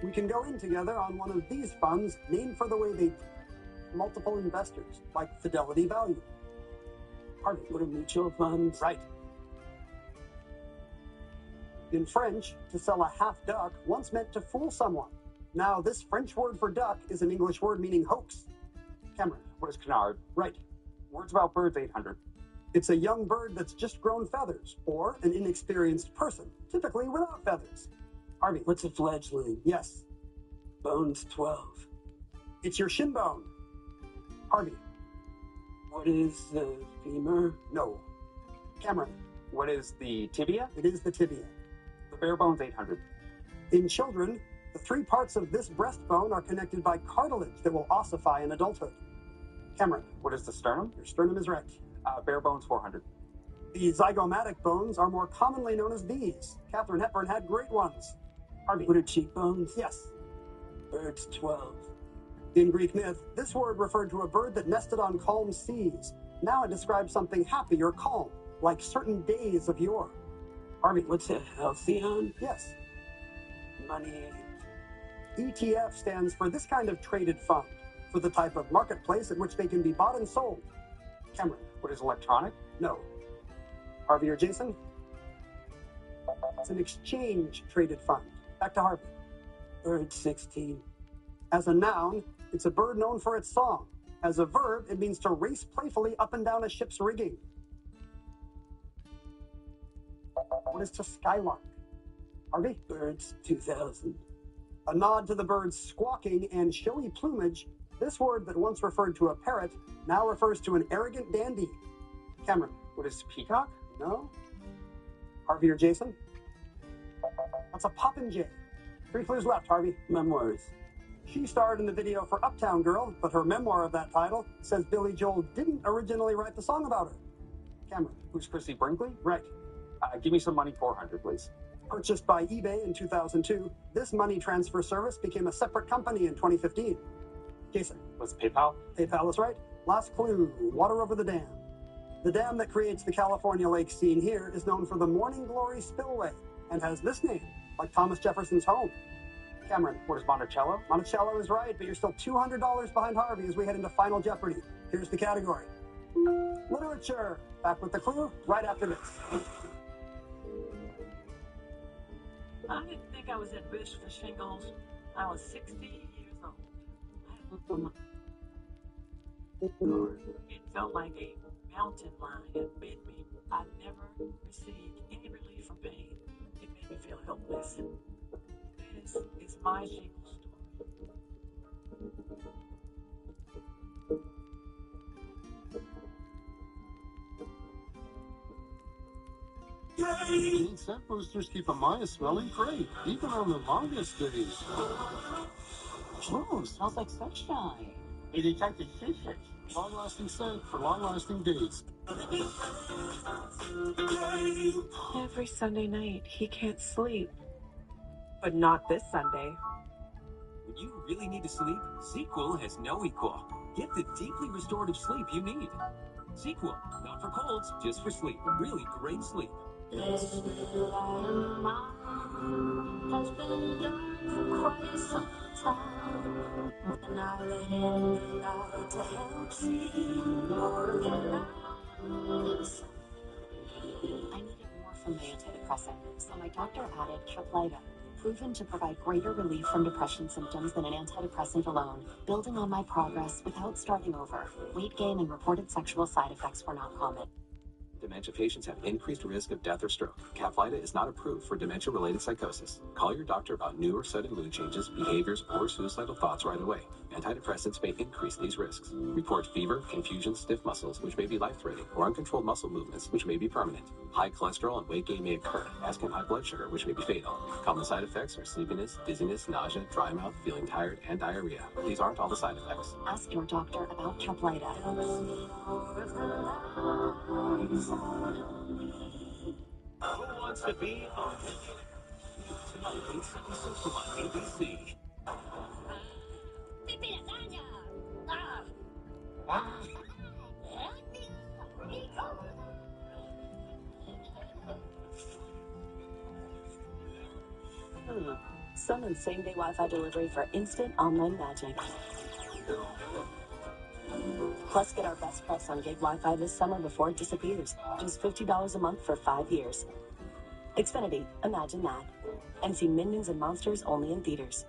We can go in together on one of these funds named for the way they multiple investors, like Fidelity Value. Harvey. What are mutual funds? Right. In French, to sell a half duck once meant to fool someone. Now, this French word for duck is an English word meaning hoax. Cameron. What is canard? Right. Words about birds, 800. It's a young bird that's just grown feathers, or an inexperienced person, typically without feathers. Harvey. What's a fledgling? Yes. Bones, 12. It's your shin bone. Harvey. What is the femur? No. Cameron. What is the tibia? It is the tibia. The bare bone's 800. In children, the three parts of this breastbone are connected by cartilage that will ossify in adulthood. Cameron. What is the sternum? Your sternum is right. Bare bone's 400. The zygomatic bones are more commonly known as these. Katharine Hepburn had great ones. Harvey. What are cheekbones? Yes. Birds, 12. In Greek myth, this word referred to a bird that nested on calm seas. Now it describes something happy or calm, like certain days of yore. Harvey. What's a halcyon? Yes. Money. ETF stands for this kind of traded fund, for the type of marketplace at which they can be bought and sold. Cameron. What is electronic? No. Harvey or Jason? It's an exchange traded fund. Back to Harvey. Bird, 16. As a noun, it's a bird known for its song. As a verb, it means to race playfully up and down a ship's rigging. What is to skylark? Harvey? Birds, 2000. A nod to the bird's squawking and showy plumage, this word that once referred to a parrot now refers to an arrogant dandy. Cameron. What is peacock? No. Harvey or Jason? That's a popinjay. 3 clues left, Harvey. Memoirs. She starred in the video for Uptown Girl, but her memoir of that title says Billy Joel didn't originally write the song about her. Cameron. Who's Chrissy Brinkley? Right. Give me some money, 400, please. Purchased by eBay in 2002, this money transfer service became a separate company in 2015. Jason. Was PayPal? PayPal is right. Last clue, water over the dam. The dam that creates the California lake seen here is known for the Morning Glory Spillway and has this name, like Thomas Jefferson's home. Cameron. What is Monticello? Monticello is right, but you're still $200 behind Harvey as we head into Final Jeopardy. Here's the category. Literature. Back with the clue right after this. I didn't think I was at risk for shingles. I was 60 years old. I had looked on my it felt like a mountain lion had bit me. I never received any relief from pain. It made me feel helpless. This is my shingle story. Scent boosters keep a Maya smelling great, even on the longest days. Ooh, smells like sunshine. It detected secrets. Long-lasting scent for long-lasting days. Every Sunday night, he can't sleep. But not this Sunday. When you really need to sleep, Sequel has no equal. Get the deeply restorative sleep you need. Sequel, not for colds, just for sleep. Really great sleep. This little mine has been done for quite some time. When I let in the light to help see more than I needed more from the antidepressant, so my doctor added Caplyta, proven to provide greater relief from depression symptoms than an antidepressant alone, building on my progress without starting over. Weight gain and reported sexual side effects were not common. Dementia patients have increased risk of death or stroke. Caplyta is not approved for dementia-related psychosis. Call your doctor about new or sudden mood changes, behaviors, or suicidal thoughts right away. Antidepressants may increase these risks. Report fever, confusion, stiff muscles, which may be life-threatening, or uncontrolled muscle movements, which may be permanent. High cholesterol and weight gain may occur, as can high blood sugar, which may be fatal. Common side effects are sleepiness, dizziness, nausea, dry mouth, feeling tired, and diarrhea. These aren't all the side effects. Ask your doctor about Caplyta. Who wants to be on tonight, 8:76 on ABC? Summon same-day Wi-Fi delivery for instant online magic. Plus, get our best price on gig Wi-Fi this summer before it disappears. Just $50 a month for 5 years. Xfinity, imagine that. And see Minions and Monsters only in theaters.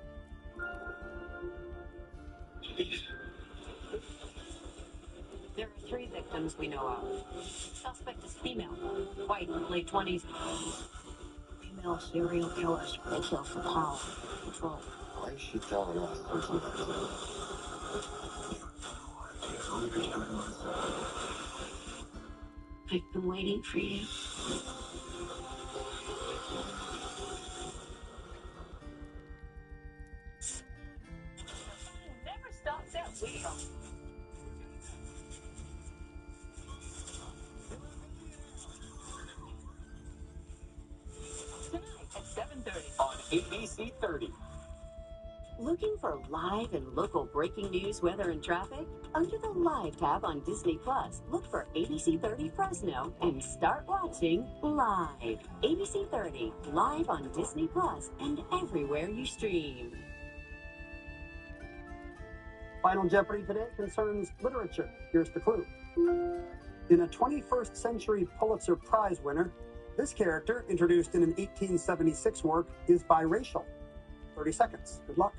There are 3 victims we know of. Suspect is female, white, late 20s. Female serial killers. They kill for power, control. Why is she telling us there's nothing? I've been waiting for you. Never stops at wheel. Tonight at 7:30 on ABC 30. Looking for live and local breaking news, weather, and traffic? Under the Live tab on Disney Plus, look for ABC 30 Fresno and start watching live. ABC 30, live on Disney Plus and everywhere you stream. Final Jeopardy today concerns literature. Here's the clue. In a 21st century Pulitzer Prize winner, this character, introduced in an 1876 work, is biracial. 30 seconds. Good luck.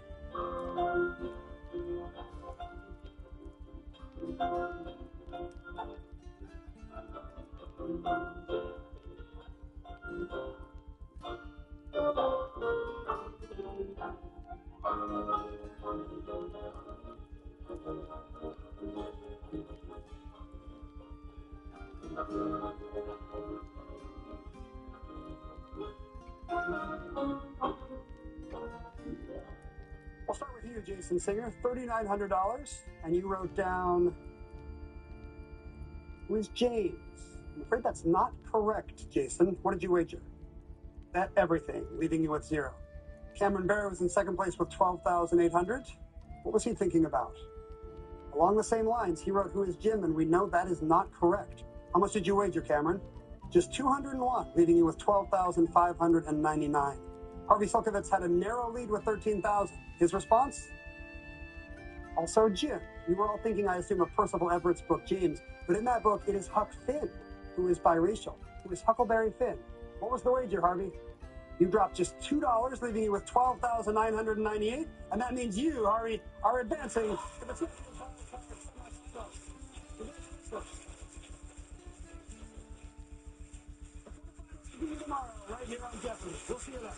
We'll start with you, Jason Singer. $3,900, and you wrote down, who is James? I'm afraid that's not correct, Jason. What did you wager? Bet everything, leaving you with 0. Cameron Barrow was in second place with $12,800. What was he thinking about? Along the same lines, he wrote, who is Jim? And we know that is not correct. How much did you wager, Cameron? Just 201, leaving you with $12,599. Harvey Silkovitz had a narrow lead with $13,000. His response? Also Jim. You were all thinking, I assume, of Percival Everett's book, James. But in that book, it is Huck Finn, who is biracial, who is Huckleberry Finn. What was the wager, Harvey? You dropped just $2, leaving you with $12,998. And that means you, Harvey, are advancing to the tomorrow, right here on Jeopardy. We'll see you then.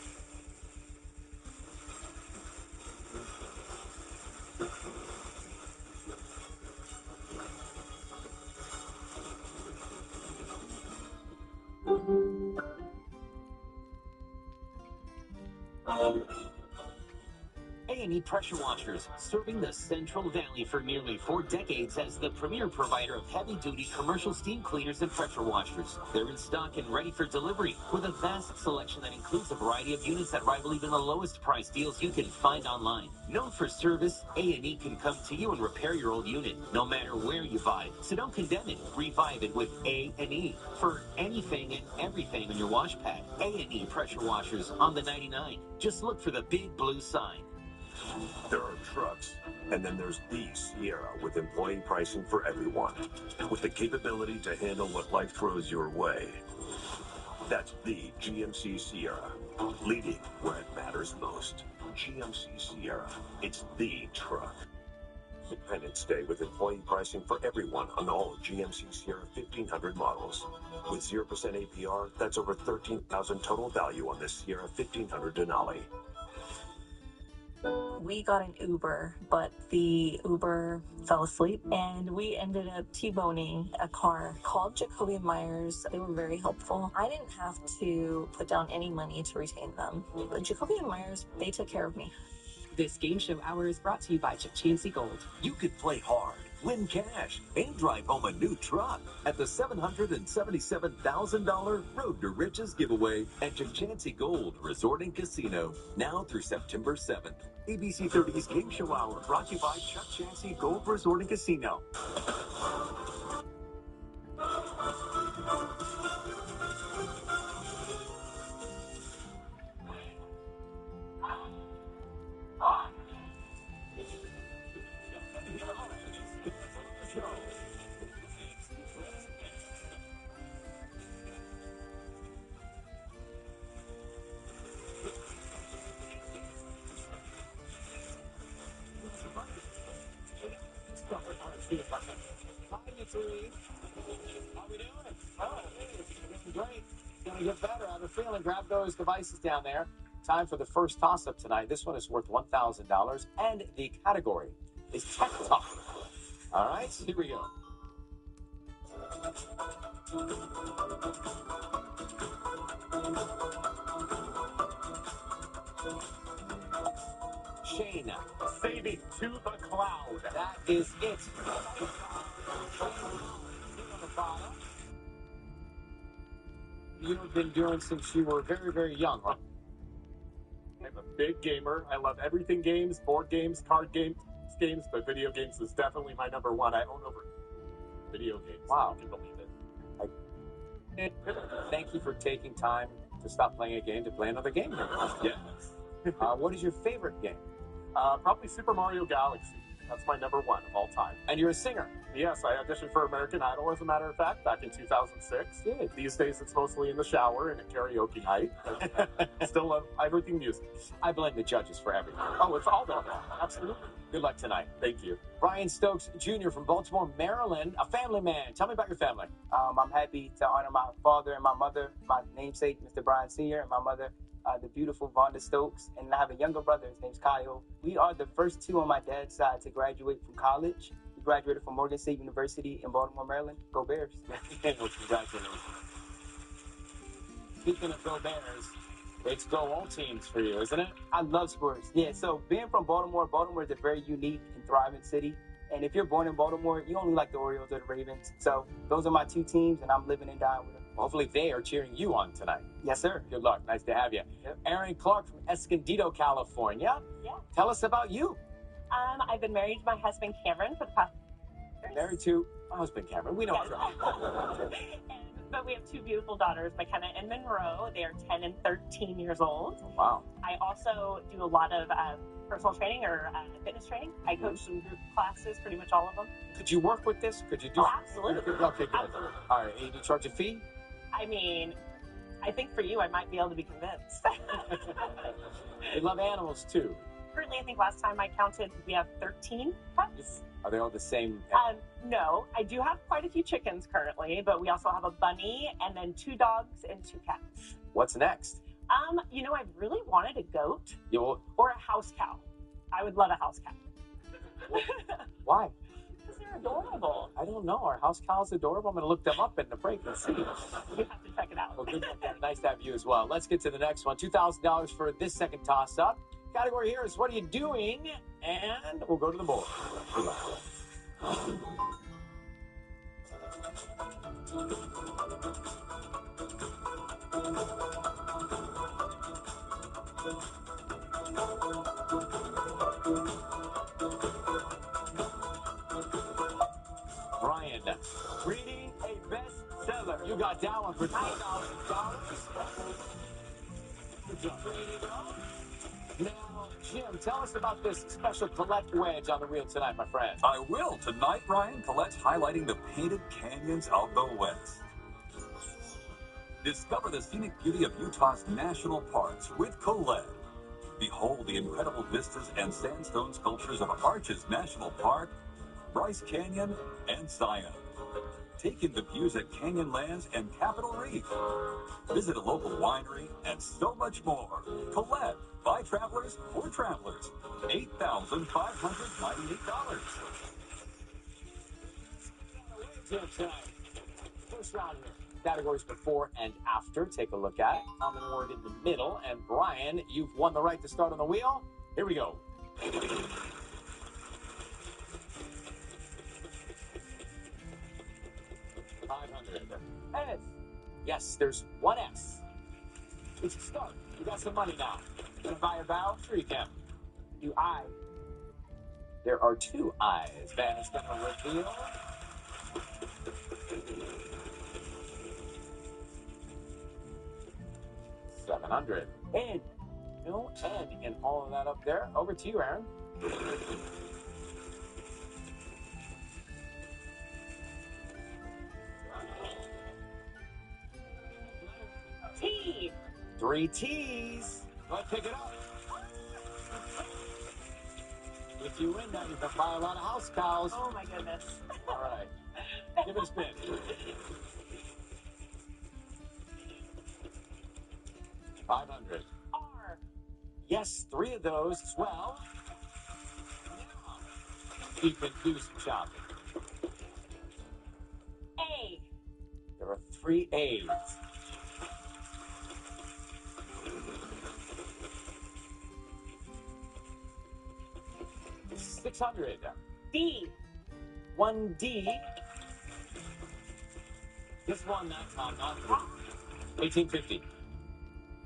A&E Pressure Washers, serving the Central Valley for nearly 4 decades as the premier provider of heavy-duty commercial steam cleaners and pressure washers. They're in stock and ready for delivery with a vast selection that includes a variety of units that rival even the lowest price deals you can find online. Known for service, A&E can come to you and repair your old unit, no matter where you buy. So don't condemn it, revive it with A&E for anything and everything on your wash pad. A&E Pressure Washers on the 99. Just look for the big blue sign. There are trucks, and then there's the Sierra with employee pricing for everyone, with the capability to handle what life throws your way. That's the GMC Sierra, leading where it matters most. GMC Sierra, it's the truck. Independence Day with employee pricing for everyone on all GMC Sierra 1500 models. With 0% APR, that's over $13,000 total value on this Sierra 1500 Denali. We got an Uber, but the Uber fell asleep, and we ended up T-boning a car. Called Jacoby Myers. They were very helpful. I didn't have to put down any money to retain them. But Jacoby and Myers, they took care of me. This game show hour is brought to you by Chancey Gold. You could play hard, win cash, and drive home a new truck at the $777,000 Road to Riches giveaway at Chancey Gold Resort and Casino, now through September 7th. ABC 30's Game Show Hour, brought to you by Chuck Chancey Gold Resort and Casino. Three. How we doing? Oh, hey, looking great. Gonna get better. I have a feeling. Grab those devices down there. Time for the first toss-up tonight. This one is worth $1,000, and the category is Tech Talk. All right, here we go. Shane, Saving to the cloud. that is it. You've been doing since you were very, very young, right? I'm a big gamer. I love everything games, board games, card games, but video games is definitely my number one. I own over video games. Wow. You can believe it. Thank you for taking time to stop playing a game to play another game. Yes. What is your favorite game? Probably Super Mario Galaxy. That's my number one of all time. And you're a singer. Yes, I auditioned for American Idol, as a matter of fact, back in 2006. Good. These days, it's mostly in the shower and at karaoke night. But, still love everything music. I blame the judges for everything. Oh, it's all done. Absolutely. Good luck tonight. Thank you. Brian Stokes Jr. from Baltimore, Maryland, a family man. Tell me about your family. I'm happy to honor my father and my mother, my namesake, Mr. Brian Sr., and my mother, the beautiful Vonda Stokes. And I have a younger brother. His name's Kyle. We are the first two on my dad's side to graduate from college. We graduated from Morgan State University in Baltimore, Maryland. Go Bears. Well, congratulations. Speaking of Go Bears, it's go all teams for you, isn't it? I love sports. Yeah, so being from Baltimore, Baltimore is a very unique and thriving city. And if you're born in Baltimore, you only like the Orioles or the Ravens. So those are my two teams, and I'm living and dying with them. Hopefully they are cheering you on tonight. Yes, sir. Good luck. Nice to have you. Yep. Aaron Clark from Escondido, California. Yeah. Tell us about you. I've been married to my husband Cameron for the past years. Married to my husband Cameron. We know each other. But we have two beautiful daughters, McKenna and Monroe. They are 10 and 13 years old. Oh, wow. I also do a lot of personal training or fitness training. I coach some group classes, pretty much all of them. Could you work with this? Could you do? Oh, absolutely. Okay, good. Absolutely. All right. And you charge a fee? I mean, I think for you, I might be able to be convinced. They love animals too. Currently, I think last time I counted, we have 13 pets. Are they all the same? No, I do have quite a few chickens currently, but we also have a bunny and then 2 dogs and 2 cats. What's next? I've really wanted a goat You will. or a house cow. I would love a house cow. Why? Because they're adorable. I don't know. Are house cows adorable? I'm going to look them up in the break and see. You have to check it out. Well, good luck, Aaron. Nice to have you as well. Let's get to the next one. $2,000 for this second toss-up. Category here is what are you doing? And we'll go to the board. Good luck. Brian, reading a bestseller. You got that one for $10,000. Good job. Now, Jim, tell us about this special collect wedge on the wheel tonight, my friend. I will. Tonight, Ryan, Colette's highlighting the painted canyons of the West. Discover the scenic beauty of Utah's national parks with Colette. Behold the incredible vistas and sandstone sculptures of Arches National Park, Bryce Canyon, and Zion. Take in the views at Canyonlands and Capitol Reef. Visit a local winery and so much more. Colette, by travelers for travelers. $8,598. Jim, tonight. First round here. Categories before and after. Take a look at it. Common word in the middle. And Brian, you've won the right to start on the wheel. Here we go. S. Yes, there's one S. It's a start. You got some money now. You gonna buy a barrel? Sure you can. Do I? There are 2 I's. Van is gonna reveal. $700. N. No N in all of that up there. Over to you, Aaron. T. 3 T's. Go ahead, pick it up. If you win that, you can buy a lot of house cows. Oh my goodness. All right. Give it a spin. $500. R. Yes, 3 of those as well. Now, you can do some shopping. A. There are 3 A's. $600. D. 1 D. This one that time, not 1850.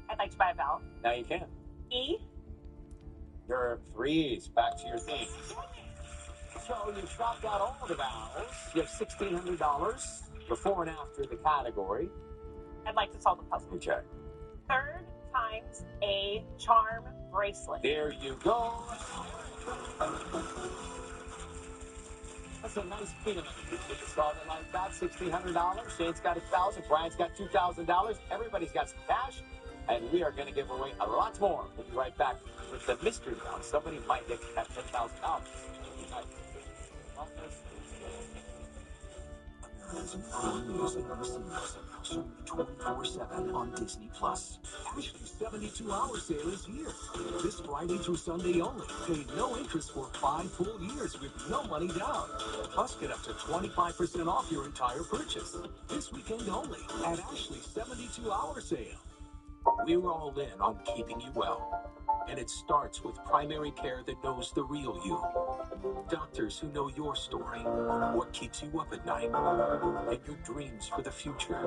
I'd like to buy a vowel. Now you can. E. There are 3 E's. Back to your theme. So you've shopped out all the vowels. You have $1,600 before and after the category. I'd like to solve the puzzle. Okay. 3rd times a charm bracelet. There you go. That's a nice feeling. You can solve it like that. $1,600. Shane's got $1,000. Brian's got $2,000. Everybody's got some cash. And we are going to give away a lot more. We'll be right back with the mystery round. Somebody might get that $10,000. Amazing music streaming 24/7 on Disney Plus. Ashley's 72-hour sale is here. This Friday through Sunday only. Pay no interest for 5 full years with no money down. Plus, get up to 25% off your entire purchase. This weekend only at Ashley's 72-hour sale. We're all in on keeping you well. And it starts with primary care that knows the real you. Doctors who know your story, what keeps you up at night, and your dreams for the future.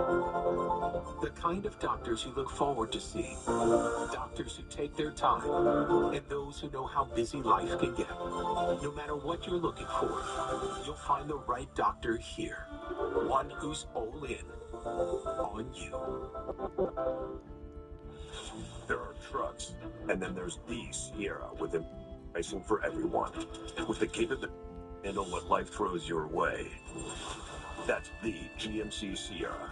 The kind of doctors you look forward to seeing. Doctors who take their time, and those who know how busy life can get. No matter what you're looking for, you'll find the right doctor here. One who's all in on you. There are trucks, and then there's the Sierra with pricing for everyone, with the capability to handle what life throws your way. That's the GMC Sierra,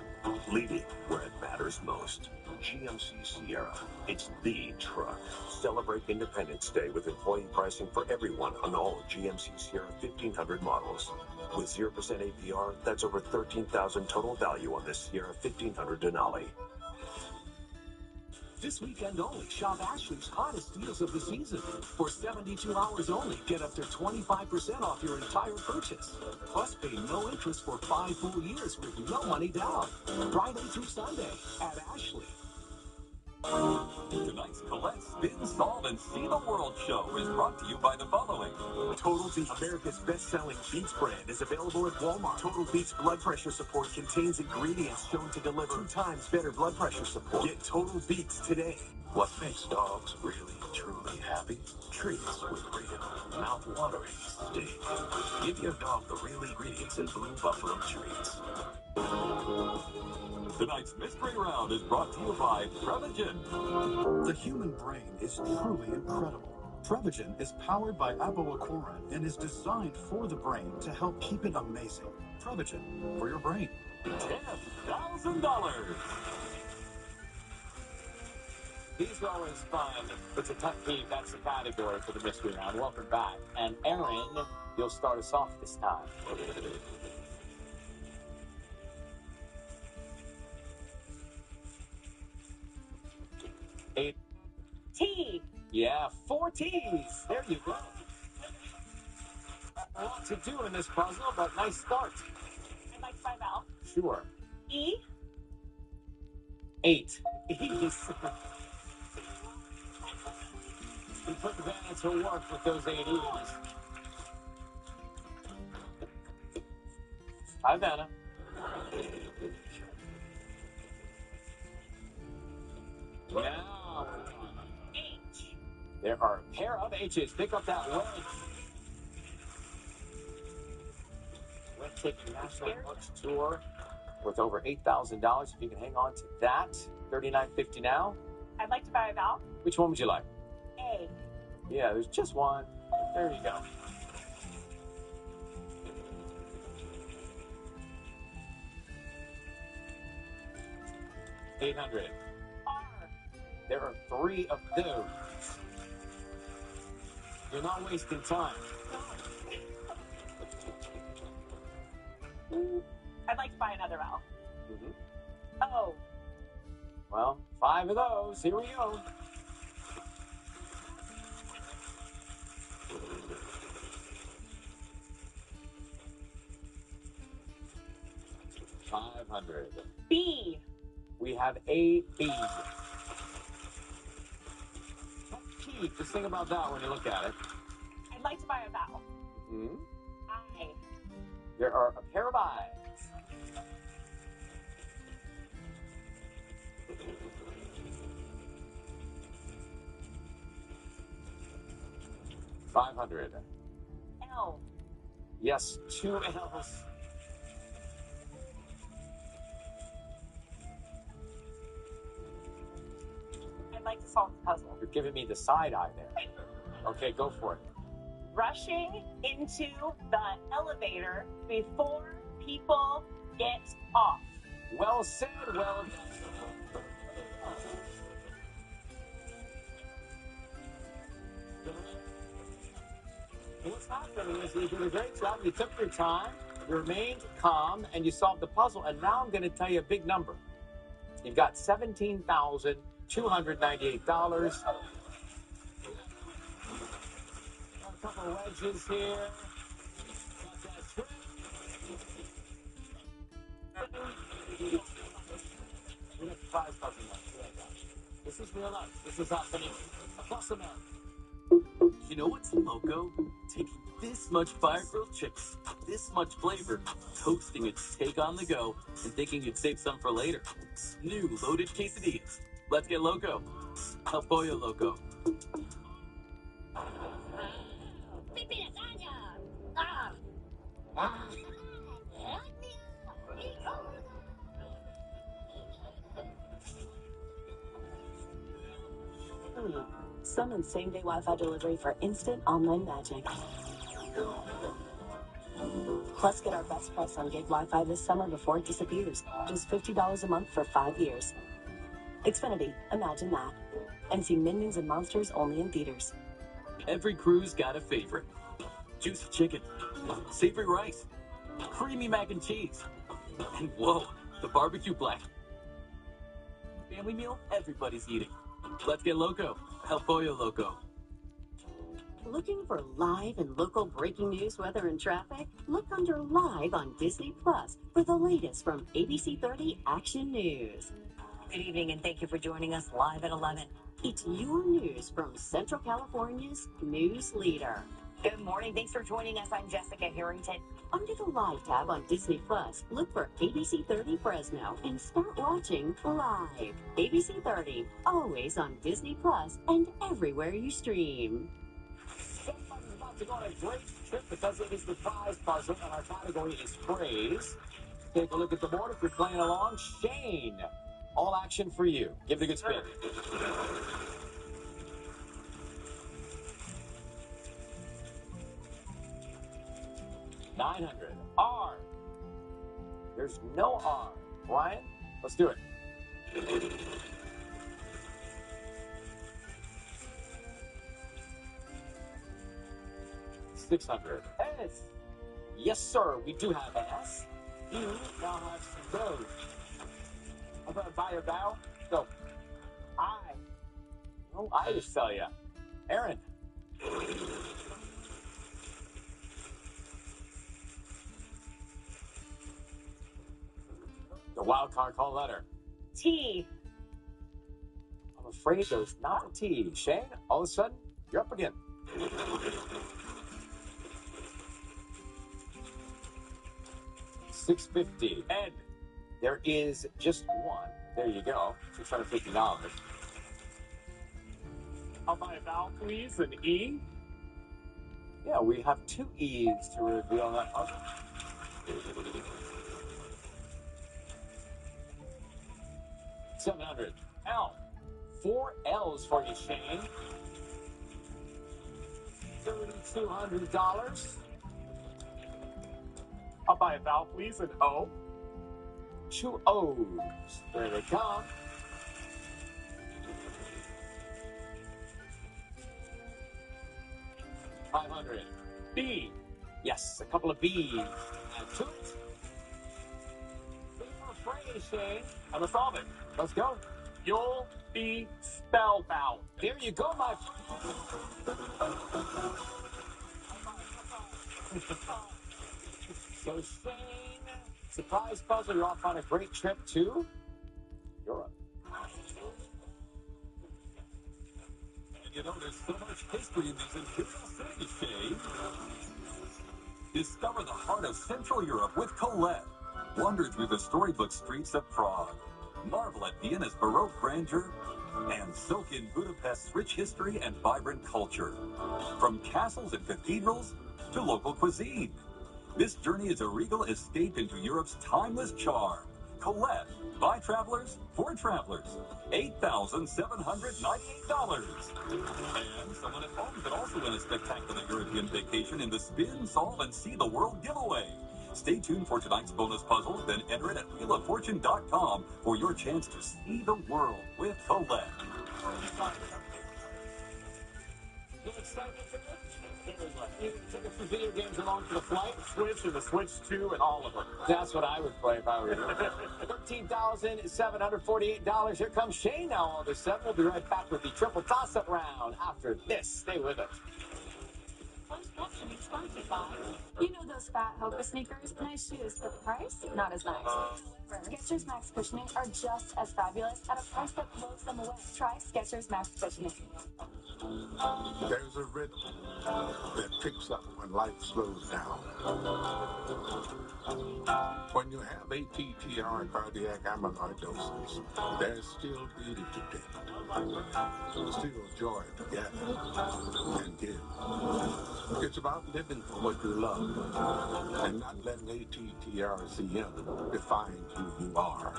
leading where it matters most. GMC Sierra, it's the truck. Celebrate Independence Day with employee pricing for everyone on all GMC Sierra 1500 models. With 0% APR, that's over $13,000 total value on this Sierra 1500 Denali. This weekend only, shop Ashley's hottest deals of the season. For 72 hours only, get up to 25% off your entire purchase. Plus, pay no interest for 5 full years with no money down. Friday through Sunday at Ashley. Tonight's Colette Spin, Solve, and See the World show is brought to you by the following. Total Beats, America's best-selling Beats brand, is available at Walmart. Total Beats blood pressure support contains ingredients shown to deliver 2 times better blood pressure support. Get Total Beats today. What makes dogs really, truly happy? Treats with real, mouth-watering steak. Give your dog the real ingredients in Blue Buffalo treats. Tonight's mystery round is brought to you by Prevagen. The human brain is truly incredible. Prevagen is powered by apoaquarin and is designed for the brain to help keep it amazing. Prevagen, for your brain. $10,000. These are always fun. It's a tough peeve. That's the category for the mystery round. Welcome back. And Aaron, you'll start us off this time. Eight. T. Yeah, 4 T's. There you go. A lot to do in this puzzle, but nice start. I'd like to buy a vowel. Sure. E. 8. E's. We put the band to work with those 8 E's. Hi, Vanna. Now we're talking. H. There are a pair of H's. Pick up that wedge. Taking National Books Tour worth over $8,000. If you can hang on to that. $39.50 now. I'd like to buy a vowel. Which one would you like? A. Yeah, there's just one. There you go. $800. R. There are 3 of those. You're not wasting time. I'd like to buy another vowel. Mm-hmm. Oh. Well, 5 of those. Here we go. $500. B. We have a B. Keith, just think about that when you look at it. I'd like to buy a vowel. Mm-hmm. I. There are a pair of eyes. $500. L. Yes, 2 L's. I'd like to solve the puzzle. You're giving me the side eye there. Okay, go for it. Rushing into the elevator before people get off. Well said, well done. What's happening is you did a great job. You took your time, you remained calm, and you solved the puzzle. And now I'm going to tell you a big number. You've got $17,298. A couple of wedges here. This is real life. This is happening across America. You know what's loco? Taking this much fire-grilled chicken, this much flavor, toasting it to take on the go, and thinking you'd save some for later. New loaded quesadillas. Let's get loco. El Pollo Loco. Summon same-day Wi-Fi delivery for instant online magic. Plus, get our best price on gig Wi-Fi this summer before it disappears. Just $50 a month for 5 years. Xfinity, imagine that. And see Minions and Monsters only in theaters. Every crew's got a favorite. Juicy chicken, savory rice, creamy mac and cheese, and whoa, the barbecue black. Family meal everybody's eating. Let's get loco. El Pollo Loco. Looking for live and local breaking news, weather, and traffic? Look under Live on Disney Plus for the latest from ABC 30 Action News. Good evening, and thank you for joining us live at 11. It's your news from Central California's news leader. Good morning. Thanks for joining us. I'm Jessica Harrington. Under the Live tab on Disney Plus, look for ABC 30 Fresno and start watching live. ABC 30, always on Disney Plus and everywhere you stream. Somebody's about to go on a great trip because it is the prize puzzle, and our category is phrase. Take a look at the board if you're playing along. Shane, all action for you. Give it a good spin. $900. R. There's no R. Ryan, let's do it. $600. S. Yes, sir. We do have an S. You now have some Doge. I'm gonna buy a vowel. Go. I. Oh, I just tell you. Aaron. The wild card call letter. T. I'm afraid there's not a T. Shane, all of a sudden, you're up again. $650. Ed, there is just one. There you go. $650. I'll buy a vowel, please. An E. Yeah, we have 2 E's to reveal on that puzzle. $700. L. 4 L's for you, Shane. $3,200. I'll buy a vowel, please. An O. 2 O's. There they come. $500. B. Yes, a couple of B's. Add to it. Okay, Shane. I'm gonna solve it. Let's go. You'll be spellbound. There you go, my. So Shane, surprise puzzle. You're off on a great trip to Europe. You know, there's so much history in these imperial cities, Shane. Discover the heart of Central Europe with Colette. Wander through the storybook streets of Prague. Marvel at Vienna's Baroque grandeur. And soak in Budapest's rich history and vibrant culture. From castles and cathedrals to local cuisine. This journey is a regal escape into Europe's timeless charm. Colette, by travelers, for travelers. $8,798. And someone at home could also win a spectacular European vacation in the Spin, Solve, and See the World giveaway. Stay tuned for tonight's bonus puzzle, then enter it at wheeloffortune.com for your chance to see the world with Colette. You excited for this? You can take a few video games along for the flight, Switch and the Switch 2 and all of them. That's what I would play if I were you. $13,748. Here comes Shane now all of a sudden. We'll be right back with the triple toss-up round after this. Stay with us. Sponsored by. You know those fat Hoka sneakers? Nice shoes, but the price? Not as nice. However, Skechers Max Cushioning are just as fabulous at a price that blows them away. Try Skechers Max Cushioning. There's a rhythm that picks up when life slows down. When you have ATTR cardiac amyloidosis, there's still beauty to pick, still joy to gather and give. It's about living for what you love and not letting ATTR-CM define who you are.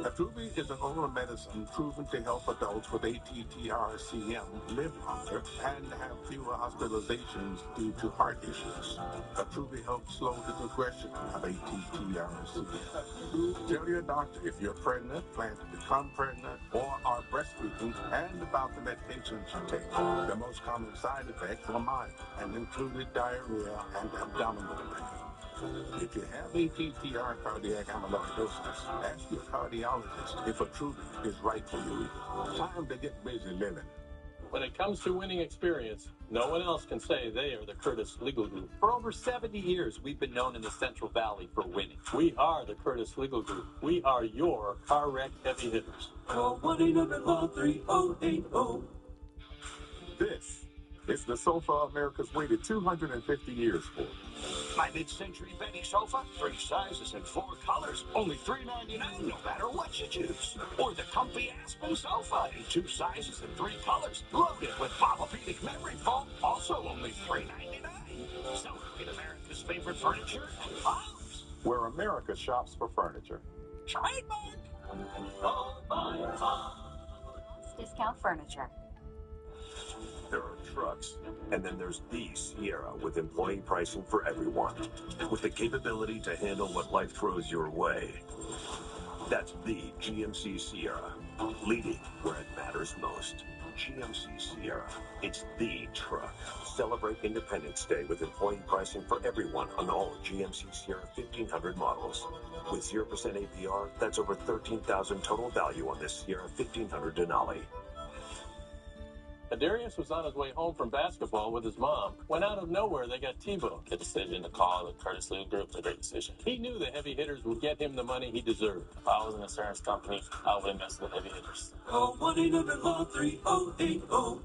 Attruby is an oral medicine proven to help adults with ATTR-CM live longer and have fewer hospitalizations due to heart issues. Attruby helps slow the progression of ATTR-CM. Tell your doctor if you're pregnant, plan to become pregnant, or are breastfeeding, and about the medications you take. The most common side effects are mild and included diarrhea and abdominal pain. If you have ATTR cardiac amyloidosis, ask your cardiologist if Attruby is right for you. Time to get busy living. When it comes to winning experience, no one else can say they are the Curtis Legal Group. For over 70 years, we've been known in the Central Valley for winning. We are the Curtis Legal Group. We are your car wreck heavy hitters. Call 1-800-LAW-3080. This is the sofa America's waited 250 years for. My mid-century bedding sofa, 3 sizes and 4 colors, only $3.99 no matter what you choose. Or the comfy Aspen sofa in 2 sizes and 3 colors, loaded with Pavopedic memory foam, also only $3.99. Celebrate America's favorite furniture and homes. Where America shops for furniture. Trademark! Discount furniture. There are trucks, and then there's the Sierra with employee pricing for everyone. With the capability to handle what life throws your way. That's the GMC Sierra, leading where it matters most. GMC Sierra, it's the truck. Celebrate Independence Day with employee pricing for everyone on all GMC Sierra 1500 models. With 0% APR, that's over $13,000 total value on this Sierra 1500 Denali. Darius was on his way home from basketball with his mom when out of nowhere they got T-boned. The decision to call the Curtis Legal Group was a great decision. He knew the heavy hitters would get him the money he deserved. If I was an insurance company, I would invest in the heavy hitters. Call 1-800-LAW-3080.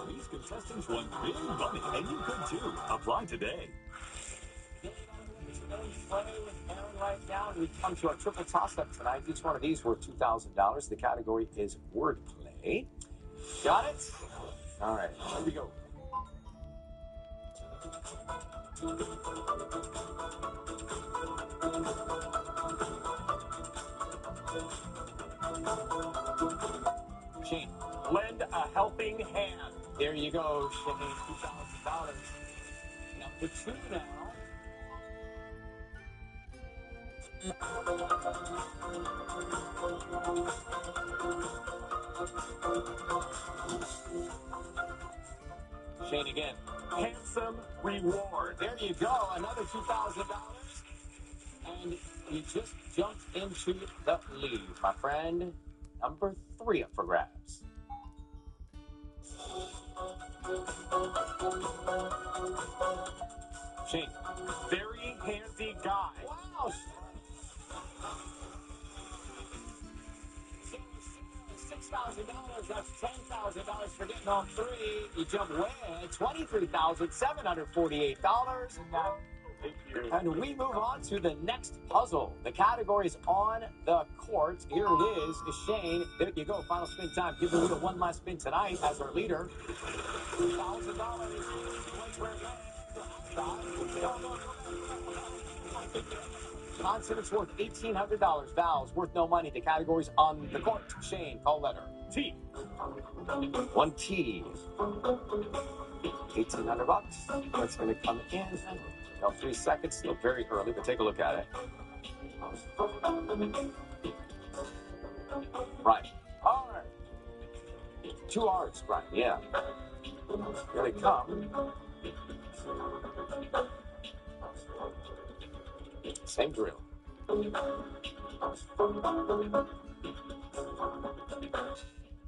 These contestants won big money, and you could too. Apply today. Right now, we come to our triple toss-up tonight. Each one of these worth $2,000. The category is wordplay. Got it? All right, here we go. Shane, lend a helping hand. There you go, Shane. $2,000. Number 2 now. Shane again. Handsome reward. There you go. Another $2,000. And you just jumped into the lead, my friend. Number 3 up for grabs. Shane. Very handy guy. Wow. $6,000. That's $10,000 for getting all 3. You jump way ahead. $23,748. Thank you. And we move on to the next puzzle. The category is on the court. Here it is. Shane, there you go. Final spin time. Give the wheel one last spin tonight as our leader. $2,000. Consonants worth $1,800. Vowels worth no money. The category's on the court. Shane, call letter. T. 1 T. $1,800. That's going to come in. 3 seconds. Still very early, but take a look at it. Right. All right. 2 R's, Brian. Yeah. Here they come. Same drill.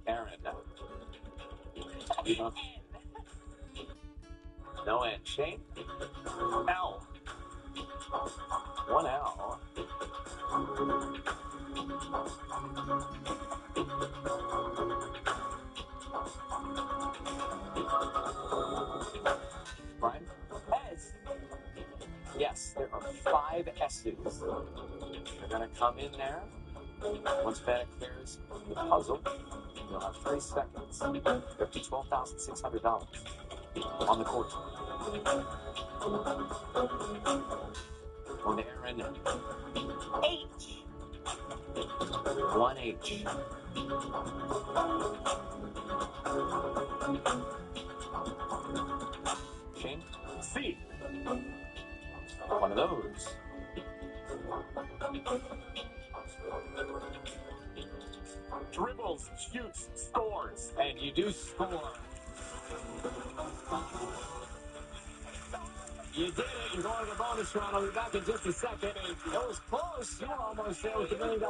Aaron. No N. Shane. L. 1 L. Brian? S. Yes, there are 5 S's. They're going to come in there. Once Vanek clears the puzzle, you'll have 3 seconds. You're up to $12,600 on the court. On Aaron. H. 1 H. Shane? C. One of those. Dribbles, shoots, scores. And you do score. You did it. You're going to the bonus round. I'll be back in just a second. It was close. You were almost there with the $1 million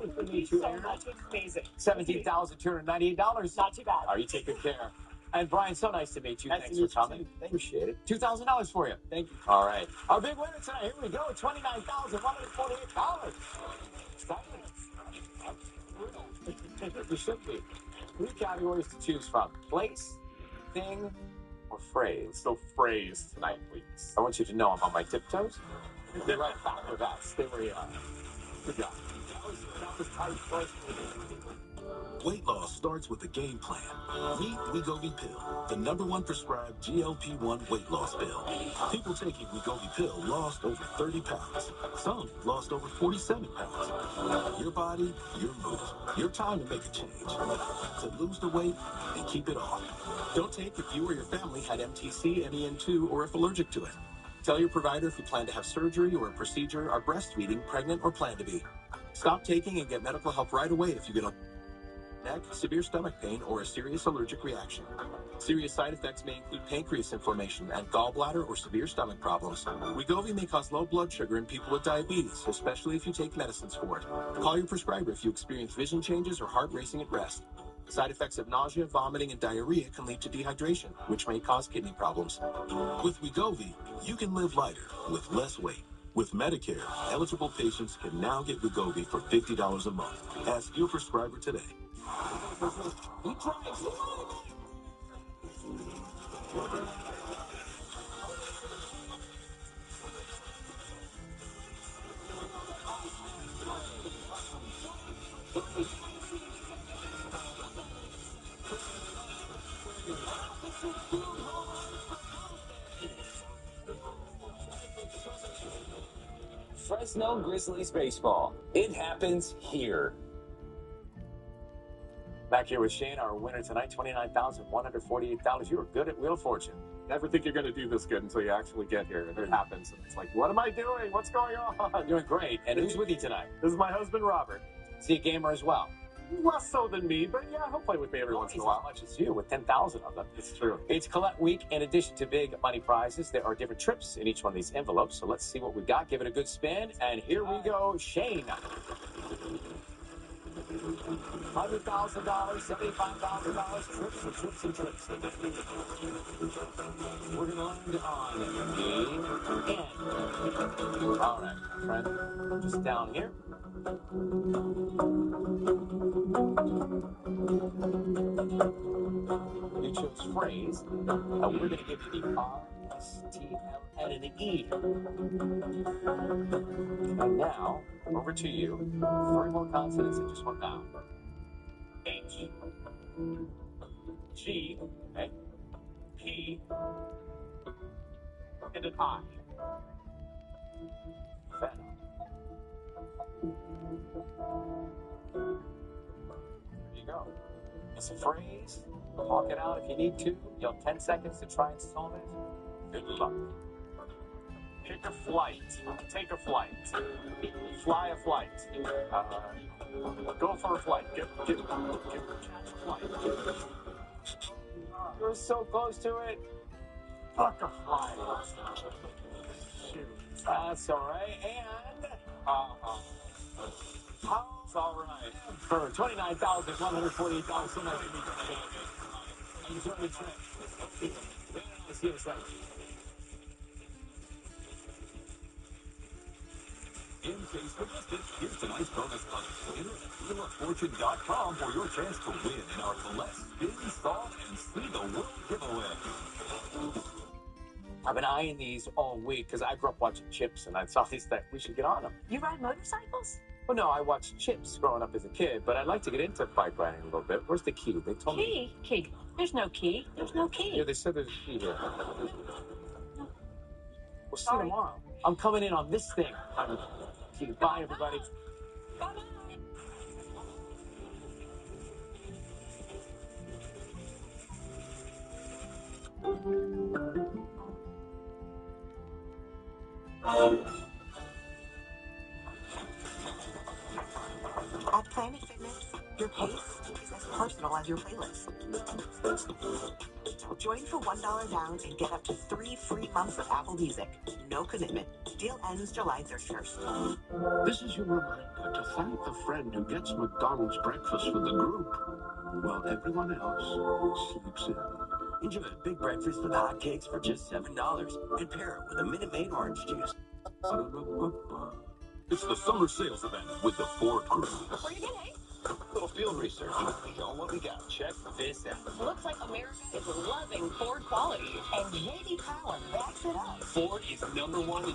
win for me, too, Aaron. Amazing. $17,298. Not too bad. Are you taking care? And Brian, so nice to meet you. Nice Thanks to for meet you, coming. too. Appreciate it. $2,000 for you. Thank you. All right. Our big winner tonight. Here we go. $29,148. Exciting. You should be. 3 categories to choose from: place, thing, or phrase. So phrase tonight, please. I want you to know I'm on my tiptoes. Be right back with that. Stay where you are. Good job. That was tight first. Weight loss starts with a game plan. Meet Wegovy Pill, the #1 prescribed GLP-1 weight loss pill. People taking Wegovy Pill lost over 30 pounds. Some lost over 47 pounds. Your body, your move. Your time to make a change. To lose the weight and keep it off. Don't take if you or your family had MTC, MEN2, or if allergic to it. Tell your provider if you plan to have surgery or a procedure, are breastfeeding, pregnant, or plan to be. Stop taking and get medical help right away if you get a neck, severe stomach pain, or a serious allergic reaction. Serious side effects may include pancreas inflammation and gallbladder or severe stomach problems. Wegovy may cause low blood sugar in people with diabetes, especially if you take medicines for it. Call your prescriber if you experience vision changes or heart racing at rest. Side effects of nausea, vomiting, and diarrhea can lead to dehydration, which may cause kidney problems. With Wegovy, you can live lighter with less weight. With Medicare, eligible patients can now get Wegovy for $50 a month. Ask your prescriber today. He tries. Fresno Grizzlies baseball. It happens here. Back here with Shane, our winner tonight, $29,148. You were good at Wheel of Fortune. Never think you're going to do this good until you actually get here, and it happens. And it's like, what am I doing? What's going on? Doing great. And who's with you tonight? This is my husband, Robert. Is he a gamer as well? Less so than me, but yeah, he'll play with me every once in a while. As much as you, with 10,000 of them. It's true. It's Colette Week. In addition to big money prizes, there are different trips in each one of these envelopes. So let's see what we got. Give it a good spin. And here we go, Shane. $100,000, $75,000, trips and trips and trips. We're going to land on the end. All right, my friend, just down here. You chose phrase. We're going to give you the R, S, T, L, N, and an E. And now, over to you. 3 more consonants and just one vowel. H, G, okay, P, and an I. Fennel. There you go. It's a phrase. Talk it out if you need to. You have 10 seconds to try and solve it. Good luck. Pick a flight. Take a flight. Fly a flight. Go for a flight. Catch a flight. You're so close to it. Fuck a flight. Shoot. That's all right. And how's all right? For $29,148, so much. Enjoy the trip. See you in a second. In case you missed it, here's tonight's bonus puzzle. Enter at wheeloffortune.com for your chance to win in our Colette Spin, Solve, and See the World giveaway. I've been eyeing these all week because I grew up watching Chips, and I saw these that we should get on them. You ride motorcycles? Well, no, I watched Chips growing up as a kid, but I'd like to get into bike riding a little bit. Where's the key? They told me. Key. There's no key. There's no key. Yeah, they said there's a key here. We'll see you tomorrow. I'm coming in on this thing. Bye, everybody. Bye-bye. At Planet Fitness, your pace is as personal as your playlist. Join for $1 down and get up to 3 free months of Apple Music. No commitment. Deal ends July 31st. This is your reminder to thank the friend who gets McDonald's breakfast with the group while everyone else sleeps in. Enjoy a big breakfast with hot cakes for just $7 and pair it with a Minute Maid orange juice. It's the summer sales event with the Ford Crew. Where you been, hey? Little field research. Show them what we got. Check this out. Looks like America is loving Ford quality. And J.D. Power backs it up. Ford is #1 in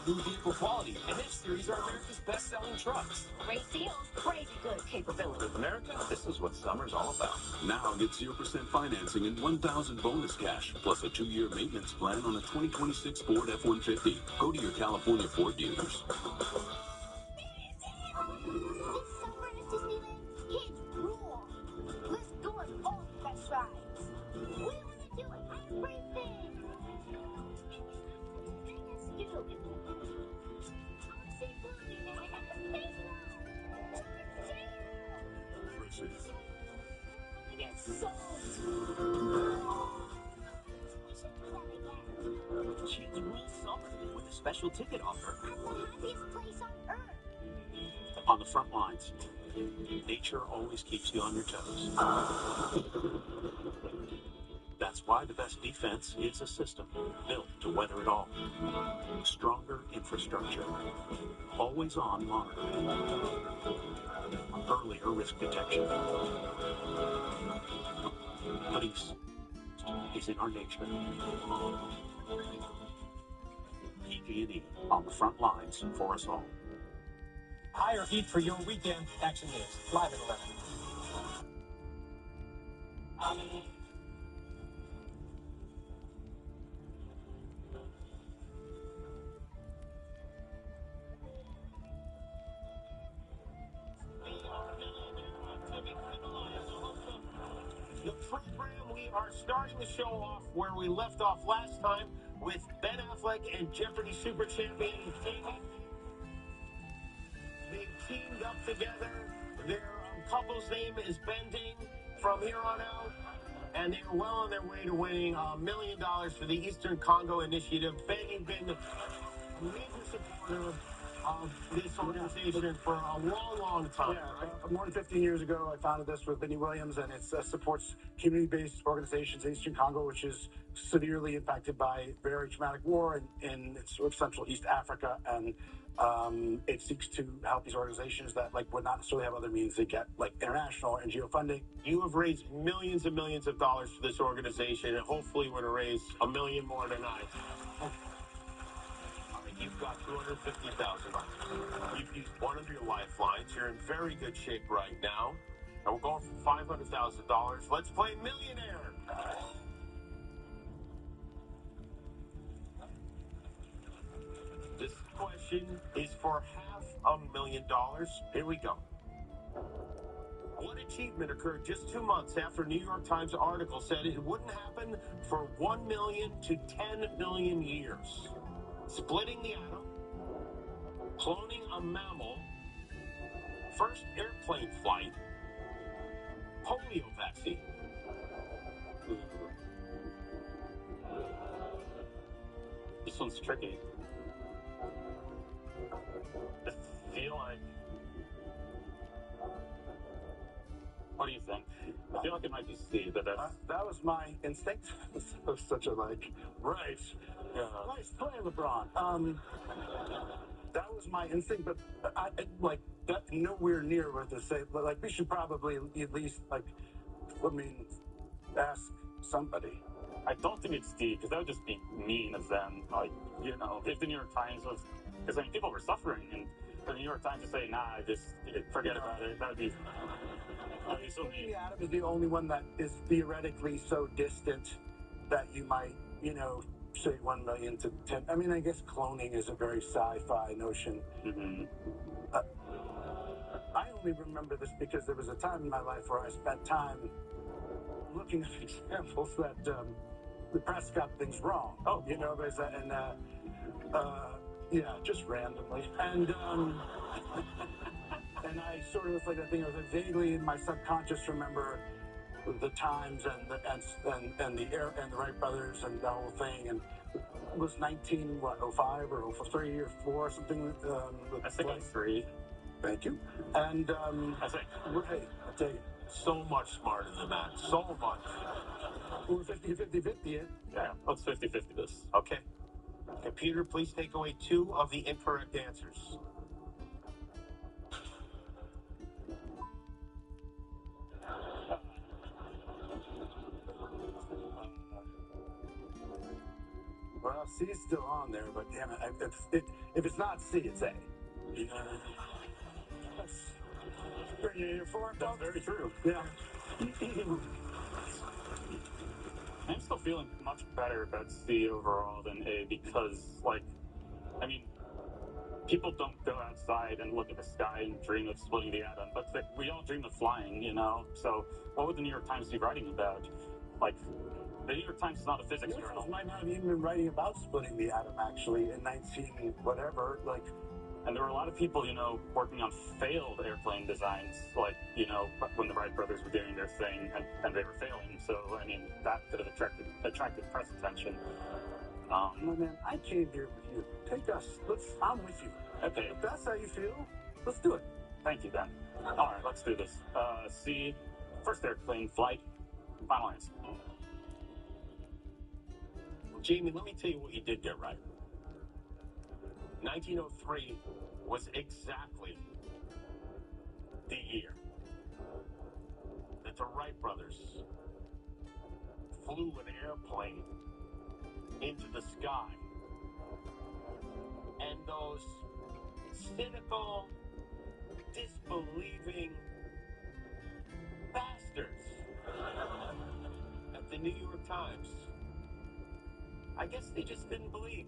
new vehicle quality, and F-Series are America's best-selling trucks. Great deals, crazy good capability. America, this is what summer's all about. Now get 0% financing and $1,000 bonus cash, plus a 2-year maintenance plan on a 2026 Ford F-150. Go to your California Ford dealers. Choose Real Summer with a special ticket offer. On the front lines, nature always keeps you on your toes. That's why the best defense is a system built to weather it all. Stronger infrastructure, always on monitoring, earlier risk detection. Peace is in our nature. PG&E on the front lines for us all. Higher heat for your weekend. Action News, live at 11. The program, we are starting the show off where we left off last time with Ben Affleck and Jeopardy Super Champion Katie. They've teamed up together. They're couple's name is bending from here on out, and they're well on their way to winning $1 million for the Eastern Congo Initiative. Ben, you've been a major supporter of this organization for a long, long time. Yeah, more than 15 years ago, I founded this with Benny Williams, and it supports community-based organizations in Eastern Congo, which is severely impacted by very traumatic war in sort of Central East Africa, and it seeks to help these organizations that would not necessarily have other means to get international or NGO funding. You have raised millions and millions of dollars for this organization, and hopefully we're going to raise $1 million more tonight. You've got $250,000. You've used one of your lifelines. You're in very good shape right now. And we're going for $500,000. Let's play Millionaire. This question is for $500,000. Here we go. What achievement occurred just 2 months after a New York Times article said it wouldn't happen for 1 million to 10 million years? Splitting the atom, cloning a mammal, first airplane flight, polio vaccine. This one's tricky. I feel like... What do you think? I feel like it might be C, but that's... That was my instinct. It was such a right. Nice play, LeBron. That was my instinct, but that nowhere near what to say. But we should probably at least ask somebody. I don't think it's D, because that would just be mean of them. If the New York Times was... Because, people were suffering, and for the New York Times to say, nah, just forget about it, that would be so mean. The atom is the only one that is theoretically so distant that you might, say 1 million to 10. I mean, I guess cloning is a very sci-fi notion. Mm-hmm. I only remember this because there was a time in my life where I spent time looking at examples that the press got things wrong. Oh, just randomly. And and I sort of I think I was vaguely in my subconscious remember the Times and the Wright brothers and the whole thing, and it was 05 or 03 or 4 or something. I think it's 3. Thank you. And I think, hey, I tell you, so much smarter than that. So much. We're 50-50-50. Yeah, let's 50-50 this. Okay. Computer, please take away 2 of the incorrect answers. Well, C is still on there, but damn it, if it's not C, it's A. That's bring you here for it. That's very true. Yeah. I'm still feeling much better about C overall than A because, people don't go outside and look at the sky and dream of splitting the atom, but we all dream of flying, So what would the New York Times be writing about? The New York Times is not a physics journal. Might not have even been writing about splitting the atom, actually, in 19 whatever, And there were a lot of people, working on failed airplane designs, when the Wright brothers were doing their thing and they were failing. So, that could have attracted press attention. Man, I came here with you. Take us. I'm with you. Okay. If that's how you feel, let's do it. Thank you, Ben. All right, let's do this. C, first airplane flight, final answer. Jamie, let me tell you what you did get right. 1903 was exactly the year that the Wright brothers flew an airplane into the sky. And those cynical, disbelieving bastards at the New York Times, I guess they just didn't believe.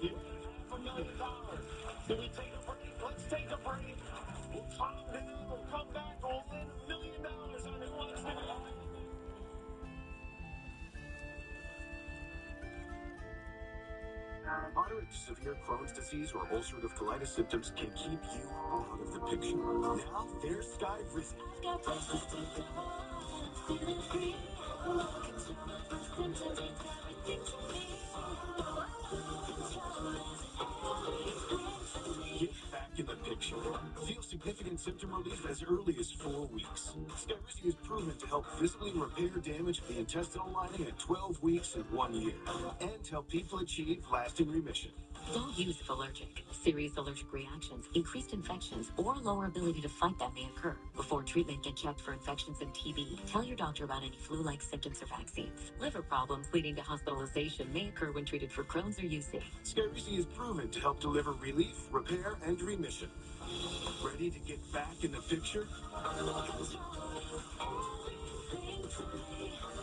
You have $500,000. Do we take a break? Let's take a break. We'll calm down. We'll come back. We'll win $1 million on Who Wants to Be. Moderate to severe Crohn's disease or ulcerative colitis symptoms can keep you out of the picture. Now, there's Skyrizi. Get back in the picture. Feel significant symptom relief as early as 4 weeks. Skyrizi is proven to help physically repair damage to the intestinal lining at 12 weeks and 1 year, and help people achieve lasting remission. Don't use if allergic. Serious allergic reactions, increased infections, or lower ability to fight them may occur. Before treatment, get checked for infections and TB. Tell your doctor about any flu-like symptoms or vaccines. Liver problems leading to hospitalization may occur when treated for Crohn's or UC. Skyrizi is proven to help deliver relief, repair, and remission. Ready to get back in the picture?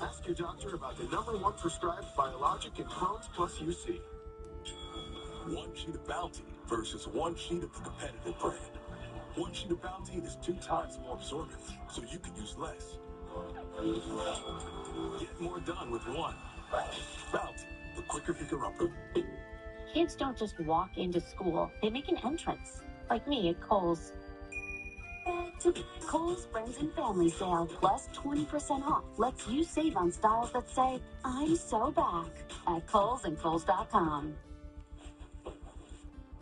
Ask your doctor about the #1 prescribed biologic in Crohn's plus UC. 1 sheet of Bounty versus 1 sheet of the competitive brand. 1 sheet of Bounty is 2 times more absorbent, so you can use less. Get more done with 1. Bounty, the quicker picker-upper. Kids don't just walk into school. They make an entrance. Like me at Kohl's. Back to Kohl's Friends and Family Sale, plus 20% off. Lets you save on styles that say, I'm so back. At Kohl's and Kohl's.com.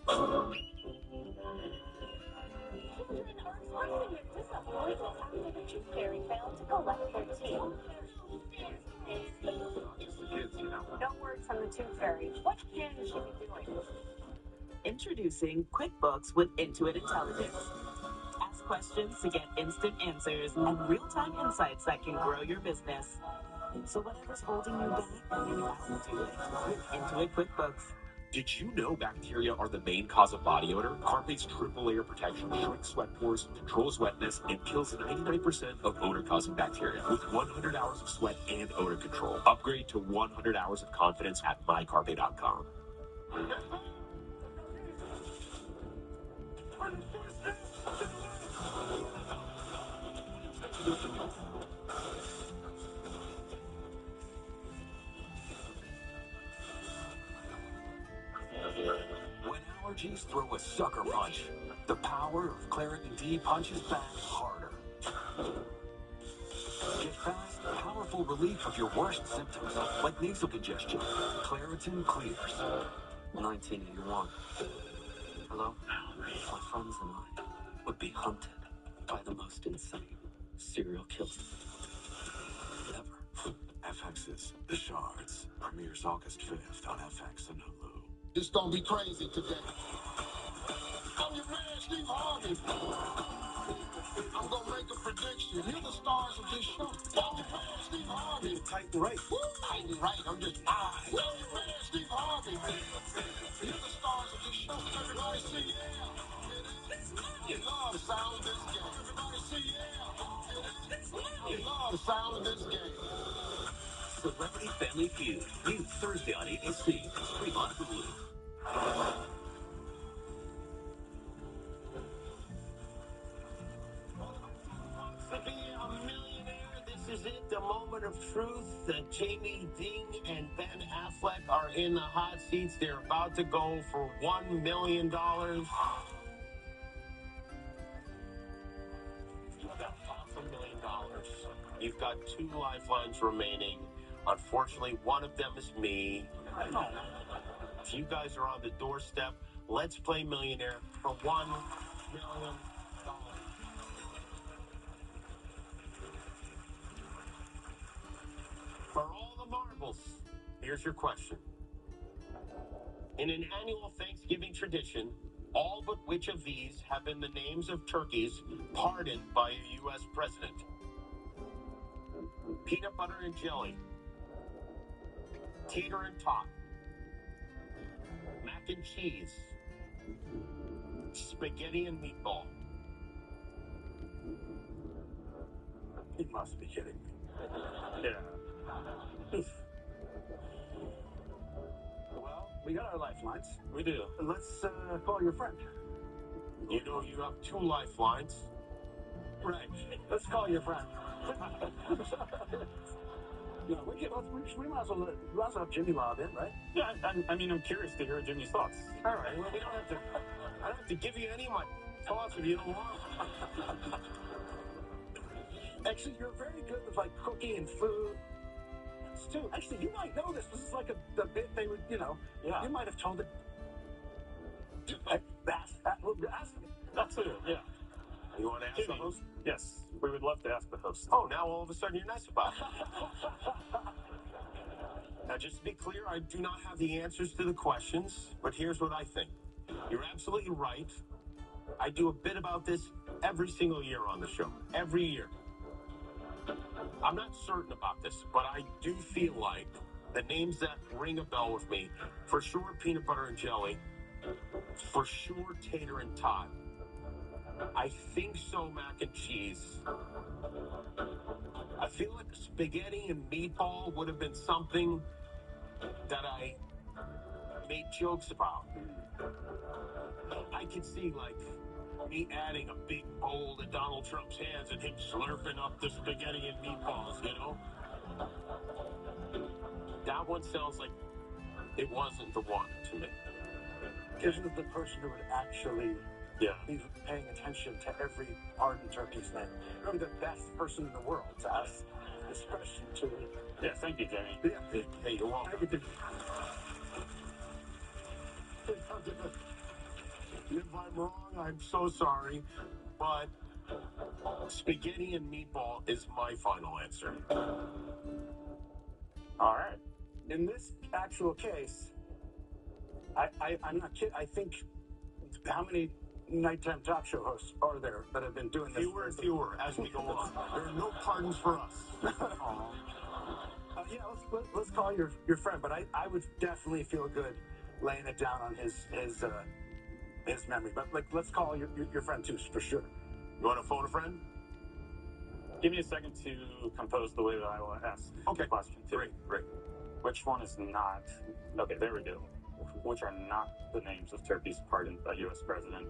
Children are expressing their disappointment after the Tooth Fairy failed to collect their teeth. Just the kids, you know. No word from the Tooth Fairy. What can she be doing? Introducing QuickBooks with Intuit Intelligence. Ask questions to get instant answers and real-time insights that can grow your business. So whatever's holding you back, you outdo it with Intuit QuickBooks. Did you know bacteria are the main cause of body odor? Carpate's triple layer protection shrinks sweat pores, controls wetness, and kills 99% of odor-causing bacteria with 100 hours of sweat and odor control. Upgrade to 100 hours of confidence at mycarpet.com. When allergies throw a sucker punch, the power of Claritin D punches back harder. Get fast, powerful relief of your worst symptoms, like nasal congestion. Claritin clears. 1981. Hello? My friends and I would be hunted by the most insane serial killer ever. FX's The Shards premieres August 5th on FX and Hulu. It's gonna be crazy today. I'm your man, Steve Harvey. I'm gonna make a prediction. You're the stars of this show. I'm your man, Steve Harvey. Tight and right. Tight and right. I'm just I'm your man, Steve Harvey. You're the stars of this show. Everybody say yeah. You love the sound of this game. Everybody say yeah. You love the sound of this game. Celebrity Family Feud. New Thursday on ABC. Stream on Hulu. To be a millionaire, this is it, the moment of truth. Jamie Ding and Ben Affleck are in the hot seats. They're about to go for $1 million. About $500,000. You've got 2 lifelines remaining. Unfortunately, one of them is me. If you guys are on the doorstep, let's play millionaire for $1 million. For all the marbles, here's your question. In an annual Thanksgiving tradition, all but which of these have been the names of turkeys pardoned by a U.S. president? Peanut butter and jelly, tater and tot, mac and cheese, spaghetti and meatball. You must be kidding me. Yeah. Well, we got our lifelines. We do. Let's call your friend. You know you have 2 lifelines. Right. Let's call your friend. You know, we might as well have Jimmy lob in, right? Yeah, I mean, I'm curious to hear Jimmy's thoughts. All right. Well, we don't have to. I don't have to give you any of my thoughts if you don't want. Actually, you're very good with like cooking and food. Too. Actually, you might know this. This is like the bit they would, you know. Yeah. You might have told it. Ask me. Absolutely, yeah. You want to ask the host? Yes, we would love to ask the host. Oh, now all of a sudden you're nice about it. Now, just to be clear, I do not have the answers to the questions, but here's what I think. You're absolutely right. I do a bit about this every single year on the show. Every year. I'm not certain about this, but I do feel like the names that ring a bell with me, for sure peanut butter and jelly, for sure tater and tot. I think so mac and cheese. I feel like spaghetti and meatball would have been something that I made jokes about. I could see like me adding a big bowl to Donald Trump's hands and him slurping up the spaghetti and meatballs, you know? That one sounds like it wasn't the one to me. Isn't the person who would actually be paying attention to every ardent turkey's name? You're the best person in the world to ask this question to. Yeah, thank you, Jamie. Yeah. Hey, you're welcome. If I'm wrong, I'm so sorry, but spaghetti and meatball is my final answer. All right. In this actual case, I'm not kidding. I think how many nighttime talk show hosts are there that have been doing this? Fewer and fewer as we go on. There are no pardons for us. Yeah, let's call your friend, but I would definitely feel good laying it down on his memory. But like, let's call your friend too, for sure. You want to phone a friend? Give me a second to compose the way that I will ask the question. Great. Which one is not? Okay, there we go. Which are not the names of turkeys pardoned by U.S. President?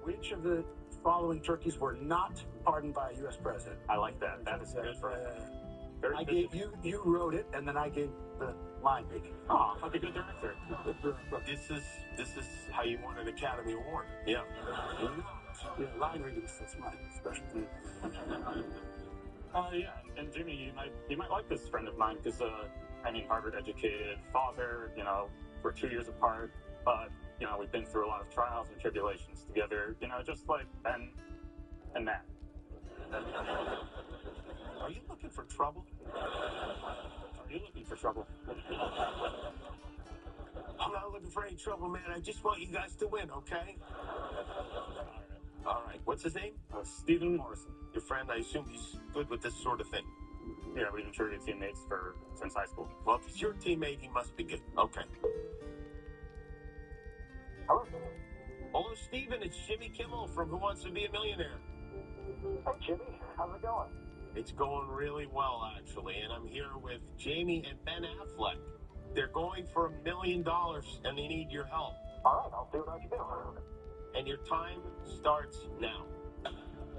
Which of the following turkeys were not pardoned by a U.S. president? I like that. That is good for I gave you wrote it, and then I gave the line reading. Oh, like a good director. This is how you won an Academy Award. Yeah. Yeah, line readings, that's my specialty. Yeah, and Jimmy, you might like this friend of mine because I mean, Harvard-educated father. You know, we're 2 years apart, but you know, we've been through a lot of trials and tribulations together. You know, just like Ben and Matt. Are you looking for trouble? Are you looking for trouble? I'm not looking for any trouble, man. I just want you guys to win, okay? All right. What's his name? Stephen Morrison. Your friend, I assume he's good with this sort of thing. Yeah, we've been trivia teammates since high school. Well, if he's your teammate, he must be good. Okay. Hello, Stephen. It's Jimmy Kimmel from Who Wants to Be a Millionaire. Hey, Jimmy. How's it going? It's going really well, actually, and I'm here with Jamie and Ben Affleck. They're going for $1 million, and they need your help. All right, I'll see what I can do. And your time starts now.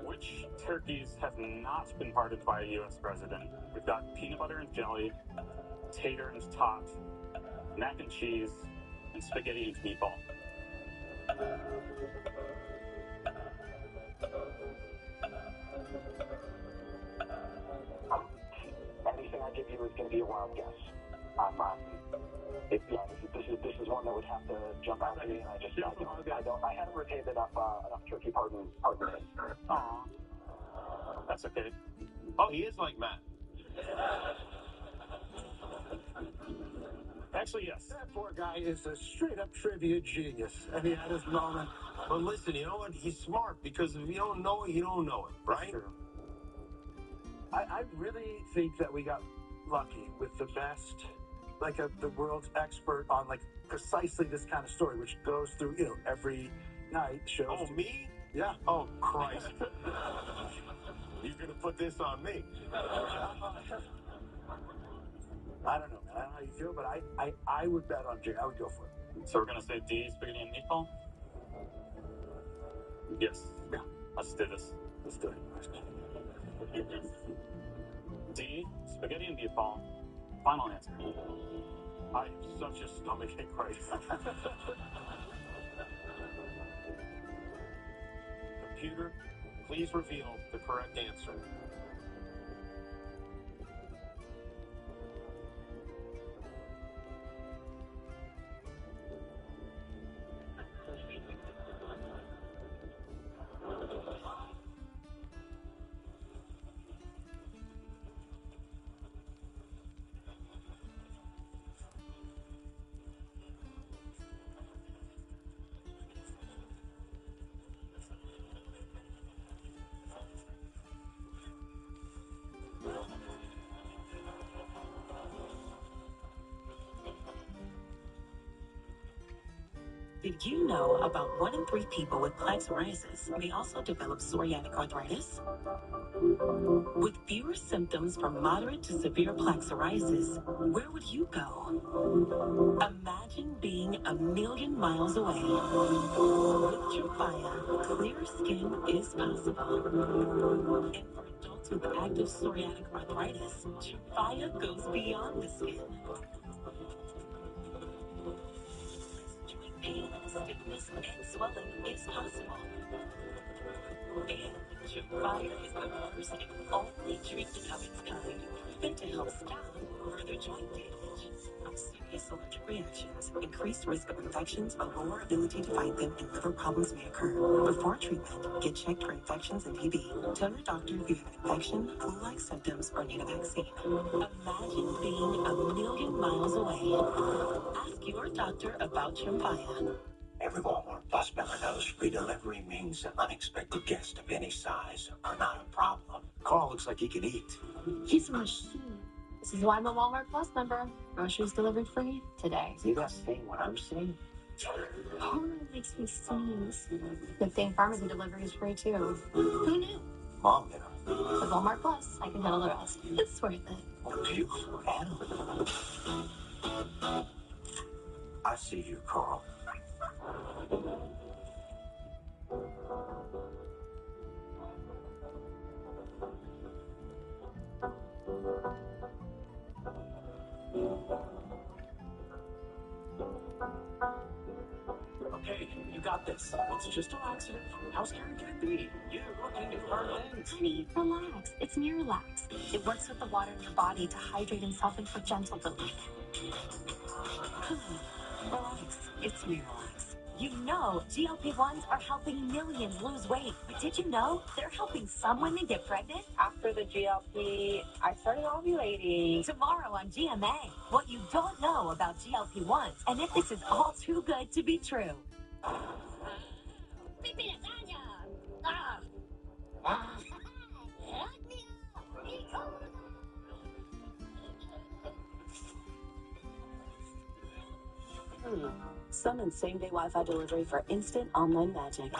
Which turkeys have not been pardoned by a U.S. president? We've got peanut butter and jelly, tater and tot, mac and cheese, and spaghetti and meatball. Anything I give you is going to be a wild guess. This is one that would have to jump out to me, and I haven't retained enough turkey pardon. Aw, that's okay. Oh, he is like Matt. Actually, yes. That poor guy is a straight-up trivia genius, and he had his moment. But listen, you know what? He's smart, because if you don't know it, you don't know it, right? Sure. I really think that we got lucky with the best, like the world's expert on like precisely this kind of story, which goes through, you know, every night shows. Oh, me? Yeah. Oh, Christ. You're going to put this on me. I don't know, man. I don't know how you feel, but I would bet on Jay. I would go for it. So we're going to say D, spaghetti and meatball? Yes. Yeah. Let's do this. Let's do it. D, spaghetti and meatball. Final answer. I have such a stomachache right now. Computer, please reveal the correct answer. Did you know about 1 in 3 people with plaque psoriasis may also develop psoriatic arthritis? With fewer symptoms from moderate to severe plaque psoriasis, where would you go? Imagine being a million miles away. With Tremfya, clear skin is possible. And for adults with active psoriatic arthritis, Tremfya goes beyond the skin. Joint pain, stiffness, and swelling is possible. And Tremfya is the first and only treatment of its kind proven to help stop further joint damage. Serious allergic reactions, increased risk of infections, a lower ability to fight them, and liver problems may occur. Before treatment, get checked for infections and TB. Tell your doctor if you have an infection, flu-like symptoms, or need a vaccine. Imagine being a million miles away. Ask your doctor about Tremfya. Every Walmart Plus member knows free delivery means that unexpected guests of any size are not a problem. Carl looks like he can eat. He's a machine. This is why I'm a Walmart Plus member. Groceries delivered free today. You guys seeing what I'm seeing? Horror makes me sneeze. Good thing pharmacy delivery is free too. Who knew? Mom did. With Walmart Plus, I can handle the rest. It's worth it. Do you handle it? I see you, Carl. Okay, you got this. It's just a laxative. How scary can it be? You can do hard things. Honey, relax. It's Miralax. It works with the water in your body to hydrate and soften for gentle relief. Relax. It's Miralax. You know, GLP-1s are helping millions lose weight. But did you know they're helping some women get pregnant? After the GLP, I started ovulating. Tomorrow on GMA, what you don't know about GLP-1s, and if this is all too good to be true. Summon same-day Wi-Fi delivery for instant online magic.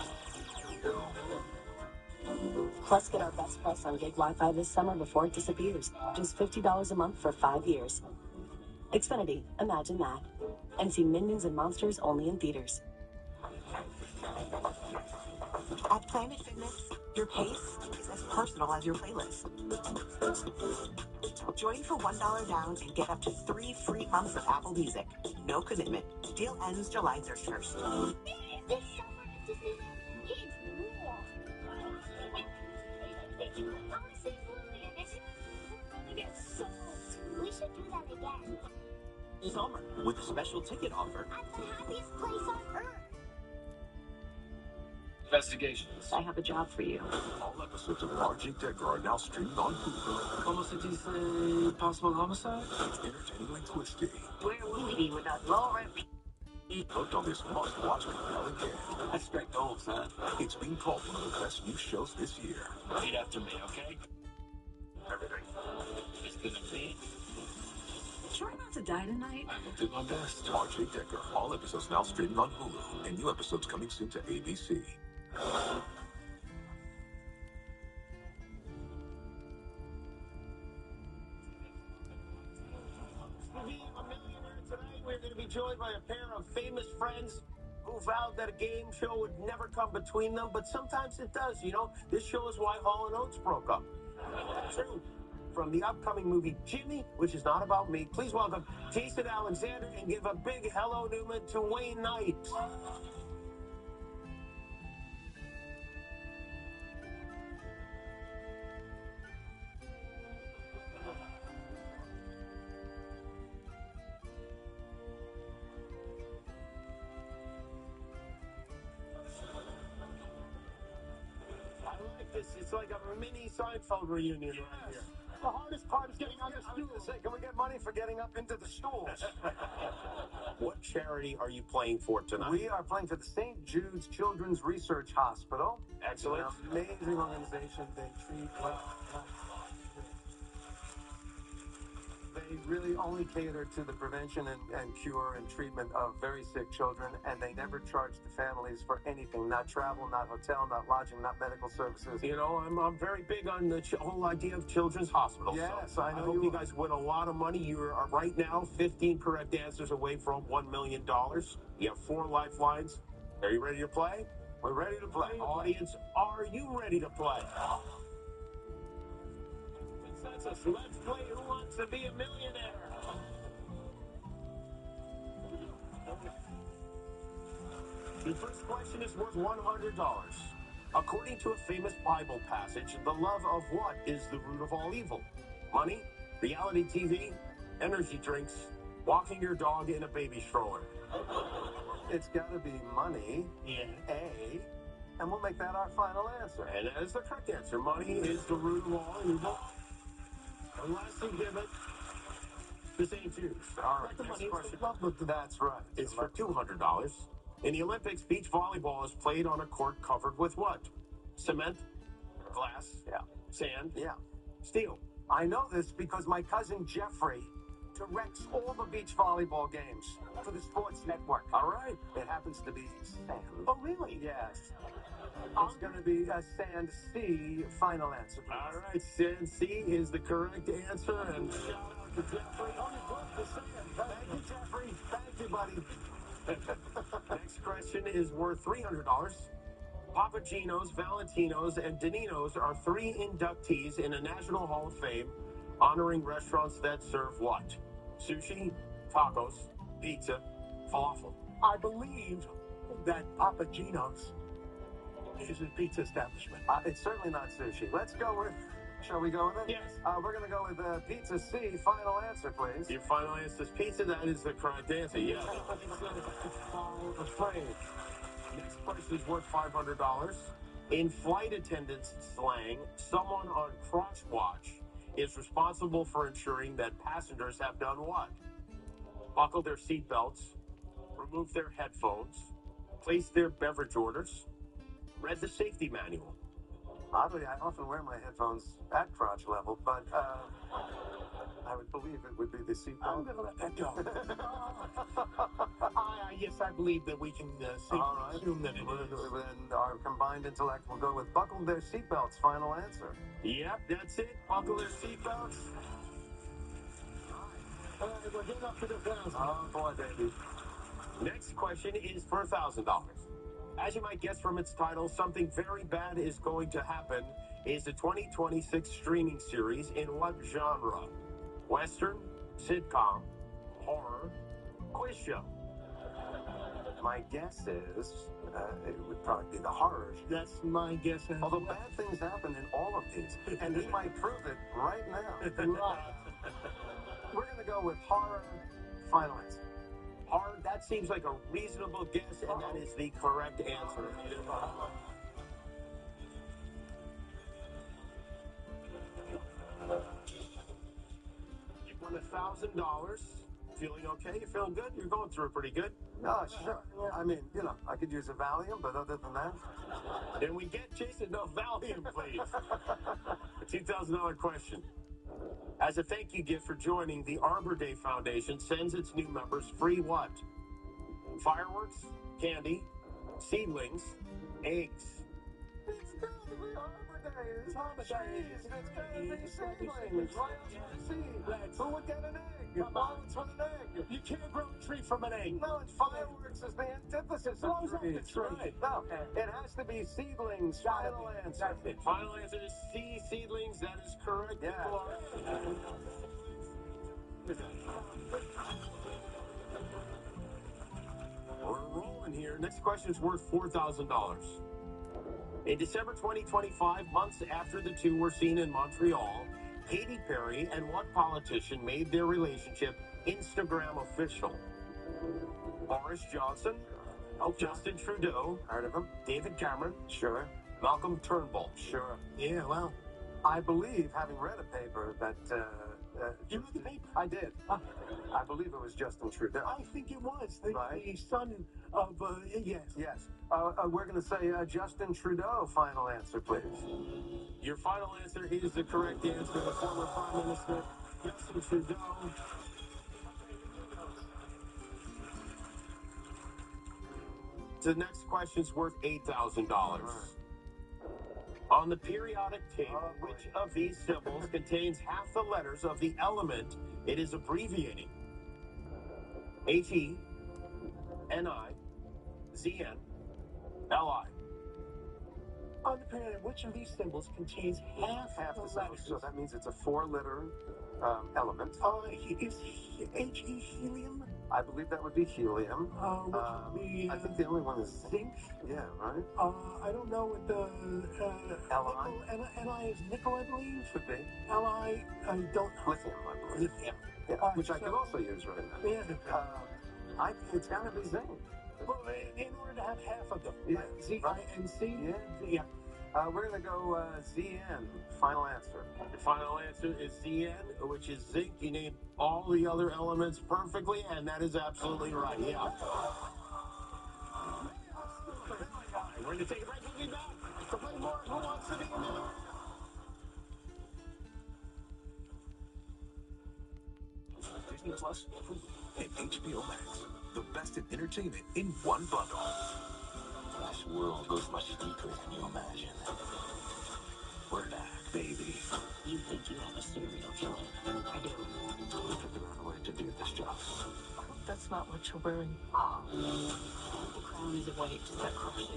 Plus, get our best price on gig Wi-Fi this summer before it disappears. Just $50 a month for 5 years. Xfinity, imagine that. And see Minions and Monsters only in theaters. At Planet Fitness, your pace is as personal as your playlist. Join for $1 down and get up to 3 free months of Apple Music. No commitment. Deal ends July 31st. We should do that again. Summer with a special ticket offer. At the happiest place on earth. Investigations. I have a job for you. All episodes of RJ Decker are now streaming on Hulu. Como se dice possible homicide? It's entertainingly twisty. Where will we be without Laura? Hooked on this must-watch compelling game. That's straight gold, son. It's being called one of the best new shows this year. Repeat after me, okay? Everything. It's gonna be. Try not to die tonight. I will do my best. RJ Decker. All episodes now streaming on Hulu. And new episodes coming soon to ABC. We're going to be joined by a pair of famous friends who vowed that a game show would never come between them, but sometimes it does, you know? This show is why Hall & Oates broke up. True. from the upcoming movie Jimmy, which is not about me. Please welcome Jason Alexander and give a big hello, Newman, to Wayne Knight. I like this. It's like a mini Seinfeld reunion right here. The hardest part is getting on the stool. Can we get money for getting up into the stools? What charity are you playing for tonight? We are playing for the St. Jude's Children's Research Hospital. Excellent. An amazing organization. They treat They really only cater to the prevention and cure and treatment of very sick children, and they never charge the families for anything, not travel, not hotel, not lodging, not medical services. You know, I'm very big on the whole idea of children's hospitals. Yes, so I know hope you you are. guys win a lot of money. You are right now 15 correct answers away from $1 million. You have 4 lifelines. Are you ready to play? We're ready to play. Audience, are you ready to play? Consensus, let's play Who Wants to Be a Millionaire? The first question is worth $100. According to a famous Bible passage, the love of what is the root of all evil? Money, reality TV, energy drinks, walking your dog in a baby stroller. It's got to be money. Yeah. A. And we'll make that our final answer. And that is the correct answer. Money is the root of all evil. Unless you give it the same Jews. All right, The next money is question. the love. That's right. It's for $200. In the Olympics, beach volleyball is played on a court covered with what? Cement? Glass? Yeah. Sand? Yeah. Steel? I know this because my cousin Jeffrey directs all the beach volleyball games for the Sports Network. All right. It happens to be sand. Oh, really? Yes. It's going to be a sand C. Final answer, please. All right, Sand C is the correct answer, and shout out to Jeffrey. Oh, you broke the sand. Thank you, Jeffrey. Thank you, buddy. Next question is worth $300. Papa Gino's, Valentino's, and Danino's are 3 inductees in a National Hall of Fame honoring restaurants that serve what? Sushi, tacos, pizza, falafel. I believe that Papa Gino's is a pizza establishment. It's certainly not sushi. Let's go with. Shall we go with it? Yes. We're going to go with pizza C. Final answer, please. Your final answer is pizza. That is the correct answer. Yes. Afraid. Next question is worth $500. In flight attendants slang, someone on cross watch is responsible for ensuring that passengers have done what? Buckle their seatbelts, remove their headphones, place their beverage orders, read the safety manual. Oddly, I often wear my headphones at crotch level, but I would believe it would be the seatbelt. I'm going to let that go. Yes, I believe that we can All right. assume that it is. Then our combined intellect will go with buckle their seatbelts. Final answer. Yep, that's it. Buckle their seatbelts. All right, we're getting up to the thousand. Oh, boy, baby. Next question is for $1,000. As you might guess from its title, Something Very Bad Is Going to Happen is a 2026 streaming series in what genre? Western, sitcom, horror, quiz show. My guess is it would probably be the horror. That's my guess. Although bad things happen in all of these, and he might prove it right now. We're going to go with horror. Final answer. Horror, that seems like a reasonable guess, and that is the correct answer. You won $1,000. Feeling okay? You feeling good? You're going through it pretty good. No, sure. I mean, I could use a Valium, but other than that. Then we get Jason the Valium, please. A $2,000 question. As a thank you gift for joining, the Arbor Day Foundation sends its new members free what? Fireworks, candy, seedlings, eggs. It's got to be Arbor Day. It's trees. It's gotta be seedlings. Why else would it seed? Who would get an egg? Violence with an egg. You can't grow a tree from an egg. No, and fireworks is the antithesis of trees. That's right. No, it has to be seedlings. Final answer. Final answer is C, seedlings. That is correct. Yeah. We're rolling here. Next question is worth $4,000. In December 2025, months after the two were seen in Montreal, Katy Perry and what politician made their relationship Instagram official? Boris Johnson, Justin Trudeau, Heard of him? David Cameron, Sure. Malcolm Turnbull. Sure. Yeah, well, I believe, having read a paper, that you read the paper? I did. I believe it was Justin Trudeau. I think it was the Right. son of yes. Yes. We're going to say Justin Trudeau. Final answer, please. Your final answer is the correct answer. The former Prime Minister Justin Trudeau. The next question's worth $8,000. On the periodic table, which of these symbols contains half the letters of the element it is abbreviating? He, Ni, Zn, Li. On the periodic, which of these symbols contains half Half the the letters? so that means it's a four-letter element. Is He helium? I believe that would be helium. Which would be, I think the only one is zinc. Yeah, right. I don't know what the Li? Li is nickel, I believe. Should be. Li, I don't know. Lithium, I believe. Lithium. Yeah, which I so- could also use right now. Yeah. It's got to be zinc. Well, in order to have half of them. Yeah. Z, I, and C. Yeah. Yeah. We're going to go Zn. Final answer. The final answer is Zn, which is zinc. You named all the other elements perfectly, and that is absolutely right. Yeah. We're going to take a break. We'll be back to play more. Who wants to be a millionaire? Disney Plus, and HBO Max. The best in entertainment in one bundle. This world goes much deeper than you imagine. We're back, baby. You think you have a serial killer? I do. We figure out a way to do this job. I hope that's not what you're wearing. Oh. The crown is a weight that crushes.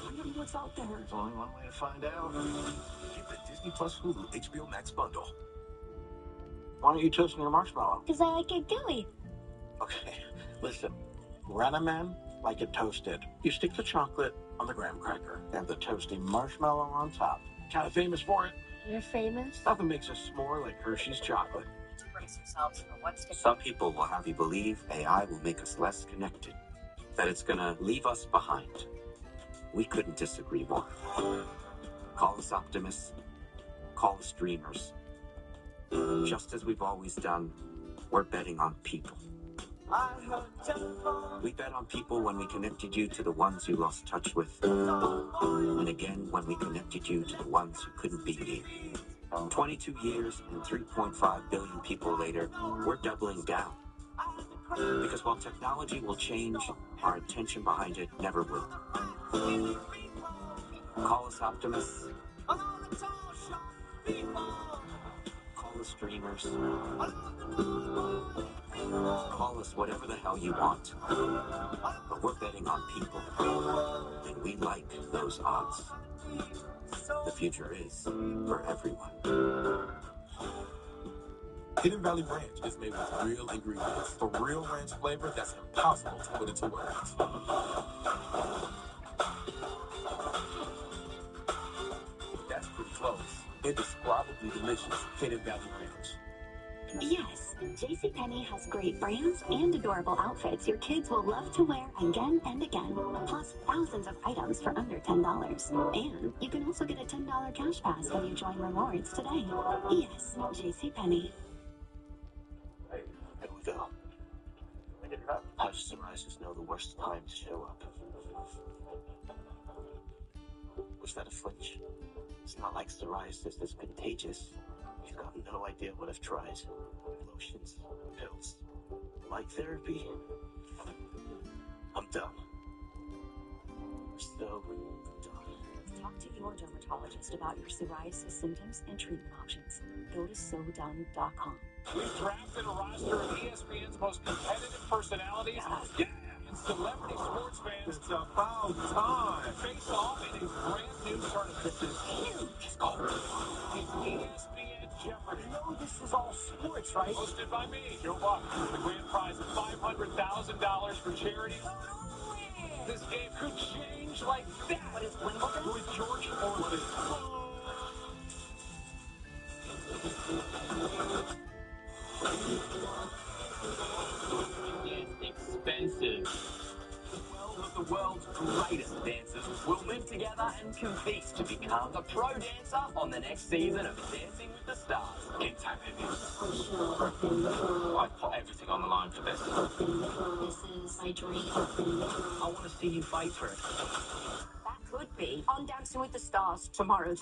I don't know what's out there. There's only one way to find out. Get the Disney Plus Hulu HBO Max bundle. Why don't you toast your marshmallow? Because I like it gooey. Okay, listen. Renaman like it toasted. You stick the chocolate on the graham cracker and the toasty marshmallow on top. Kind of famous for it. You're famous? Nothing makes a s'more like Hershey's chocolate. Brace yourselves for what's to Some people will have you believe AI will make us less connected, that it's gonna leave us behind. We couldn't disagree more. Call us optimists, call us dreamers. Just as we've always done, we're betting on people. We bet on people when we connected you to the ones you lost touch with. And again when we connected you to the ones who couldn't be near. 22 years and 3.5 billion people later, we're doubling down. Because while technology will change, our intention behind it never will. Call us optimists. Call us dreamers. Call us whatever the hell you want. But we're betting on people. And we like those odds. The future is for everyone. Hidden Valley Ranch is made with real ingredients for real ranch flavor that's impossible to put into words. That's pretty close. Indescribably delicious Hidden Valley Ranch. Yes, JCPenney has great brands and adorable outfits your kids will love to wear again and again, plus thousands of items for under $10. And you can also get a $10 cash pass when you join Rewards today. Yes, JCPenney. Hey, here we go. How does psoriasis know the worst time to show up? Was that a flinch? It's not like psoriasis is contagious. You've got no idea what I've tried. Lotions, pills, light therapy. I'm done. So done. talk to dermatologist about your psoriasis symptoms and treatment options. Go to SoDone.com. We've drafted a roster of ESPN's most competitive personalities. Yeah! And celebrity sports fans. It's about time. Face off in a brand new tournament. This is huge. It's called ESPN Jeopardy. You know this is all sports, right? Hosted by me, Joe Buck. The grand prize is $500,000 for charity. This game could change like that. What is Wimbledon? Who is George Foreman? It's expensive. 12 of the world's greatest dancers will live together and compete to become the pro dancer on the next season of Dancing with the Stars. It's happening. I put everything on the line for this. This is my dream. I want to see you fight for it. That could be on Dancing with the Stars tomorrow.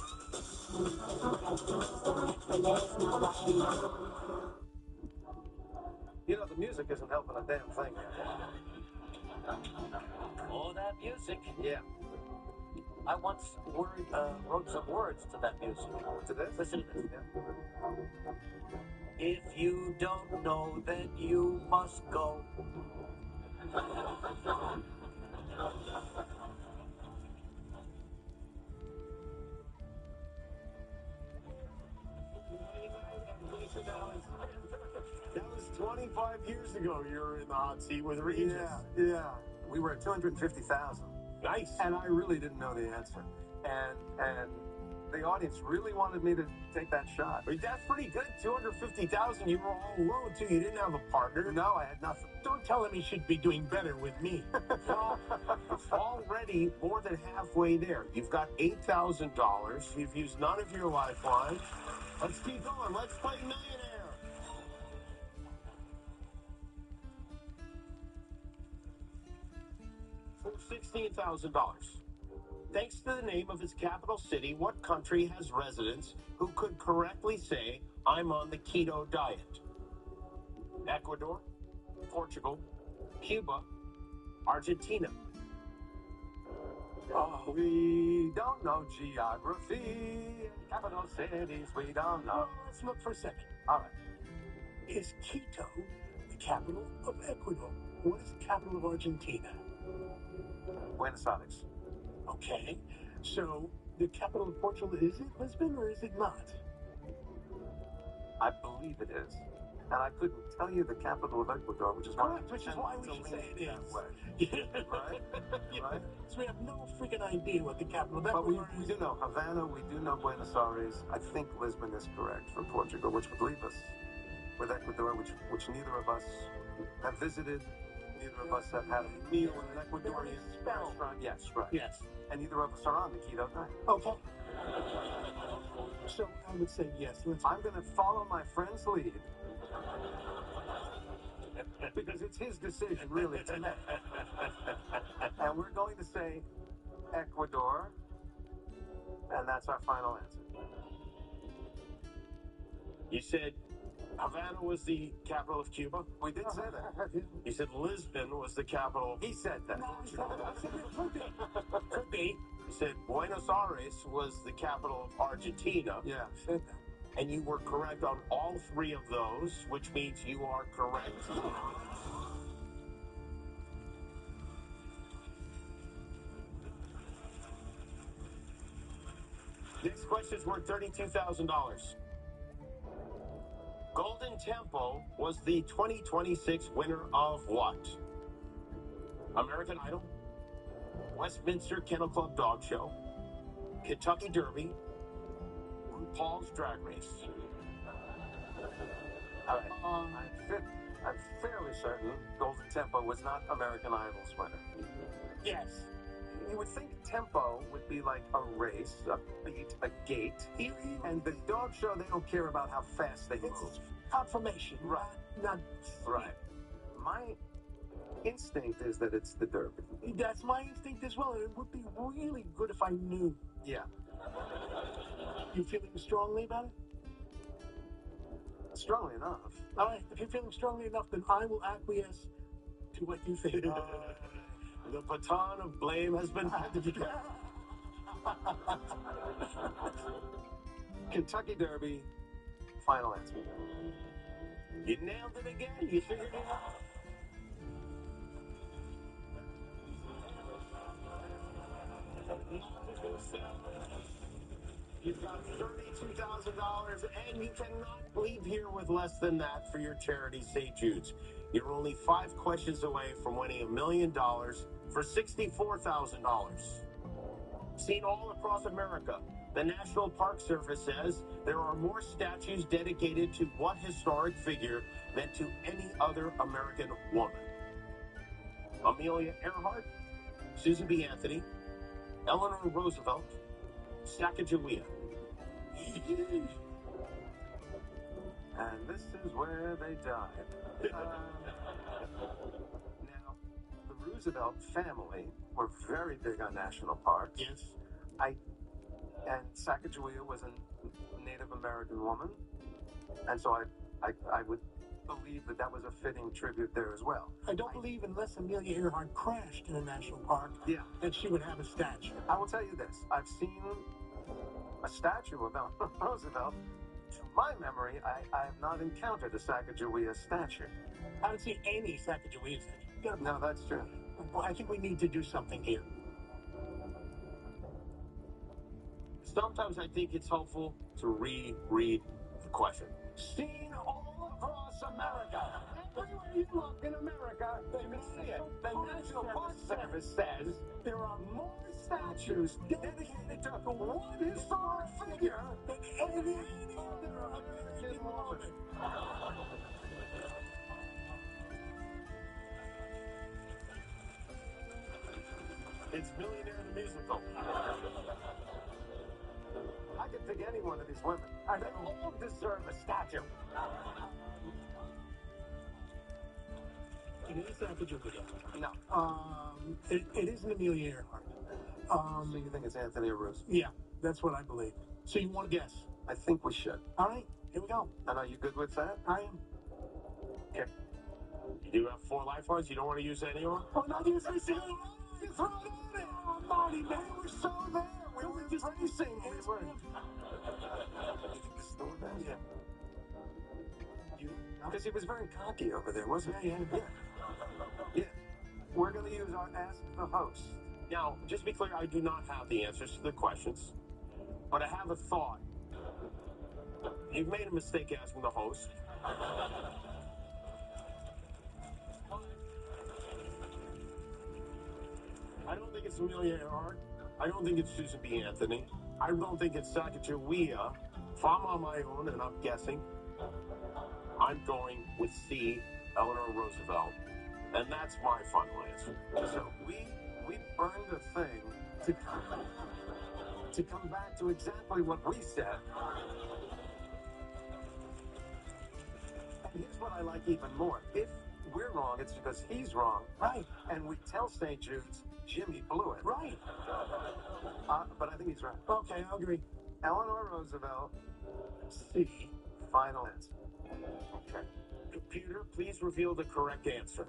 You know, the music isn't helping a damn thing. All that music. Yeah. I once wrote some words to that music. To this? Listen to this. Yeah. If you don't know, then you must go. That was 25 years ago you were in the hot seat with Regis. Yeah. We were at 250,000. Nice. And I really didn't know the answer. And the audience really wanted me to take that shot. But that's pretty good. 250,000. You were all alone, too. You didn't have a partner. No, I had nothing. Don't tell him he should be doing better with me. Well, already more than halfway there. You've got $8,000. You've used none of your lifeline. Let's keep going. Let's play Millionaire. For $16,000. Thanks to the name of its capital city, what country has residents who could correctly say, I'm on the keto diet? Ecuador, Portugal, Cuba, Argentina. Oh, we don't know geography. Capital cities, we don't know. Well, let's look for a second. All right. Is Quito the capital of Ecuador? What is the capital of Argentina? Buenos Aires. Okay, so the capital of Portugal, is it Lisbon or is it not? I believe it is. And I couldn't tell you the capital of Ecuador, which is correct, which is why we should say it is. Right? Right? So we have no freaking idea what the capital of But Ecuador we is. do know Havana, we do know Buenos Aires. I think Lisbon is correct for Portugal, which would leave us with Ecuador, which neither of us have visited. Neither of us have had a meal in an Ecuadorian restaurant. Yes, right. Yes. And neither of us are on the keto diet. Okay. So I would say yes. I'm going to follow my friend's lead. Because it's his decision, really, to make. And we're going to say Ecuador, and that's our final answer. You said Havana was the capital of Cuba? We did say that. You said Lisbon was the capital. He said that. No, I said it could be. Could be. You said Buenos Aires was the capital of Argentina. Yeah, I said that. And you were correct on all three of those, which means you are correct. Next question is worth $32,000. Golden Temple was the 2026 winner of what? American Idol, Westminster Kennel Club Dog Show, Kentucky Derby, RuPaul's Drag Race. All right. I'm fairly certain Golden Tempo was not American Idol's winner. Yes. You would think tempo would be like a race, a beat, a gait. And the dog show, they don't care about how fast they move. It's confirmation, right? Not right. My instinct is that it's the Derby. That's my instinct as well. It would be really good if I knew. Yeah. You feeling strongly about it? Strongly enough. All right. If you're feeling strongly enough, then I will acquiesce to what you think. The baton of blame has been handed to you. Kentucky Derby, final answer. You nailed it again. You figured it out. You've got $32,000, and you cannot leave here with less than that for your charity, St. Jude's. You're only 5 questions away from winning $1 million for $64,000. Seen all across America, the National Park Service says there are more statues dedicated to what historic figure than to any other American woman? Amelia Earhart, Susan B. Anthony, Eleanor Roosevelt, Sacagawea. And this is where they died. Now, the Roosevelt family were very big on national parks. Yes. And Sacagawea was a Native American woman, and so I would believe that was a fitting tribute there as well. I don't believe unless Amelia Earhart crashed in a national park, that she would have a statue. I will tell you this: I've seen a statue of Eleanor Roosevelt. To my memory, I have not encountered a Sacagawea statue. I haven't seen any Sacagawea statue. No, that's true. Well, I think we need to do something here. Sometimes I think it's helpful to reread the question. Seen all across America. Everywhere you look in America, you can see it. The National Park Service says there are more statues dedicated to one historic figure than any other American woman. It's Millionaire the Musical. I could pick any one of these women. And they all deserve a statue. It is Sacagawea. No. It isn't Amelia Earhart. So you think it's Anthony Roosevelt? Yeah, that's what I believe. So you want to guess? I think we should. All right, here we go. And are you good with that? I am. Okay. You do have 4 lifelines. You don't want to use any of them? Oh, no, you say so. You throw it on it. Oh, Marty, man, we're so there. We were just racing. Yeah. Because he was very cocky over there, wasn't he? Yeah. We're going to use our Ask the Host. Now, just to be clear, I do not have the answers to the questions, but I have a thought. You've made a mistake asking the host. I don't think it's Amelia Earhart. I don't think it's Susan B. Anthony. I don't think it's Sacagawea. If I'm on my own and I'm guessing, I'm going with C, Eleanor Roosevelt. And that's my final answer. So we burned a thing to come back to exactly what we said. And here's what I like even more. If we're wrong, it's because he's wrong. Right. And we tell St. Jude's, Jimmy blew it. Right. But I think he's right. Okay, I'll agree. Eleanor Roosevelt, C. Final answer. Okay. Computer, please reveal the correct answer.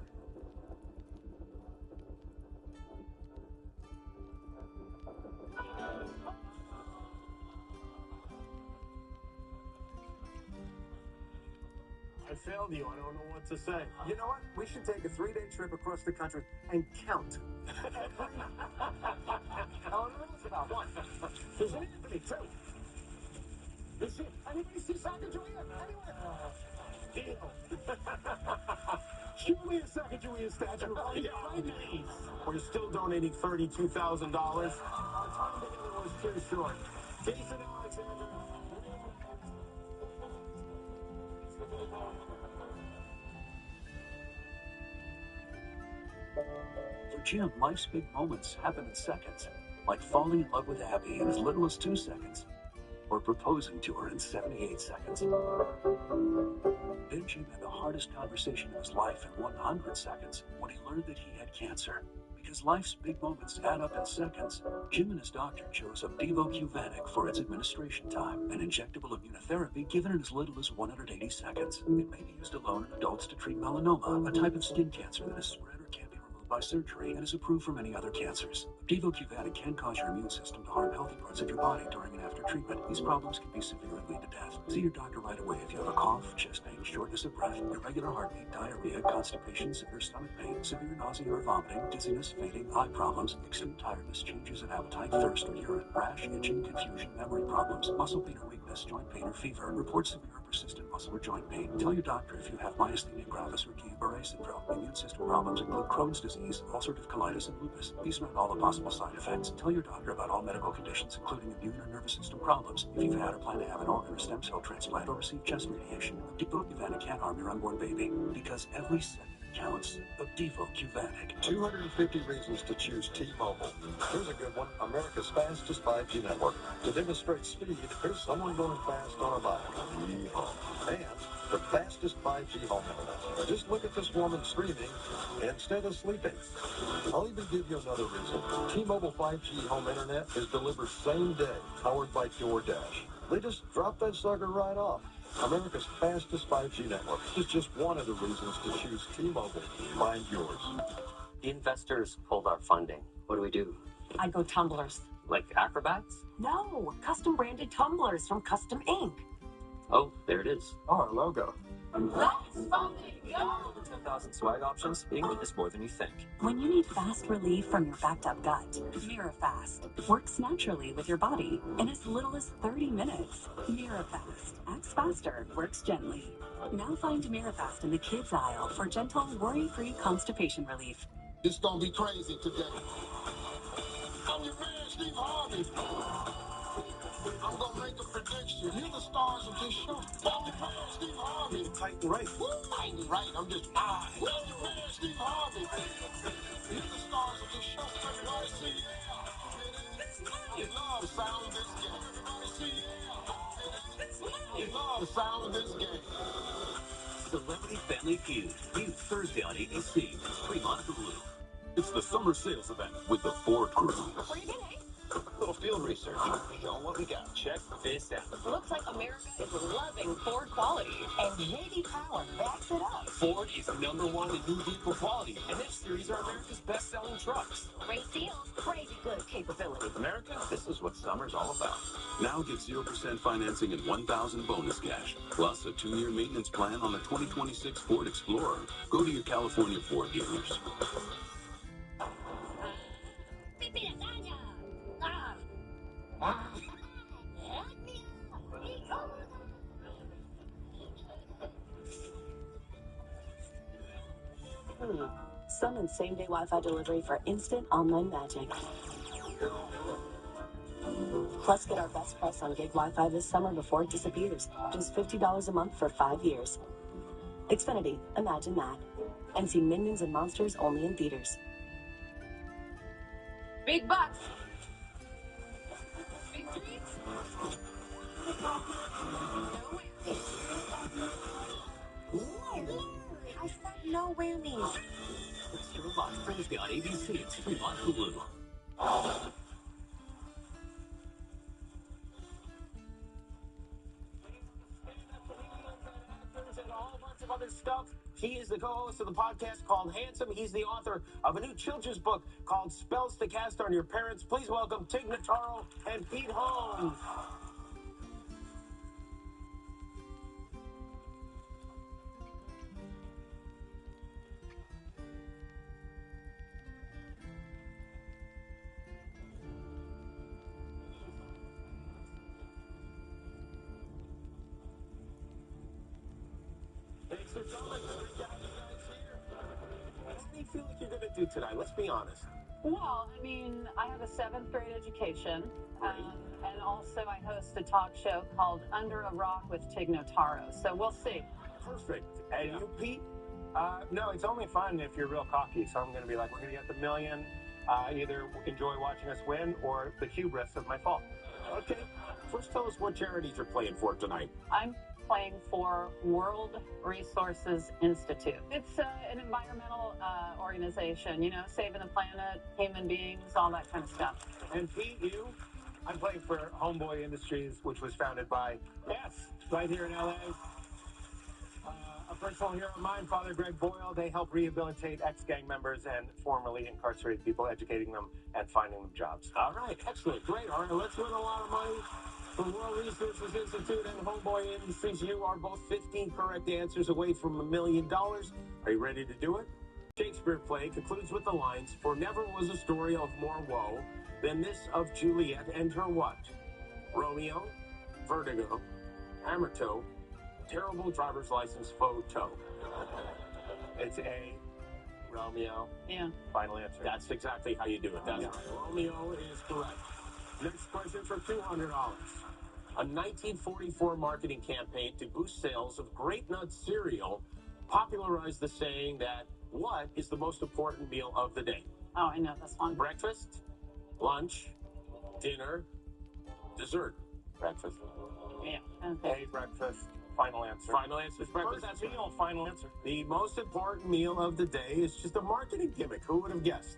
I failed you. I don't know what to say. You know what? We should take a 3-day trip across the country and count. Eleanor Roosevelt, 1. Susan Anthony, 2. Is it? Anybody see Sacagawea? Anywhere? Deal. Shoot me a Sacagawea statue right now. We're still donating $32,000. Our time together was too short. Jason Alexander. For Jim, life's big moments happen in seconds, like falling in love with Abby in as little as 2 seconds, or proposing to her in 78 seconds. Then Jim had the hardest conversation of his life in 100 seconds when he learned that he had cancer. Because life's big moments add up in seconds, Jim and his doctor chose Opdivo Qvantig for its administration time, an injectable immunotherapy given in as little as 180 seconds. It may be used alone in adults to treat melanoma, a type of skin cancer that is spread or can be removed by surgery and is approved for many other cancers. Opdivo Qvantig can cause your immune system to harm healthy parts of your body during and after treatment. These problems can be severe and lead to death. See your doctor right away if you have a cough, chest pain, shortness of breath, irregular heartbeat, diarrhea, constipation, severe stomach pain, severe nausea or vomiting, dizziness, fainting, eye problems, extreme tiredness, changes in appetite, thirst or urine, rash, itching, confusion, memory problems, muscle pain or weakness, joint pain or fever. Report severe or persistent muscle or joint pain. Tell your doctor if you have myasthenia gravis or Guillain-Barré syndrome. Immune system problems include Crohn's disease, ulcerative colitis, and lupus. These are not all the possible side effects. Tell your doctor about all medical conditions, including immune or nervous system problems. If you've had or plan to have an organ or stem cell transplant or receive chest radiation, Opdivo Qvantig can't harm your unborn baby because every second counts. Opdivo Qvantig. 250 reasons to choose T-Mobile. Here's a good one. America's fastest 5G network. To demonstrate speed, here's someone going fast on a bike. Yeehaw. And the fastest 5G home internet. Just look at this woman streaming instead of sleeping. I'll even give you another reason. T-Mobile 5G home internet is delivered same day, powered by DoorDash. They just drop that sucker right off. America's fastest 5G network is just one of the reasons to choose T-Mobile. Find yours. The investors pulled our funding. What do we do? I'd go tumblers. Like acrobats? No, custom branded tumblers from Custom Ink. Oh, there it is. Oh, our logo. Let's fucking go! Over 10,000 swag options. Ink is more than you think. When you need fast relief from your backed up gut, MiraFast works naturally with your body in as little as 30 minutes. MiraFast acts faster, works gently. Now find MiraFast in the kids aisle for gentle, worry-free constipation relief. It's gonna be crazy today. I'm your man, Steve Harvey. I'm gonna make a prediction. You're the stars of this show. I'm your man, Steve Harvey. Titan right. Titan right. I'm just I'm your man, Steve Harvey. You're the stars of this show. Everybody see yeah. You love the sound of this game. Everybody see yeah. You love the sound of this game. Celebrity Family Feud. Viewed Thursday on ABC. Stream on Hulu. It's the summer sales event with the Ford Crew. Where you been, eh? Little field research. Show what we got. Check this out. Looks like America is loving Ford quality. And J.D. Power backs it up. Ford is #1 in new vehicle quality, and F-Series are America's best-selling trucks. Great deals, crazy good capability. America, this is what summer's all about. Now get 0% financing and $1,000 bonus cash, plus a 2-year maintenance plan on the 2026 Ford Explorer. Go to your California Ford dealers. Summon same-day Wi-Fi delivery for instant online magic. Plus, get our best price on gig Wi-Fi this summer before it disappears. Just $50 a month for 5 years. Xfinity, imagine that. And see Minions and Monsters only in theaters. Big bucks. Big treats. I said no whammies. Extra Live Thursday on ABC and stream on Hulu. And a whole bunch of other stuff. He is the co-host of the podcast called Handsome. He's the author of a new children's book called Spells to Cast on Your Parents. Please welcome Tig Notaro and Pete Holmes. Thanks for coming. What do you feel like you're going to do tonight? Let's be honest. Well, I mean, I have a 7th grade education, and also I host a talk show called Under a Rock with Tig Notaro. So we'll see. Perfect. And you, Pete? No, it's only fun if you're real cocky. So I'm going to be like, we're going to get the million. Either enjoy watching us win or the hubris of my fall. Okay. First, tell us what charities you're playing for tonight. I'm playing for World Resources Institute. It's an environmental organization, you know, saving the planet, human beings, all that kind of stuff. And Pete, you? I'm playing for Homeboy Industries, which was founded by, yes, right here in LA. A personal hero of mine, Father Greg Boyle. They help rehabilitate ex-gang members and formerly incarcerated people, educating them and finding them jobs. All right, excellent, great. All right, let's win a lot of money from World Resources Institute and Homeboy Industries. You are both 15 correct answers away from $1 million. Are you ready to do it? Shakespeare play concludes with the lines, "For never was a story of more woe than this of Juliet and her what? Romeo, vertigo, hammer toe, terrible driver's license photo." It's A, Romeo. Yeah. Final answer. That's exactly how you do it. That's right. Romeo is correct. Next question for $200. A 1944 marketing campaign to boost sales of Grape Nut cereal popularized the saying that what is the most important meal of the day? Oh, I know this one. Breakfast, lunch, dinner, dessert. Breakfast. Yeah. Okay. A, breakfast. Final answer. Final answer is breakfast. First That's meal, final answer. The most important meal of the day is just a marketing gimmick. Who would have guessed?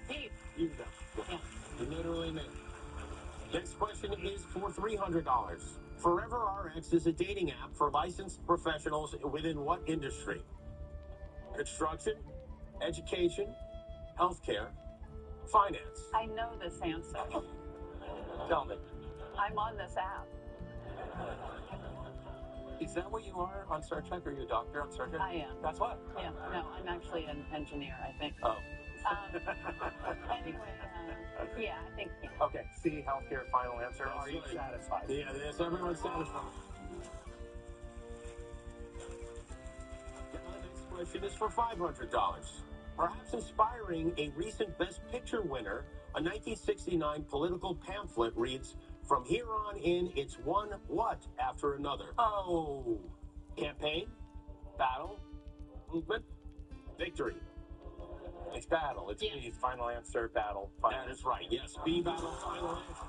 Steve. You know. Yeah. You literally knew. Next question is for $300. Forever RX is a dating app for licensed professionals within what industry? Construction, education, healthcare, finance. I know this answer. Tell me. I'm on this app. Is that what you are on Star Trek? Are you a doctor on Star Trek? I am. That's what? Yeah. No, I'm actually an engineer, I think. Oh. Anyway, yeah, I think. Yeah. Okay, C, healthcare, final answer. Are you satisfied? Yeah, yes, everyone's satisfied. The next question is for $500. Perhaps inspiring a recent Best Picture winner, a 1969 political pamphlet reads, "From here on in, it's one what after another." Oh! Campaign, battle, movement, victory. It's battle. It's B, final answer, battle. That is right. Yes, B, battle, final answer.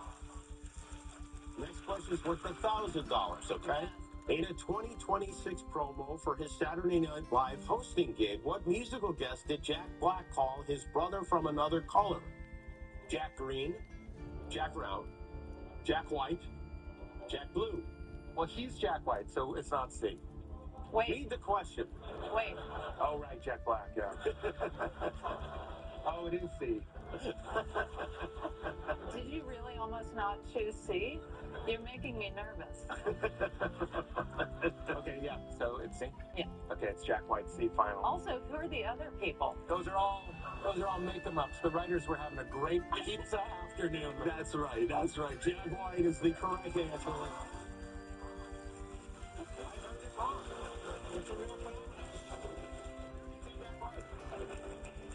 Next question is worth $1,000, okay? In a 2026 promo for his Saturday Night Live hosting gig, what musical guest did Jack Black call his brother from another color? Jack Green, Jack Brown, Jack White, Jack Blue. Well, he's Jack White, so it's not C. Wait. Read the question. Wait. Oh, right, Jack Black, yeah. Oh, it is C. Did you really almost not choose C? You're making me nervous. Okay, yeah, so it's C? Yeah. Okay, it's Jack White, C, final. Also, who are the other people? Those are all make-em-ups. The writers were having a great pizza afternoon. That's right. Jack White is the correct answer.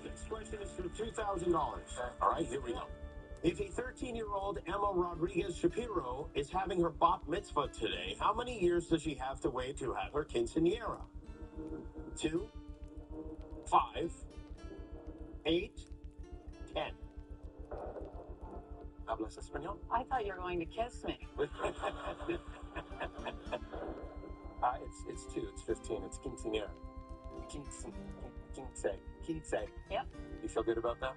Next question is for $2,000. All right, here we go. If a 13-year-old Emma Rodriguez Shapiro is having her bat mitzvah today, how many years does she have to wait to have her quinceañera? 2, 5, 8, 10. ¿Hablas español? I thought you were going to kiss me. It's 2. It's 15. It's quinceañera. Quince. Yep. You feel good about that?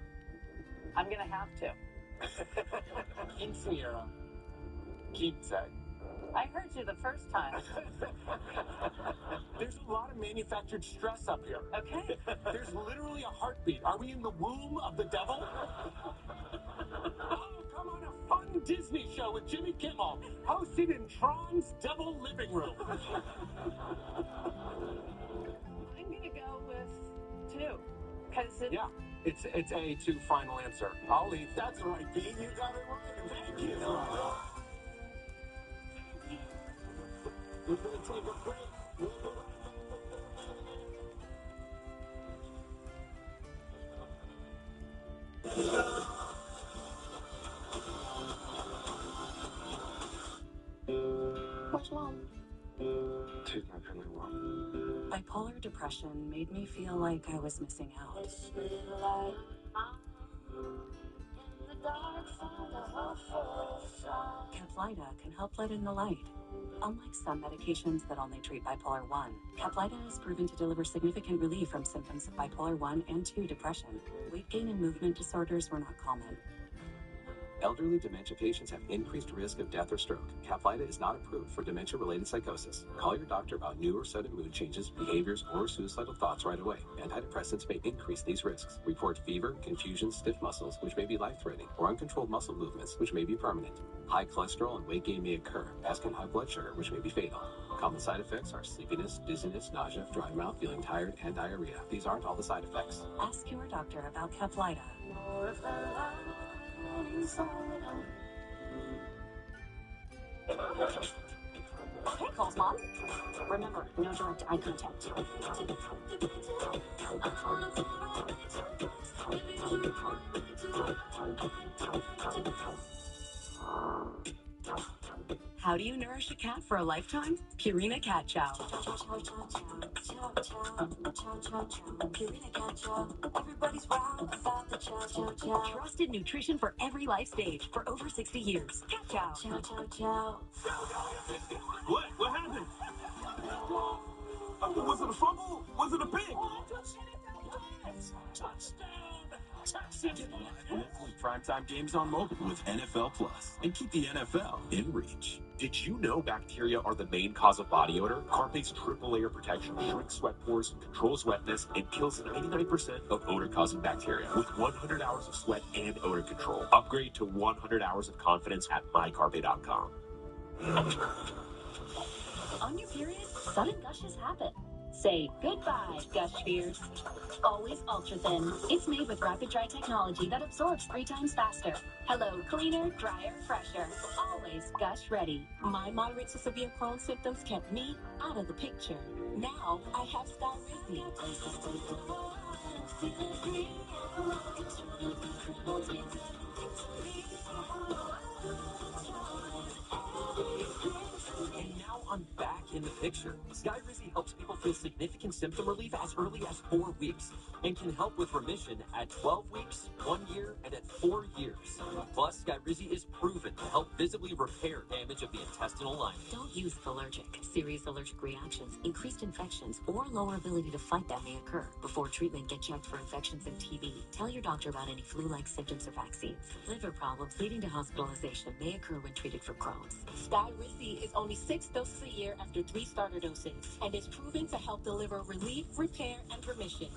I'm going to have to. Quinceañera. Quince. I heard you the first time. There's a lot of manufactured stress up here. Okay. There's literally a heartbeat. Are we in the womb of the devil? Oh, come on, a fun Disney show with Jimmy Kimmel, hosted in Tron's Devil Living Room. I'm going to go with 2. Because Yeah, it's A, 2, final answer. I'll leave. That's right, B. You got it right. Thank you. We're going to take a break. We'll be right back. What's wrong? She's not feeling well. Bipolar depression made me feel like I was missing out. Caplyta can help lighten the light. Unlike some medications that only treat bipolar 1, Caplyta is proven to deliver significant relief from symptoms of bipolar 1 and 2 depression. Weight gain and movement disorders were not common. Elderly dementia patients have increased risk of death or stroke. Caplyta is not approved for dementia-related psychosis. Call your doctor about new or sudden mood changes, behaviors, or suicidal thoughts right away. Antidepressants may increase these risks. Report fever, confusion, stiff muscles, which may be life-threatening, or uncontrolled muscle movements, which may be permanent. High cholesterol and weight gain may occur, as can high blood sugar, which may be fatal. Common side effects are sleepiness, dizziness, nausea, dry mouth, feeling tired, and diarrhea. These aren't all the side effects. Ask your doctor about Caplyta. Hey, Cole's mom. Remember, no direct eye contact. How do you nourish a cat for a lifetime? Purina Cat Chow. Purina Cat Chow. Everybody's wild about the chow, chow, chow. Trusted nutrition for every life stage for over 60 years. Cat Chow. Chow, chow, chow. What happened? Was it a fumble? Was it a pick? With primetime games on mobile with NFL Plus, and keep the NFL in reach. Did you know bacteria are the main cause of body odor? Carpe's triple layer protection shrinks sweat pores, controls wetness, and kills 99% of odor-causing bacteria with 100 hours of sweat and odor control. Upgrade to 100 hours of confidence at mycarpe.com. On your period, sudden gushes happen. Say goodbye, gush fears. Always ultra thin. It's made with rapid dry technology that absorbs 3 times faster. Hello, cleaner, drier, fresher. Always gush ready. My moderate to severe Crohn's symptoms kept me out of the picture. Now I have Skyrizi. And now I'm back in the picture. Skyrizi helps people feel significant symptom relief as early as 4 weeks and can help with remission at 12 weeks, 1 year, and at 4 years. Plus, Skyrizi is proven to help visibly repair damage of the intestinal lining. Don't use allergic. Serious allergic reactions, increased infections, or lower ability to fight that may occur. Before treatment, get checked for infections and TB. Tell your doctor about any flu-like symptoms or vaccines. Liver problems leading to hospitalization may occur when treated for Crohn's. Skyrizi is only 6 doses a year after 3 starter doses and is proven to help deliver relief, repair, and remission.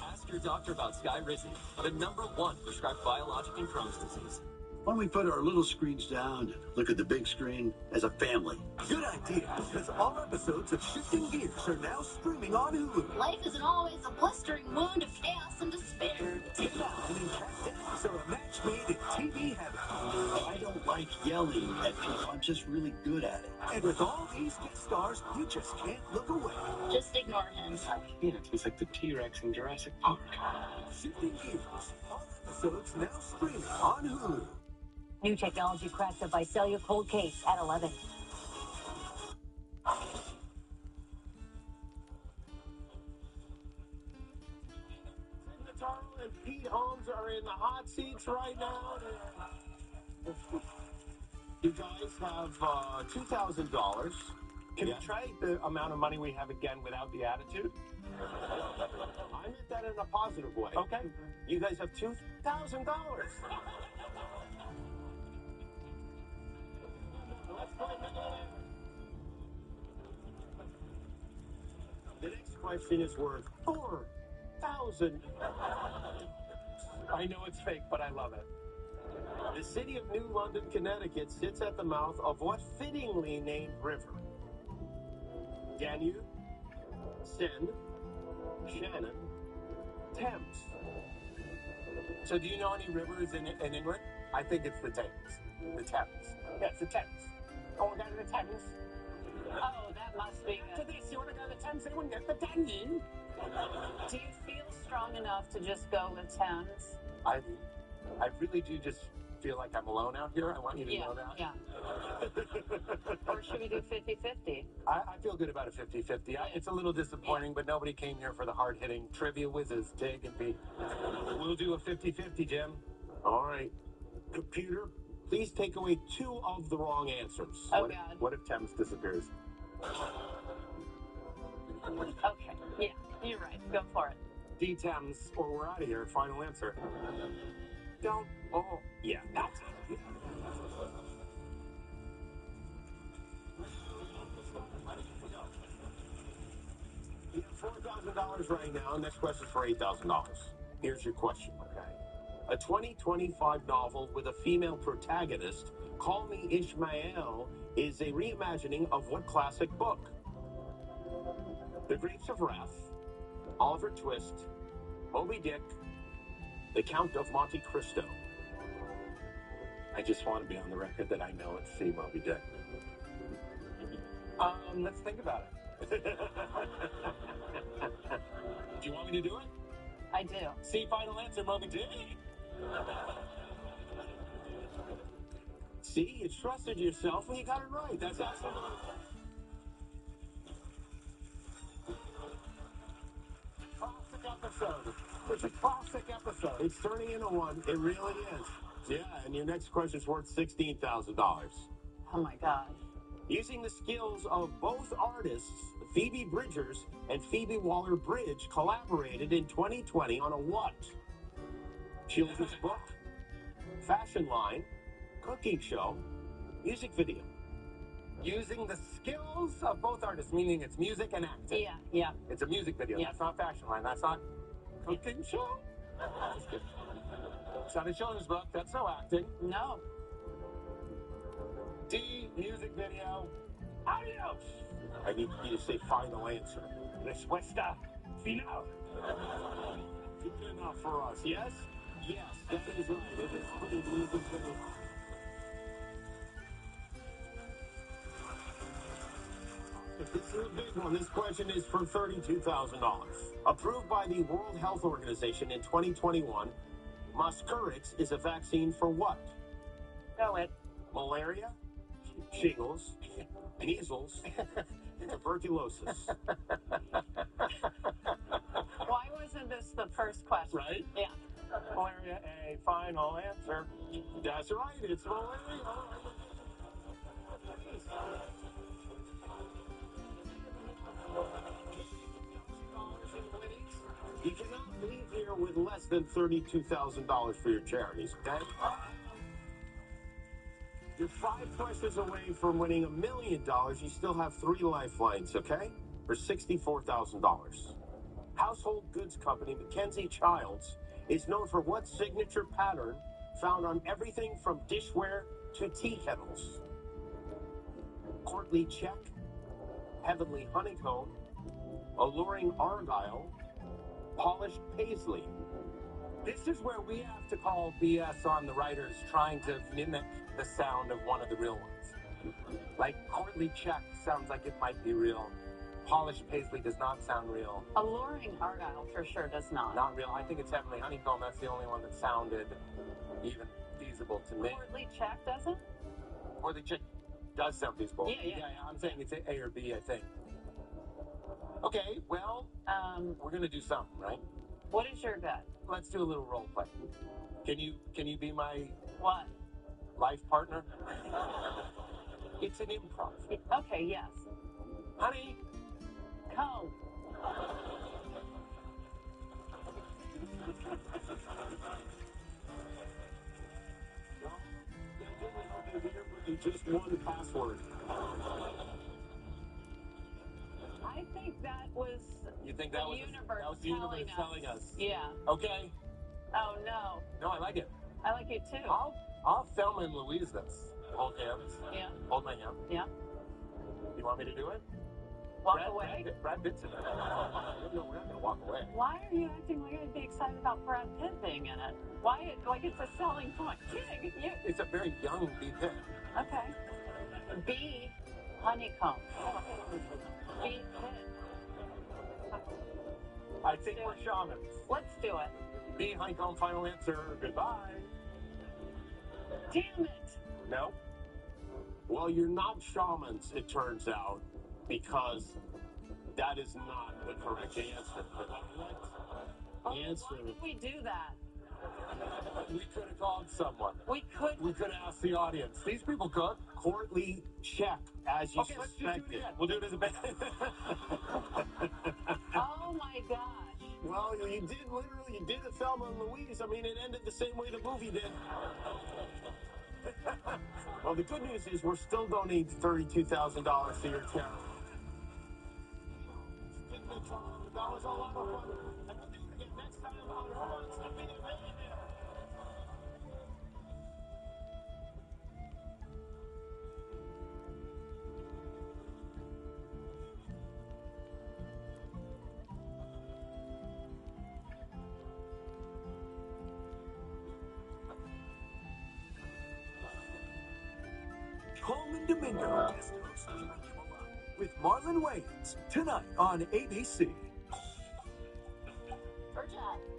Ask your doctor about Skyrizi, the #1 prescribed biologic in Crohn's disease. Why don't we put our little screens down and look at the big screen as a family? Good idea, because all episodes of Shifting Gears are now streaming on Hulu. Life isn't always a blistering wound of chaos and despair. Sit down and cast enemies are a match made in TV heaven. I don't like yelling at people. I'm just really good at it. And with all these guest stars, you just can't look away. Just ignore him. It's like the T-Rex in Jurassic Park. Shifting Gears, all episodes now streaming on Hulu. New technology cracks a Visalia cold case at 11. Nataro and Pete Holmes are in the hot seats right now. You guys have $2,000. Can we try the amount of money we have again without the attitude? I meant that in a positive way. Okay. You guys have $2,000. The next question is worth $4,000. I know it's fake, but I love it. The city of New London, Connecticut sits at the mouth of what fittingly named river? Danube, Seine, Shannon, Thames. So do you know any rivers in England? I think it's the Thames. The Thames. Yeah, it's the Thames. Oh, we got the Thames. Oh, that must be good. Did they see when I got the Thames? They wouldn't get the Thames. Do you feel strong enough to just go with Thames? I really do just feel like I'm alone out here. I want you to know that. Yeah. Or should we do 50-50? I feel good about a 50-50. It's a little disappointing, but nobody came here for the hard-hitting trivia whizzes, Tig and Pete. We'll do a 50-50, Jim. All right. Computer, please take away 2 of the wrong answers. Oh, God. What if Thames disappears? Okay. Yeah, you're right. Go for it. D-Thames, or we're out of here. Final answer. Don't. Oh, yeah, that's it. You have $4,000 right now. Next question's for $8,000. Here's your question, okay? A 2025 novel with a female protagonist, Call Me Ishmael, is a reimagining of what classic book? The Grapes of Wrath, Oliver Twist, Moby Dick, The Count of Monte Cristo. I just want to be on the record that I know it's C, Moby Dick. Let's think about it. Do you want me to do it? I do. C, final answer, Moby Dick. See, you trusted yourself and you got it right. That's absolutely classic episode. It's a classic episode. It's turning into one. It really is. Yeah, and your next question's worth $16,000. Oh my God. Using the skills of both artists, Phoebe Bridgers and Phoebe Waller-Bridge collaborated in 2020 on a what? Children's book, fashion line, cooking show, music video. Using the skills of both artists, meaning it's music and acting. Yeah, yeah. It's a music video. Yeah. That's not fashion line. That's not cooking show. Just kidding. It's not a children's book. That's no acting. No. D, music video. Adios! I need you to say final answer. Respuesta final. Good enough for us, yes? Yes, that is right. It is pretty music video. This is a big one. This question is for $32,000. Approved by the World Health Organization in 2021, Mosquirix is a vaccine for what? Go it. Malaria, shingles, measles, tuberculosis. Why wasn't this the first question? Right? Yeah. Malaria, a final answer. That's right. It's malaria. You cannot leave here with less than $32,000 for your charities, okay? You're 5 questions away from winning $1 million. You still have 3 lifelines, okay? For $64,000. Household goods company Mackenzie Childs is known for what signature pattern found on everything from dishware to tea kettles? Courtly check, heavenly honeycomb, alluring argyle, polished paisley. This is where we have to call BS on the writers trying to mimic the sound of one of the real ones. Like Courtly Check sounds like it might be real. Polished Paisley does not sound real. Alluring Argyle for sure does not. Not real. I think it's Heavenly Honeycomb. That's the only one that sounded even feasible to me. Courtly Check doesn't? Courtly Check does sound feasible. Yeah. I'm saying it's A or B, I think. Okay, well, we're gonna do something, right? What is your bet? Let's do a little role play. Can you be my What? life partner? It's an improv. Okay, yes. Honey, Comb. Just one password. I think that was you think that was the universe telling us? Yeah. Okay. Oh no. No, I like it. I like it too. I'll Thelma and Louise this. Hold hands. Yeah. Hold my hand. Yeah. You want me to do it? Walk away. Brad Pitt's in it. No, we're not gonna walk away. Why are you acting like I'd be excited about Brad Pitt being in it? Why? Like it's a selling point. Kidding. You. It's a very young B. Pitt. Okay. B. Honeycomb. B. Pitt. I think we're shamans. Let's do it. B. Honeycomb, final answer. Goodbye. Damn it. No? Well, you're not shamans, it turns out, because that is not the correct answer. Why did we do that? We could have called someone. We could have asked the audience. These people could. Courtly check, as you suspected. We'll do it as a band. Oh my gosh. Well, you did a Thelma and Louise. I mean, it ended the same way the movie did. Well, the good news is we're still donating $32,000 to your charity. That was a lot of fun. And we'll do it again next time on Who Wants to Be a Millionaire? Coleman Domingo guest hosts with Marlon Wayans tonight on ABC. Georgia,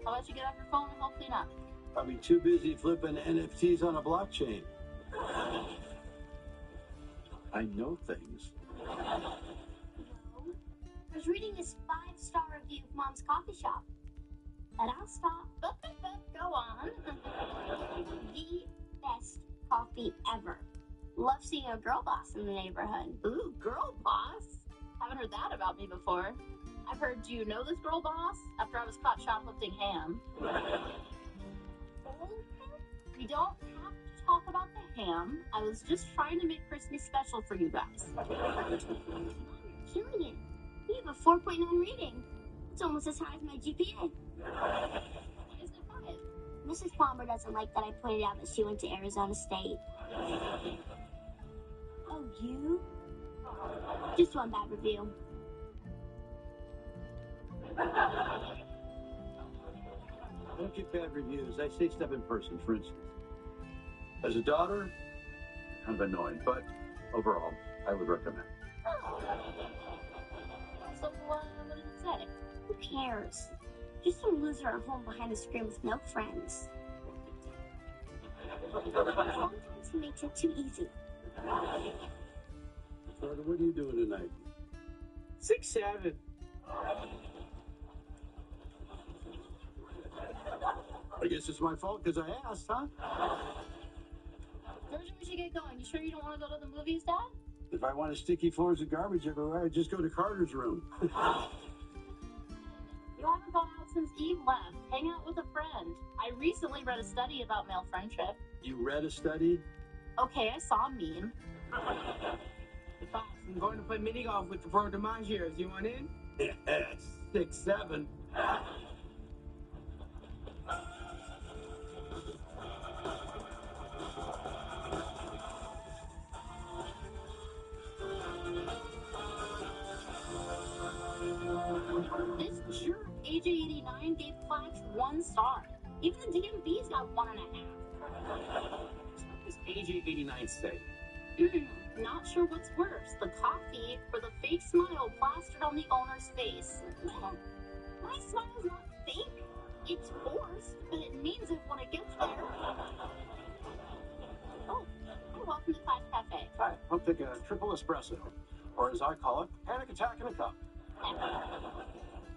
how about you get off your phone and help clean up? Probably too busy flipping NFTs on a blockchain. I know things. I was reading this 5-star review of Mom's coffee shop. And I'll stop. Go on. The best coffee ever. Love seeing a girl boss in the neighborhood. Ooh, girl boss? Haven't heard that about me before. I've heard, do you know this girl boss? After I was caught shoplifting ham. We don't have to talk about the ham. I was just trying to make Christmas special for you guys. You're killing it. You have a 4.9 rating. It's almost as high as my GPA. Why is it 5? Mrs. Palmer doesn't like that I pointed out that she went to Arizona State. Oh, you? Just one bad review. I don't get bad reviews. I say stuff in person, for instance. As a daughter, kind of annoying, but overall, I would recommend. So, what did it say? Who cares? Just some loser at home behind a screen with no friends. Sometimes he makes it too easy. Father, what are you doing tonight? 6'7". I guess it's my fault because I asked, huh? Georgia, we should get going. You sure you don't want to go to the movies, Dad? If I want sticky floors and garbage everywhere, I'd just go to Carter's room. You haven't gone out since Eve left. Hang out with a friend. I recently read a study about male friendship. You read a study? Okay, I saw a meme. Boss, I'm going to play mini golf with the Pro DiMaggio's. You want in? Yes, 6'7". This jerk, AJ89, gave Flash 1 star. Even the DMV's got 1.5. What does AJ89 say? Not sure what's worse, the coffee or the fake smile plastered on the owner's face. My smile's not fake. It's forced, but it means it when it gets there. Oh, and welcome to Clash Cafe. Hi, I'll take a triple espresso, or as I call it, panic attack in a cup.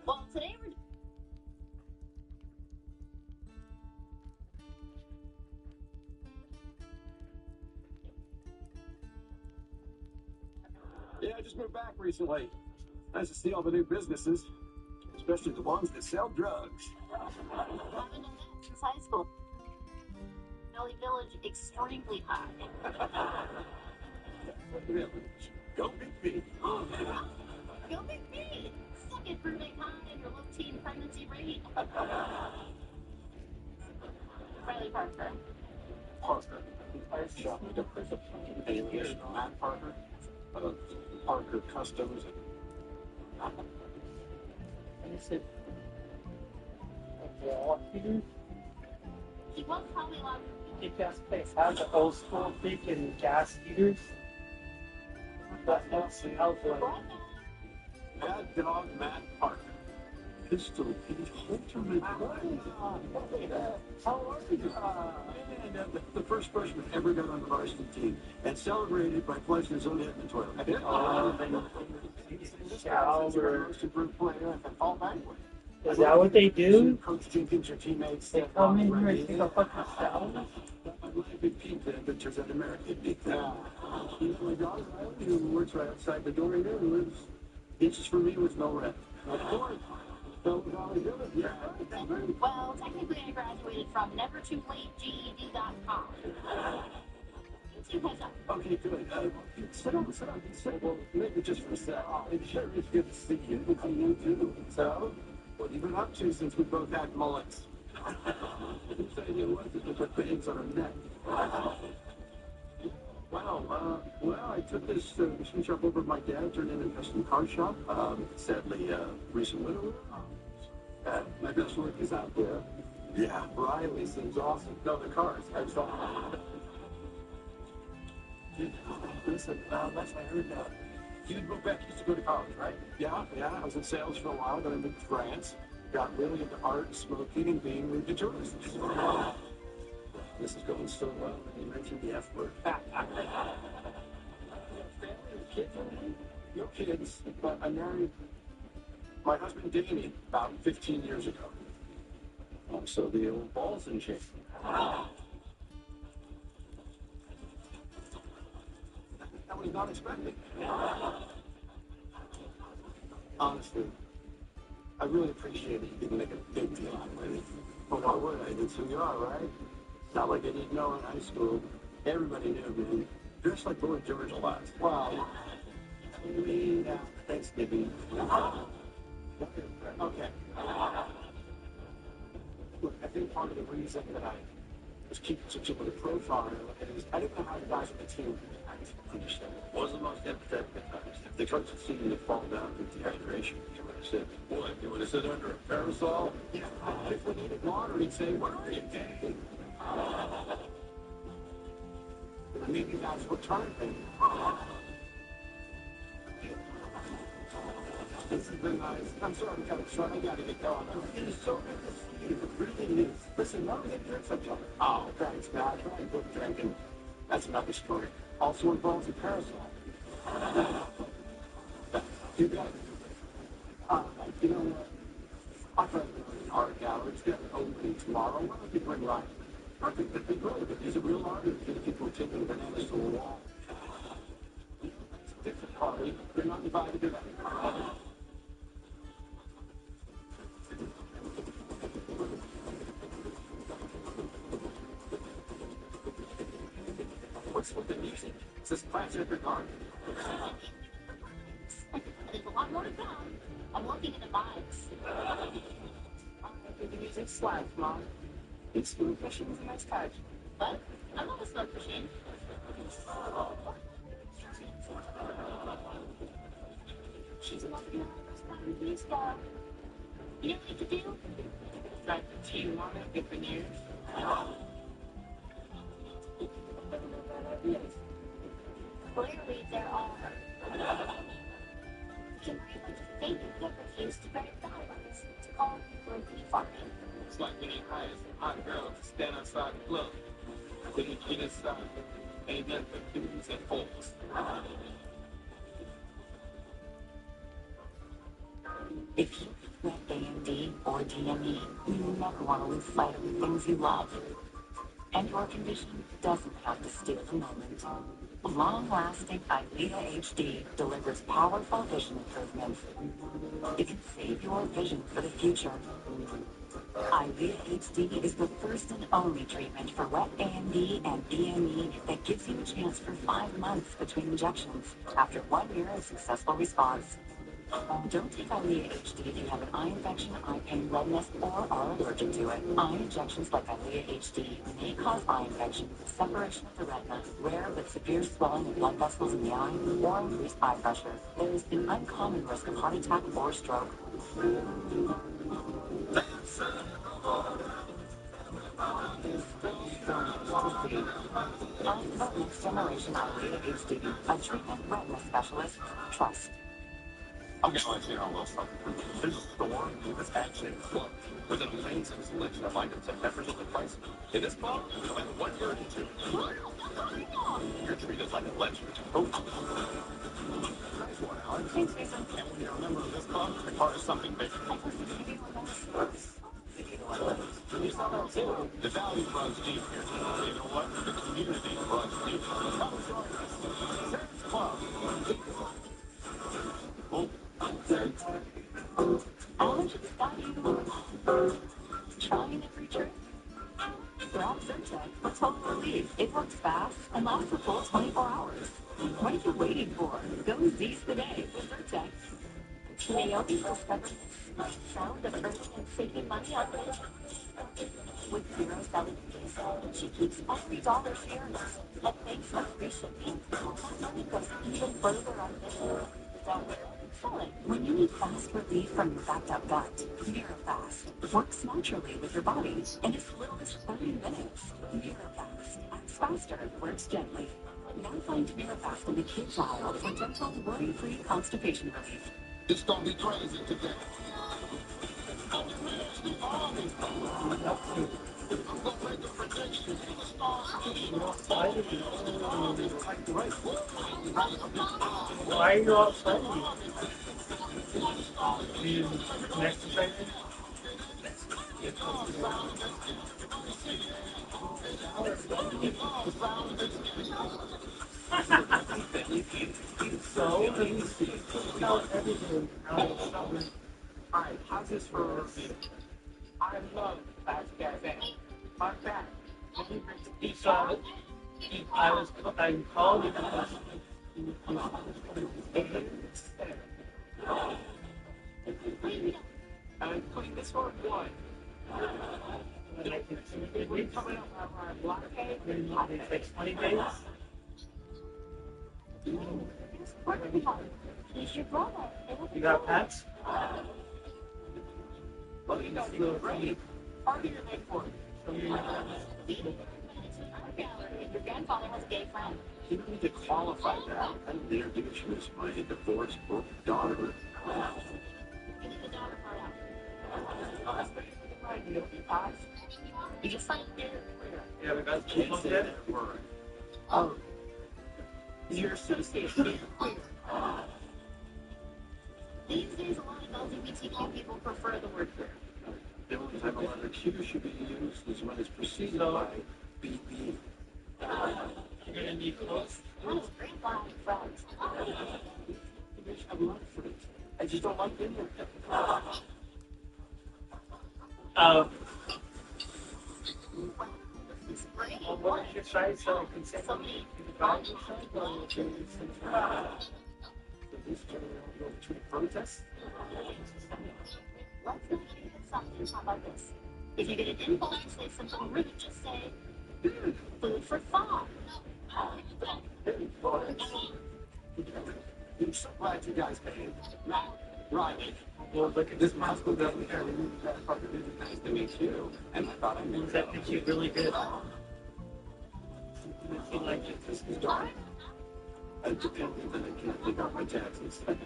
Well, today we're... Yeah, I just moved back recently. Nice to see all the new businesses, especially the ones that sell drugs. Haven't done that since high school. Valley Village, extremely high. Go Big B. Go Big B! Suck it for big high and your low-teen pregnancy rate. Riley Parker. Parker. I shot me different. Alias Matt Parker. Parker Customs. And he said, okay, He was probably allowed to the gas place has the old school freaking gas heaters. That's not smells like. Mad Dog Matt Parker. Pistol Pete Ultimate. How are you? And the first freshman ever got on the varsity team and celebrated by flushing his own head in the toilet. Shower. Most improved player at all banquet. Is that what they do? Coach Jenkins, your teammates. They come in here and take a fucking shower? Big Pete, but turns out American Big Thing. He's my daughter, who works right outside the door here, who lives inches from me with no rent. Well, technically I graduated from nevertoolateged.com. Heads up. Okay, good. Sit down. Well, maybe just for a sec. It sure is good to see you. Good to see you, too. So, what have you been up to since we both had mullets? You said you wanted to put bangs on her neck. Wow, well, I took this machine shop over at my dad, turned it into a custom car shop. Sadly, recent widower. My best work is out there. Yeah, Riley seems awesome. No, the cars. I saw. Listen, last I heard, you moved back, used to go to college, right? Yeah, I was in sales for a while, then I moved to France. Got really into art, smoking, and being rude to tourists. This is going so well that you mentioned the F word. Family with kids, no kids, but I married my husband Danny about 15 years ago. So the old balls in shape. I was not expecting. Honestly, I really appreciate it. You didn't make a big deal out of it. Oh, why would I? That's who you are, right? It's not like I didn't know in high school. Everybody knew me. Dressed like Boy George a lot. Wow. We Thanksgiving. Okay. Look, I think part of the reason that I was keeping such a low profile is I didn't know how the guys on the team understand. Wasn't the most empathetic at times. If they tried to see me fall down with dehydration, you would have said, "What? You would have said under a parasol?" Yeah. If we needed water, he'd say, "Where are you, Danny?" Maybe that's what turned me. This has been nice. I'm sorry I'm kind of short. I gotta get going. It is so good to see you. It really is. Listen, none of the drinks I've done. Oh, thanks, man. I tried book drinking. That's another story. Also involves a parasol. You got it. You know what? I tried to go to the art gallery. It's getting opening tomorrow. Why don't you bring Ryan? I think that'd be great. If he's a real artist, and people are taking bananas to the wall. It's a different party. You're not invited to that. What's with the music? It's this classic regard. There's a lot more to come. I'm looking at the vibes. The music slaps, Mom. It's smooth machine is a nice touch. What? I'm not a smoke machine. She's a lucky one. Please go. You know what to do? Drive the team on it, get the news. Clearly, there are. Can we like fake refuse to bury diamonds to call for bee farming? It's like when you hire some hot girl to stand outside the club. Then you get inside, ain't nothing but dudes and folks. If you get AMD or DME, you never want to lose sight of the things you love. And your condition doesn't have to steal the moment. Long-lasting EYLEA HD delivers powerful vision improvements. It can save your vision for the future. EYLEA HD is the first and only treatment for wet AMD and DME that gives you a chance for 5 months between injections after 1 year of successful response. Don't take EYLEA HD if you have an eye infection, eye pain, redness, or are allergic to it. Eye injections like EYLEA HD may cause eye infection, separation of the retina, rare but severe swelling of blood vessels in the eye, or increased eye pressure. There is an uncommon risk of heart attack or stroke. Next generation EYLEA HD, a treatment retina specialist trust. I'm going to let you know a little something. There's a store that's actually closed with an amazing selection of items at effortless prices. In this club, no matter what you're into, you're treated like a legend. Oh. Nice one, Alex. Thanks, Jason. And when you're a member of this club, you're part of something bigger. The value runs deep here. You know what? The community runs deep. Come join us. Sam's Club. Allergy Style total relief. It works fast and lasts a full 24 hours. What are you waiting for? Go Z's today with Vertex. Naomi discovered the sound of earning and saving money on it. With zero selling fees, she keeps every dollar she earns. And thanks to free shipping, that money goes even further on mission. Don't sell it. When you need fast relief from your backed up gut, NeuroFast works naturally with your body in as little as 30 minutes. NeuroFast acts faster, works gently. Now find NeuroFast in the kids aisle for gentle, worry-free constipation relief. It's gonna be crazy today. I'm gonna make a prediction. Why are you all excited? You exercising? So, tell everything how it's something. Alright, how's this for I love Fast Cafe. Fun fact. I called you because I'm putting this one one. We're coming up on our latte. it takes 20 days. You got pets? Well, you got the great. Part of your name for it. Your grandfather has a gay friend. You need to qualify that and introduce you as my divorced daughter. You need the daughter part out. You just like it. Yeah, we got Can't say yet. that word. Oh. Your association. These days, a lot of LGBTQ people prefer the word queer. The only time a letter Q should be used is when it's preceded by BB. You're going to need clothes. That's grandpa and friends. I love friends. I just don't like them. What is your site so I can send you the guide your site or you can Protest? Let's not get something. How about this? If you get an invoice, say something rude, just say, food for thought. I'm so glad you guys behaved. Right. Well, look at This Moscow doesn't care. That fucker didn't nice to meet you. And I thought I knew that makes you really good. Makes you like it. This is dark. Independent, and I can't take out my taxes. The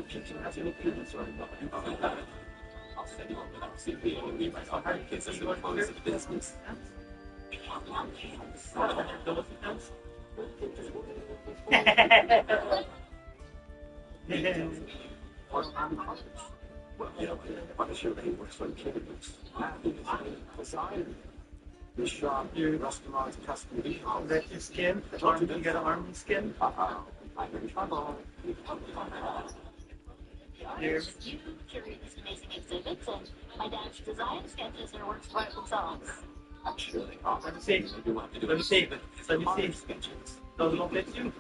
kitchen has any peanuts or anything. I'll send you over that CPA and leave my hard kids as a close of business. Well, you know, I'm sure they work for kids. Designer. This shop, your restaurant's custom vehicle. Is that your skin? You got an army skin? I'm in trouble. You curate these amazing exhibits, and my dad's design sketches and works by themselves. I'm sure they are. Let me see. Let me see. Let me see. Those don't fit you?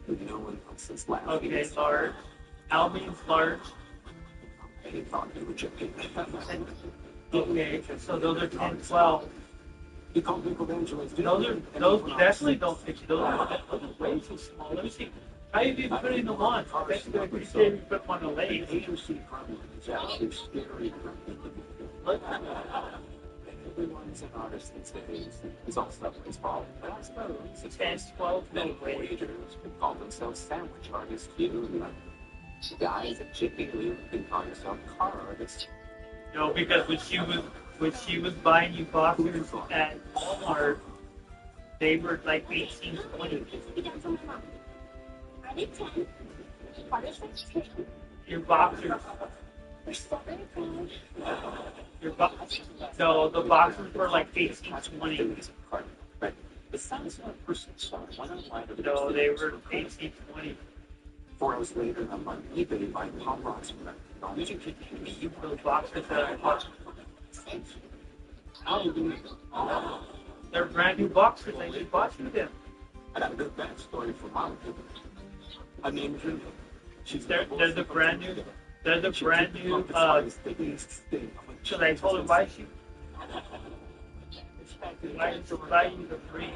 No one else since last Okay, large. Al means large. I thought you were joking. Okay, so those are 10, 12. You call people evangelist. Those definitely don't fit you. Those are way too small. Let me see. How you be putting the one? I bet you could say you put one on the leg. Agency problem is actually scary. Look. Everyone's an artist these days. It's all Subway's fault. But I suppose it's 10, 12, many waiters can call themselves sandwich artists. You guys at Jiffy Lube can call yourself car artists. No, because when she was buying you boxers at Walmart, they were like 18, 20. Are they 10? Are they 16? Your boxers. We're so very proud. No, the boxers were like 18, 20. It sounds like a person's song. No, they were 18, 20. 4 hours later, I'm on eBay buying pop rocks from Did you kidding me? You those boxers that I bought. How do you They're brand new boxers. I just bought you them. I got a good backstory for Monica. Her name is Ruby. They're the brand new. They're the brand new. So I told her why did she buy you the free?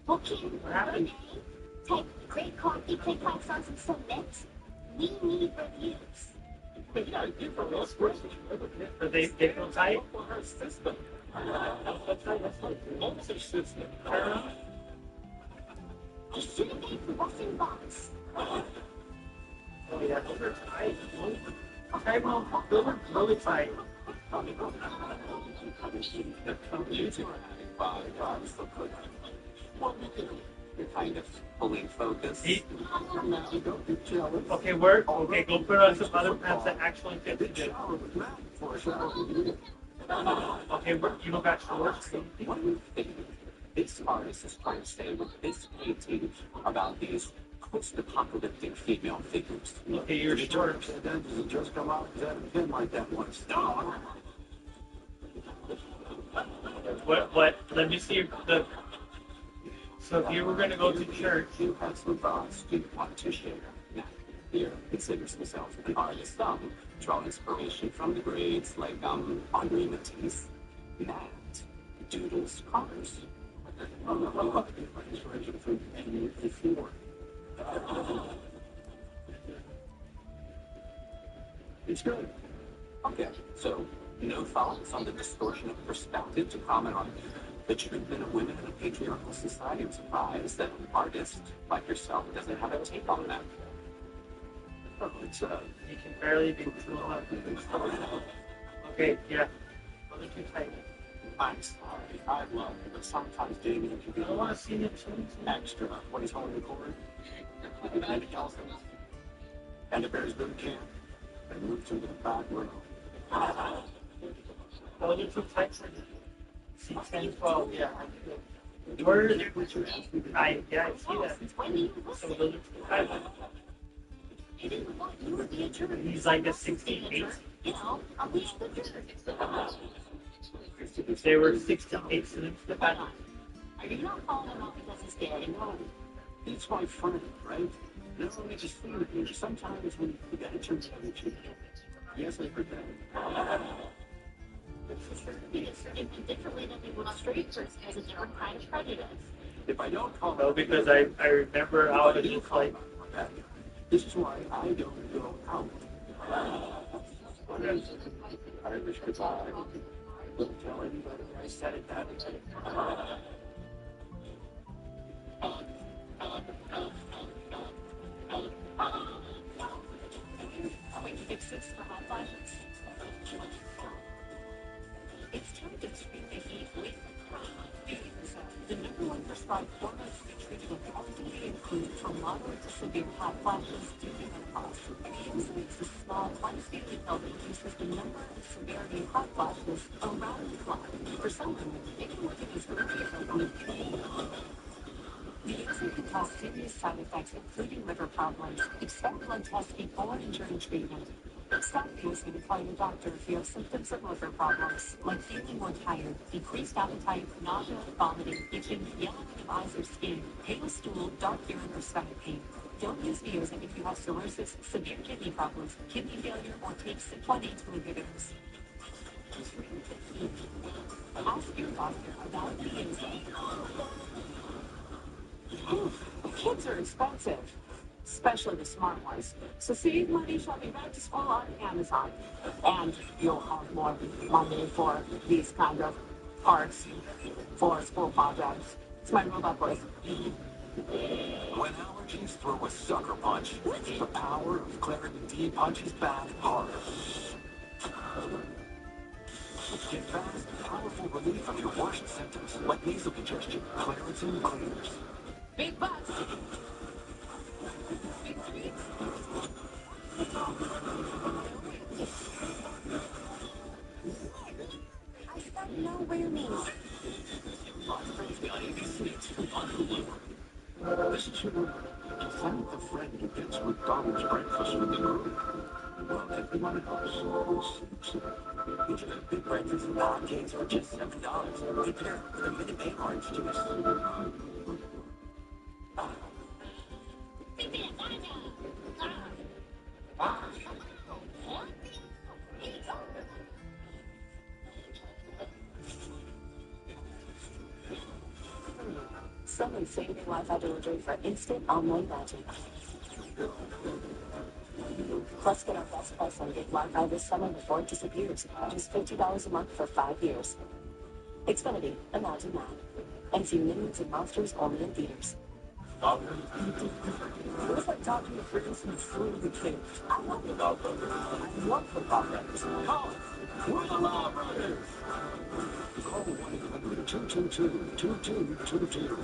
Okay, What happened? type great coffee, play 5 stars and submit. We need reviews. But you gotta give her real squishy. But they feel tight. For her system. What's her system? What's in box? Oh yeah, those are tight. Okay, well, those are really tight. You're kind of fully focused. Okay, where? Okay, go put on some other pants that actually fit you. Okay, you don't got shorts? What do you think? This artist is trying to say with this painting about these post-apocalyptic female figures. Okay, you're short. That doesn't just come out because I haven't been like that once. No. What? Let me see the. So if you were going to go to church, You have some thoughts you want to share. Now, here considers himself an artist. Some draw inspiration from the greats like Henri Matisse, Matt, Doodles cars. Inspiration from Henry IV. It's good. Okay, so no thoughts on the distortion of perspective to comment on the treatment of women in a patriarchal society. I'm surprised that an artist like yourself doesn't have a take on that. Oh, it's you can barely be true. Okay, yeah. Those are too tight. I'm sorry. I love it, but sometimes Damien can be I want to see them extra. What he's holding the cord. And the Bears boot camp. They moved to the back row. Those are too tight for C10, 12, yeah. Where is it? I see that. So those are too tight. He's like a 68. They were 68 to the back. Are you not calling him out because he's gay? No, he's my friend, right? That's what makes us feel it. Sometimes when you gotta turn to other people. Yes, I heard that. It's differently than people on straight person. There's a different kind of prejudice. If I don't call No, because I remember how it was like. This is why I don't go out. Irish goodbye. I wouldn't tell anybody I said it that way. Fix this for hot flashes. It's time to treat the heat with the number one prescribed hormone-free treatment FDA approved for moderate to severe hot flashes due to menopause. It's a small once-daily pill that reduces the number and severity of hot flashes around the clock. For some women, it can work as early as a week. The usage can cause serious side effects, including liver problems. Expect blood tests before and during treatment. Stop using and call your doctor if you have symptoms of liver problems, like feeling more tired, decreased appetite, nausea, vomiting, itching, yellowing of eyes or skin, pale stool, dark urine, or stomach pain. Don't use Veozin if you have cirrhosis, severe kidney problems, kidney failure, or take Cipla inhibitors. Ask your doctor about Veozin. Kids are expensive, especially the smart ones. So save money shopping back to school on Amazon. And you'll have more money for these kind of parts for school projects. It's my robot voice. When allergies throw a sucker punch, the power of Claritin D punches back harder. Get fast, powerful relief of your worst symptoms, like nasal congestion. Claritin clears. Big bucks. I spent no Roomies. Listen to her. Find the friend who gets McDonald's breakfast with the group. Well, everyone else. It's a big breakfast for Hotcakes for just $7. Prepare with a Minute Maid orange juice. Summon same-day Wi-Fi delivery for instant online magic. Plus, get our best price on gig Wi-Fi this summer before it disappears. Just $50 a month for 5 years. Xfinity, imagine that. And see Minions and Monsters only in theaters. It was like talking to friends who flew the cake. I love the Law Brothers. I love football brothers. Call us. We're the Law Brothers. Call 1-800-222-2222.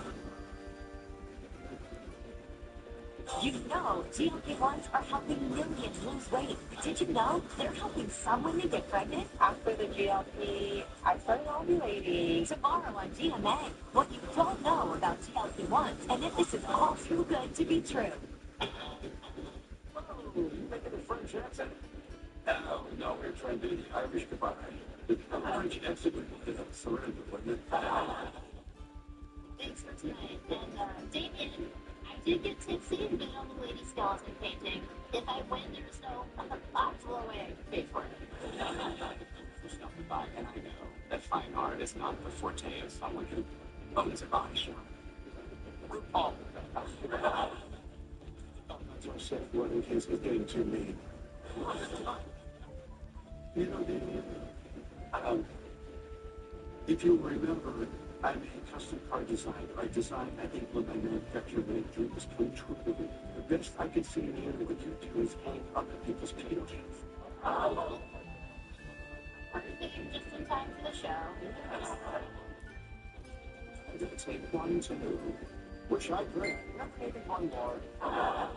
You know, GLP-1s are helping millions lose weight. Did you know they're helping some women get pregnant? After the GLP, I started ovulating. Tomorrow on GMA, what you don't know about GLP-1s, and if this is all too good to be true. Oh, you making a French accent? No, we're trying to do the Irish goodbye. The French accent would be surrender, wouldn't it? Thanks for tonight. And, Damien, I did get tipsy and bid on the lady skeleton painting. If I win, there's no actual way I can pay for it. There's nothing to buy, and I know that fine art is not the forte of someone who owns a body shop. Oh, that's our safe word in case it's getting too mean. You know, Damien, if you remember, I made custom car design. I designed, I think, when my manufacturer made dreams come true. The best I could see here what you do is hang up at people's paint cans. Perfect, just in time for the show. I'm going to take 1, 2. Wish I could. Maybe 1 more. I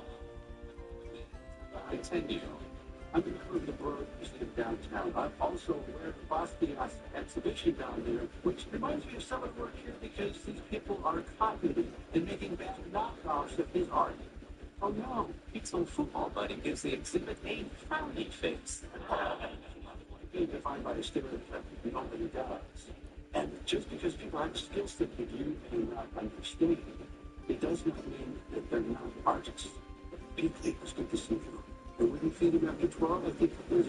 continue. I'm the crew of the Broad Museum downtown. I'm also aware of the Basquiat exhibition down there, which reminds me of someone work here because these people are copying and making bad knockoffs of his art. Oh no, Pixel Football Buddy gives the exhibit a frowny face. Being defined by a stereotype, it nobody does. And just because people have skills that you may not understand, it does not mean that they're not artists. Big things good to see you. And when you feed him after 12, I think there's